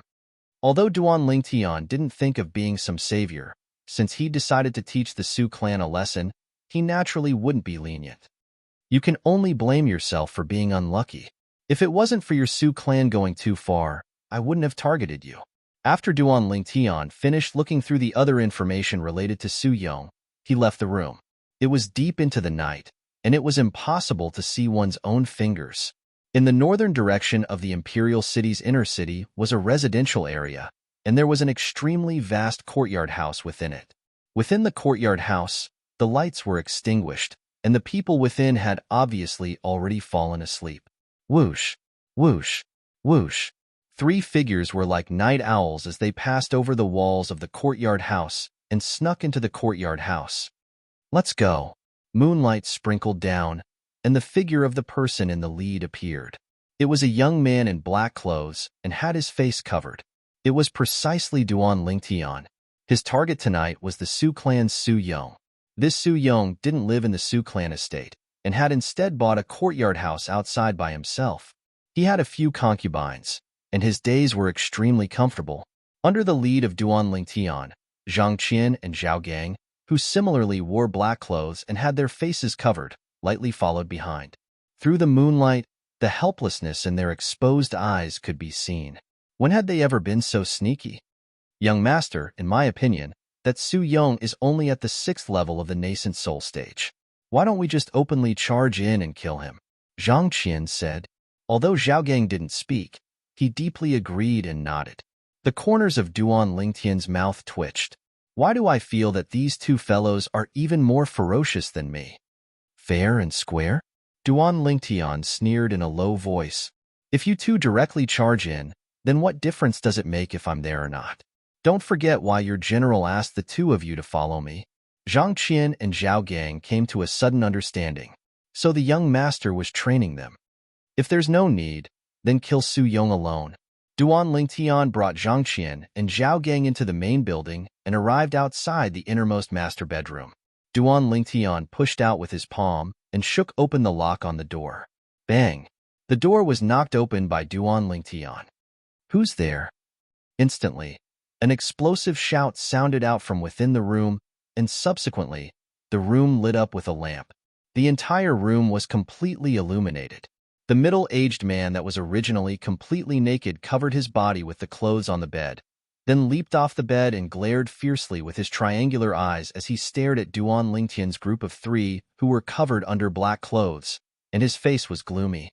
Although Duan Lingtian didn't think of being some savior, since he decided to teach the Su clan a lesson, he naturally wouldn't be lenient. You can only blame yourself for being unlucky. If it wasn't for your Su clan going too far, I wouldn't have targeted you. After Duan Lingtian finished looking through the other information related to Su Yong, he left the room. It was deep into the night, and it was impossible to see one's own fingers. In the northern direction of the imperial city's inner city was a residential area, and there was an extremely vast courtyard house within it. Within the courtyard house, the lights were extinguished, and the people within had obviously already fallen asleep. Whoosh, whoosh, whoosh. 3 figures were like night owls as they passed over the walls of the courtyard house and snuck into the courtyard house. Let's go. Moonlight sprinkled down, and the figure of the person in the lead appeared. It was a young man in black clothes and had his face covered. It was precisely Duan Lingtian. His target tonight was the Su clan's Su Yong. This Su Yong didn't live in the Su clan estate and had instead bought a courtyard house outside by himself. He had a few concubines, and his days were extremely comfortable. Under the lead of Duan Lingtian, Zhang Qian and Zhao Gang, who similarly wore black clothes and had their faces covered, lightly followed behind. Through the moonlight, the helplessness in their exposed eyes could be seen. When had they ever been so sneaky? Young master, in my opinion, that Su Yong is only at the 6th level of the nascent soul stage. Why don't we just openly charge in and kill him? Zhang Qian said. Although Zhao Gang didn't speak, he deeply agreed and nodded. The corners of Duan Lingtian's mouth twitched. Why do I feel that these 2 fellows are even more ferocious than me? Fair and square? Duan Lingtian sneered in a low voice. If you 2 directly charge in, then what difference does it make if I'm there or not? Don't forget why your general asked the 2 of you to follow me. Zhang Qian and Zhao Gang came to a sudden understanding. So the young master was training them. If there's no need, then kill Su Yong alone. Duan Lingtian brought Zhang Qian and Zhao Gang into the main building and arrived outside the innermost master bedroom. Duan Lingtian pushed out with his palm and shook open the lock on the door. Bang! The door was knocked open by Duan Lingtian. Who's there? Instantly, an explosive shout sounded out from within the room, and subsequently, the room lit up with a lamp. The entire room was completely illuminated. The middle-aged man that was originally completely naked covered his body with the clothes on the bed, then leaped off the bed and glared fiercely with his triangular eyes as he stared at Duan Lingtian's group of 3 who were covered under black clothes, and his face was gloomy.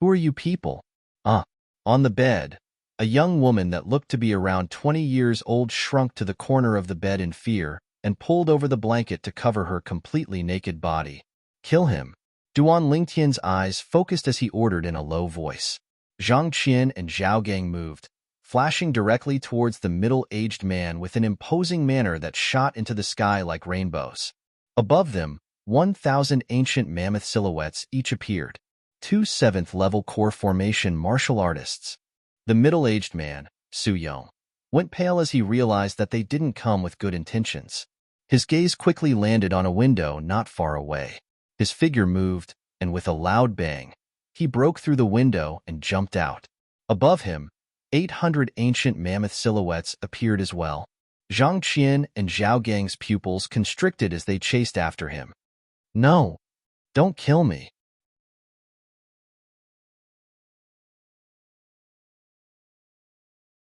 Who are you people? On the bed, a young woman that looked to be around 20 years old shrunk to the corner of the bed in fear and pulled over the blanket to cover her completely naked body. Kill him. Duan Lingtian's eyes focused as he ordered in a low voice. Zhang Qian and Zhao Gang moved, flashing directly towards the middle-aged man with an imposing manner that shot into the sky like rainbows. Above them, 1,000 ancient mammoth silhouettes each appeared. two 7th-level core formation martial artists. The middle-aged man, Su Yong, went pale as he realized that they didn't come with good intentions. His gaze quickly landed on a window not far away. His figure moved, and with a loud bang, he broke through the window and jumped out. Above him, 800 ancient mammoth silhouettes appeared as well. Zhang Qian and Zhao Gang's pupils constricted as they chased after him. No, don't kill me.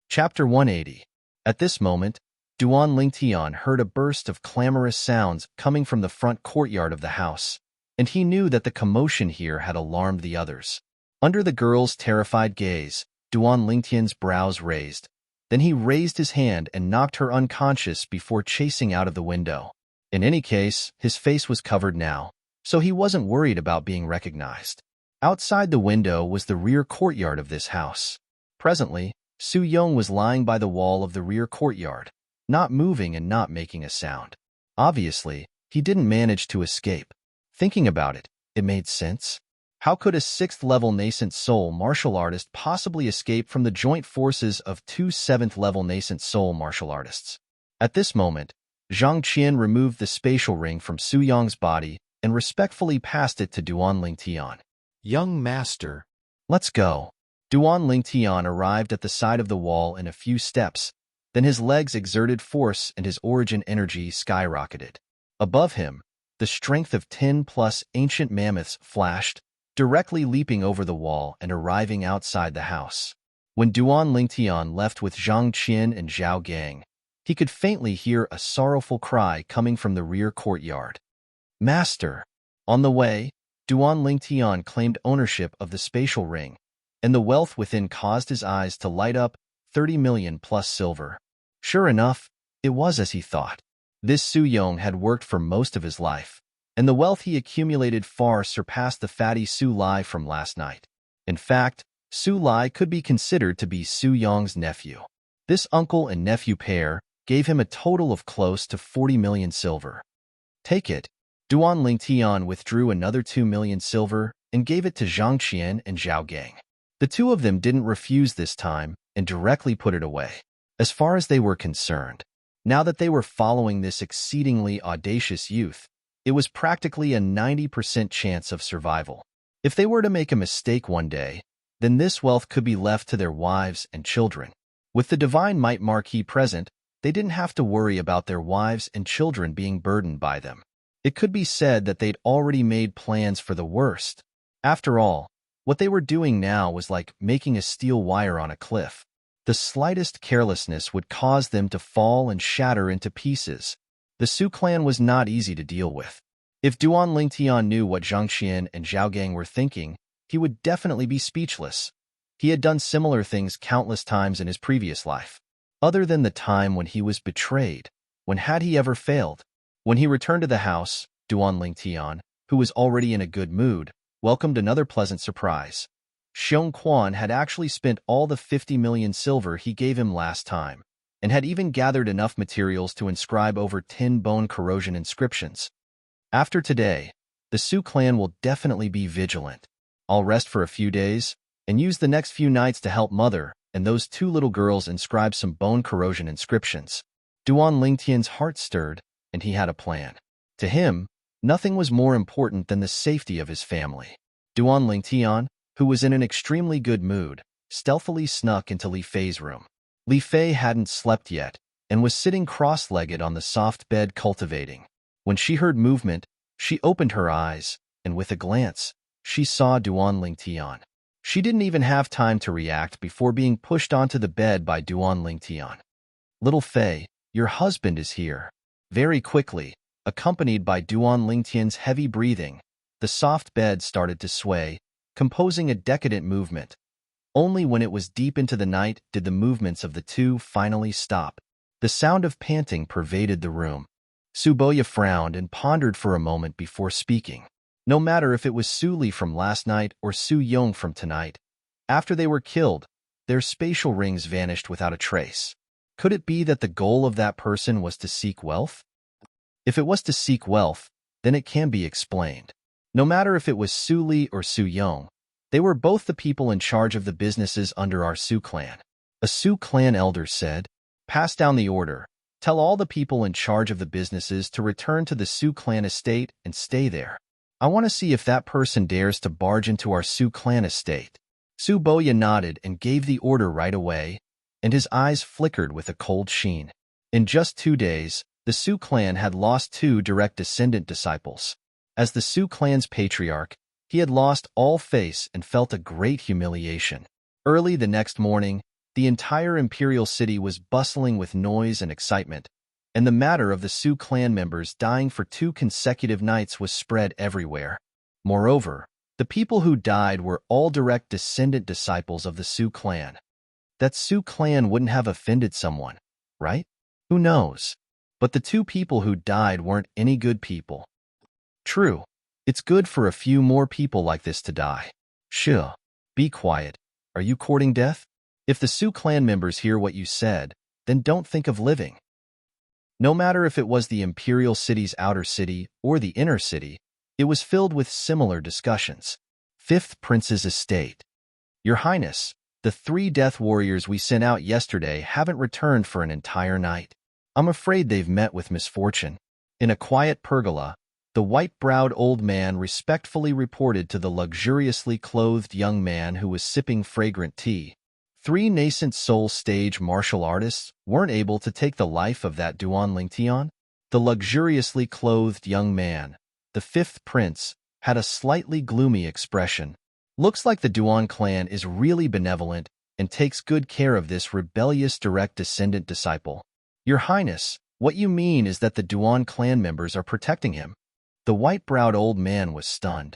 Chapter 180. At this moment, Duan Lingtian heard a burst of clamorous sounds coming from the front courtyard of the house, and he knew that the commotion here had alarmed the others. Under the girl's terrified gaze, Duan Lingtian's brows raised. Then he raised his hand and knocked her unconscious before chasing out of the window. In any case, his face was covered now, so he wasn't worried about being recognized. Outside the window was the rear courtyard of this house. Presently, Su Yong was lying by the wall of the rear courtyard, not moving and not making a sound. Obviously, he didn't manage to escape. Thinking about it, it made sense. How could a 6th-level nascent soul martial artist possibly escape from the joint forces of two 7th-level nascent soul martial artists? At this moment, Zhang Qian removed the spatial ring from Su Yong's body and respectfully passed it to Duan Lingtian. Young master. Let's go. Duan Lingtian arrived at the side of the wall in a few steps, then his legs exerted force and his origin energy skyrocketed. Above him, the strength of 10+ ancient mammoths flashed, directly leaping over the wall and arriving outside the house. When Duan Lingtian left with Zhang Qian and Zhao Gang, he could faintly hear a sorrowful cry coming from the rear courtyard. Master! On the way, Duan Lingtian claimed ownership of the spatial ring, and the wealth within caused his eyes to light up. 30 million plus silver. Sure enough, it was as he thought. This Su Yong had worked for most of his life, and the wealth he accumulated far surpassed the fatty Su Lai from last night. In fact, Su Lai could be considered to be Su Yong's nephew. This uncle and nephew pair gave him a total of close to 40 million silver. Take it. Duan Lingtian withdrew another 2 million silver and gave it to Zhang Qian and Zhao Gang. The two of them didn't refuse this time and directly put it away. As far as they were concerned, now that they were following this exceedingly audacious youth, it was practically a 90% chance of survival. If they were to make a mistake one day, then this wealth could be left to their wives and children. With the Divine Might Marquis present, they didn't have to worry about their wives and children being burdened by them. It could be said that they'd already made plans for the worst. After all, what they were doing now was like making a steel wire on a cliff. The slightest carelessness would cause them to fall and shatter into pieces. The Su clan was not easy to deal with. If Duan Lingtian knew what Zhang Qian and Zhao Gang were thinking, he would definitely be speechless. He had done similar things countless times in his previous life. Other than the time when he was betrayed, when had he ever failed? When he returned to the house, Duan Lingtian, who was already in a good mood, welcomed another pleasant surprise. Xiong Quan had actually spent all the 50 million silver he gave him last time, and had even gathered enough materials to inscribe over 10 bone corrosion inscriptions. After today, the Su clan will definitely be vigilant. I'll rest for a few days, and use the next few nights to help Mother and those two little girls inscribe some bone corrosion inscriptions. Duan Lingtian's heart stirred, and he had a plan. To him, nothing was more important than the safety of his family. Duan Lingtian, who was in an extremely good mood, stealthily snuck into Li Fei's room. Li Fei hadn't slept yet, and was sitting cross-legged on the soft bed cultivating. When she heard movement, she opened her eyes, and with a glance, she saw Duan Lingtian. She didn't even have time to react before being pushed onto the bed by Duan Lingtian. "Little Fei, your husband is here." Very quickly, accompanied by Duan Lingtian's heavy breathing, the soft bed started to sway, composing a decadent movement. Only when it was deep into the night did the movements of the two finally stop. The sound of panting pervaded the room. Su Boya frowned and pondered for a moment before speaking. No matter if it was Su Li from last night or Su Yong from tonight, after they were killed, their spatial rings vanished without a trace. Could it be that the goal of that person was to seek wealth? If it was to seek wealth, then it can be explained. No matter if it was Su Li or Su Yong, they were both the people in charge of the businesses under our Su clan. A Su clan elder said, "Pass down the order. Tell all the people in charge of the businesses to return to the Su clan estate and stay there. I want to see if that person dares to barge into our Su clan estate." Su Boya nodded and gave the order right away, and his eyes flickered with a cold sheen. In just 2 days, the Su clan had lost 2 direct descendant disciples. As the Su clan's patriarch, he had lost all face and felt a great humiliation. Early the next morning, the entire imperial city was bustling with noise and excitement, and the matter of the Su clan members dying for 2 consecutive nights was spread everywhere. Moreover, the people who died were all direct descendant disciples of the Su clan. That Su clan wouldn't have offended someone, right? Who knows? But the 2 people who died weren't any good people. True, it's good for a few more people like this to die. Shh, be quiet. Are you courting death? If the Su clan members hear what you said, then don't think of living. No matter if it was the imperial city's outer city or the inner city, it was filled with similar discussions. 5th Prince's estate. Your Highness, the 3 death warriors we sent out yesterday haven't returned for an entire night. I'm afraid they've met with misfortune. In a quiet pergola, the white-browed old man respectfully reported to the luxuriously clothed young man who was sipping fragrant tea. 3 nascent soul stage martial artists weren't able to take the life of that Duan Lingtian. The luxuriously clothed young man, the 5th prince, had a slightly gloomy expression. Looks like the Duan clan is really benevolent and takes good care of this rebellious direct descendant disciple. Your Highness, what you mean is that the Duan clan members are protecting him. The white-browed old man was stunned.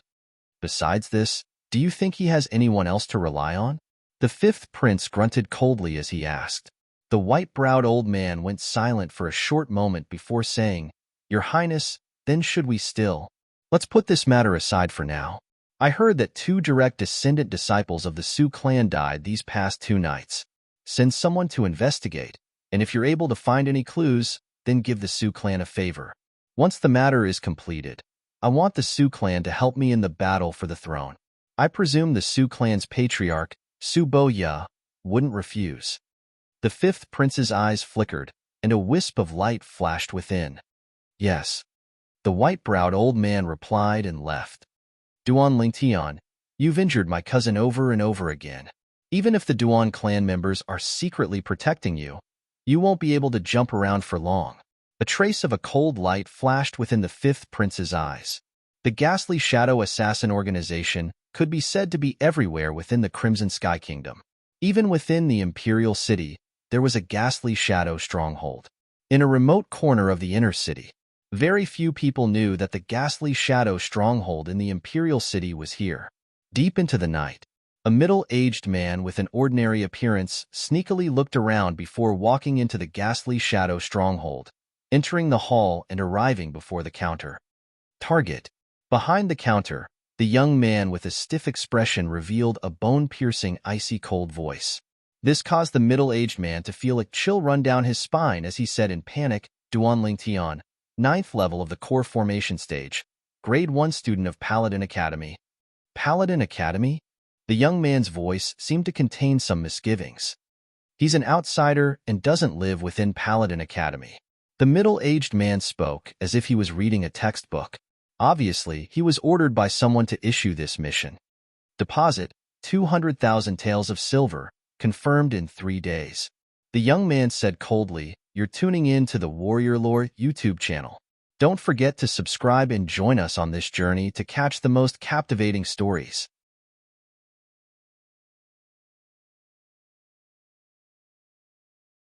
Besides this, do you think he has anyone else to rely on? The 5th prince grunted coldly as he asked. The white-browed old man went silent for a short moment before saying, "Your Highness, then should we still? Let's put this matter aside for now. I heard that 2 direct descendant disciples of the Su clan died these past 2 nights. Send someone to investigate, and if you're able to find any clues, then give the Su clan a favor. Once the matter is completed, I want the Su clan to help me in the battle for the throne. I presume the Su clan's patriarch, Su Boya, wouldn't refuse." The 5th prince's eyes flickered, and a wisp of light flashed within. "Yes," the white-browed old man replied and left. "Duan Lingtian, you've injured my cousin over and over again. Even if the Duan clan members are secretly protecting you, you won't be able to jump around for long." A trace of a cold light flashed within the 5th prince's eyes. The ghastly shadow assassin organization could be said to be everywhere within the Crimson Sky Kingdom. Even within the imperial city, there was a ghastly shadow stronghold. In a remote corner of the inner city, very few people knew that the ghastly shadow stronghold in the imperial city was here. Deep into the night, a middle-aged man with an ordinary appearance sneakily looked around before walking into the ghastly shadow stronghold, entering the hall and arriving before the counter. Target. Behind the counter, the young man with a stiff expression revealed a bone-piercing, icy-cold voice. This caused the middle-aged man to feel a chill run down his spine as he said in panic, "Duan Lingtian, 9th level of the core formation stage, grade 1 student of Paladin Academy." Paladin Academy? The young man's voice seemed to contain some misgivings. He's an outsider and doesn't live within Paladin Academy. The middle-aged man spoke as if he was reading a textbook. Obviously, he was ordered by someone to issue this mission. Deposit 200,000 taels of silver, confirmed in 3 days. The young man said coldly, "You're tuning in to the Warrior Lore YouTube channel. Don't forget to subscribe and join us on this journey to catch the most captivating stories.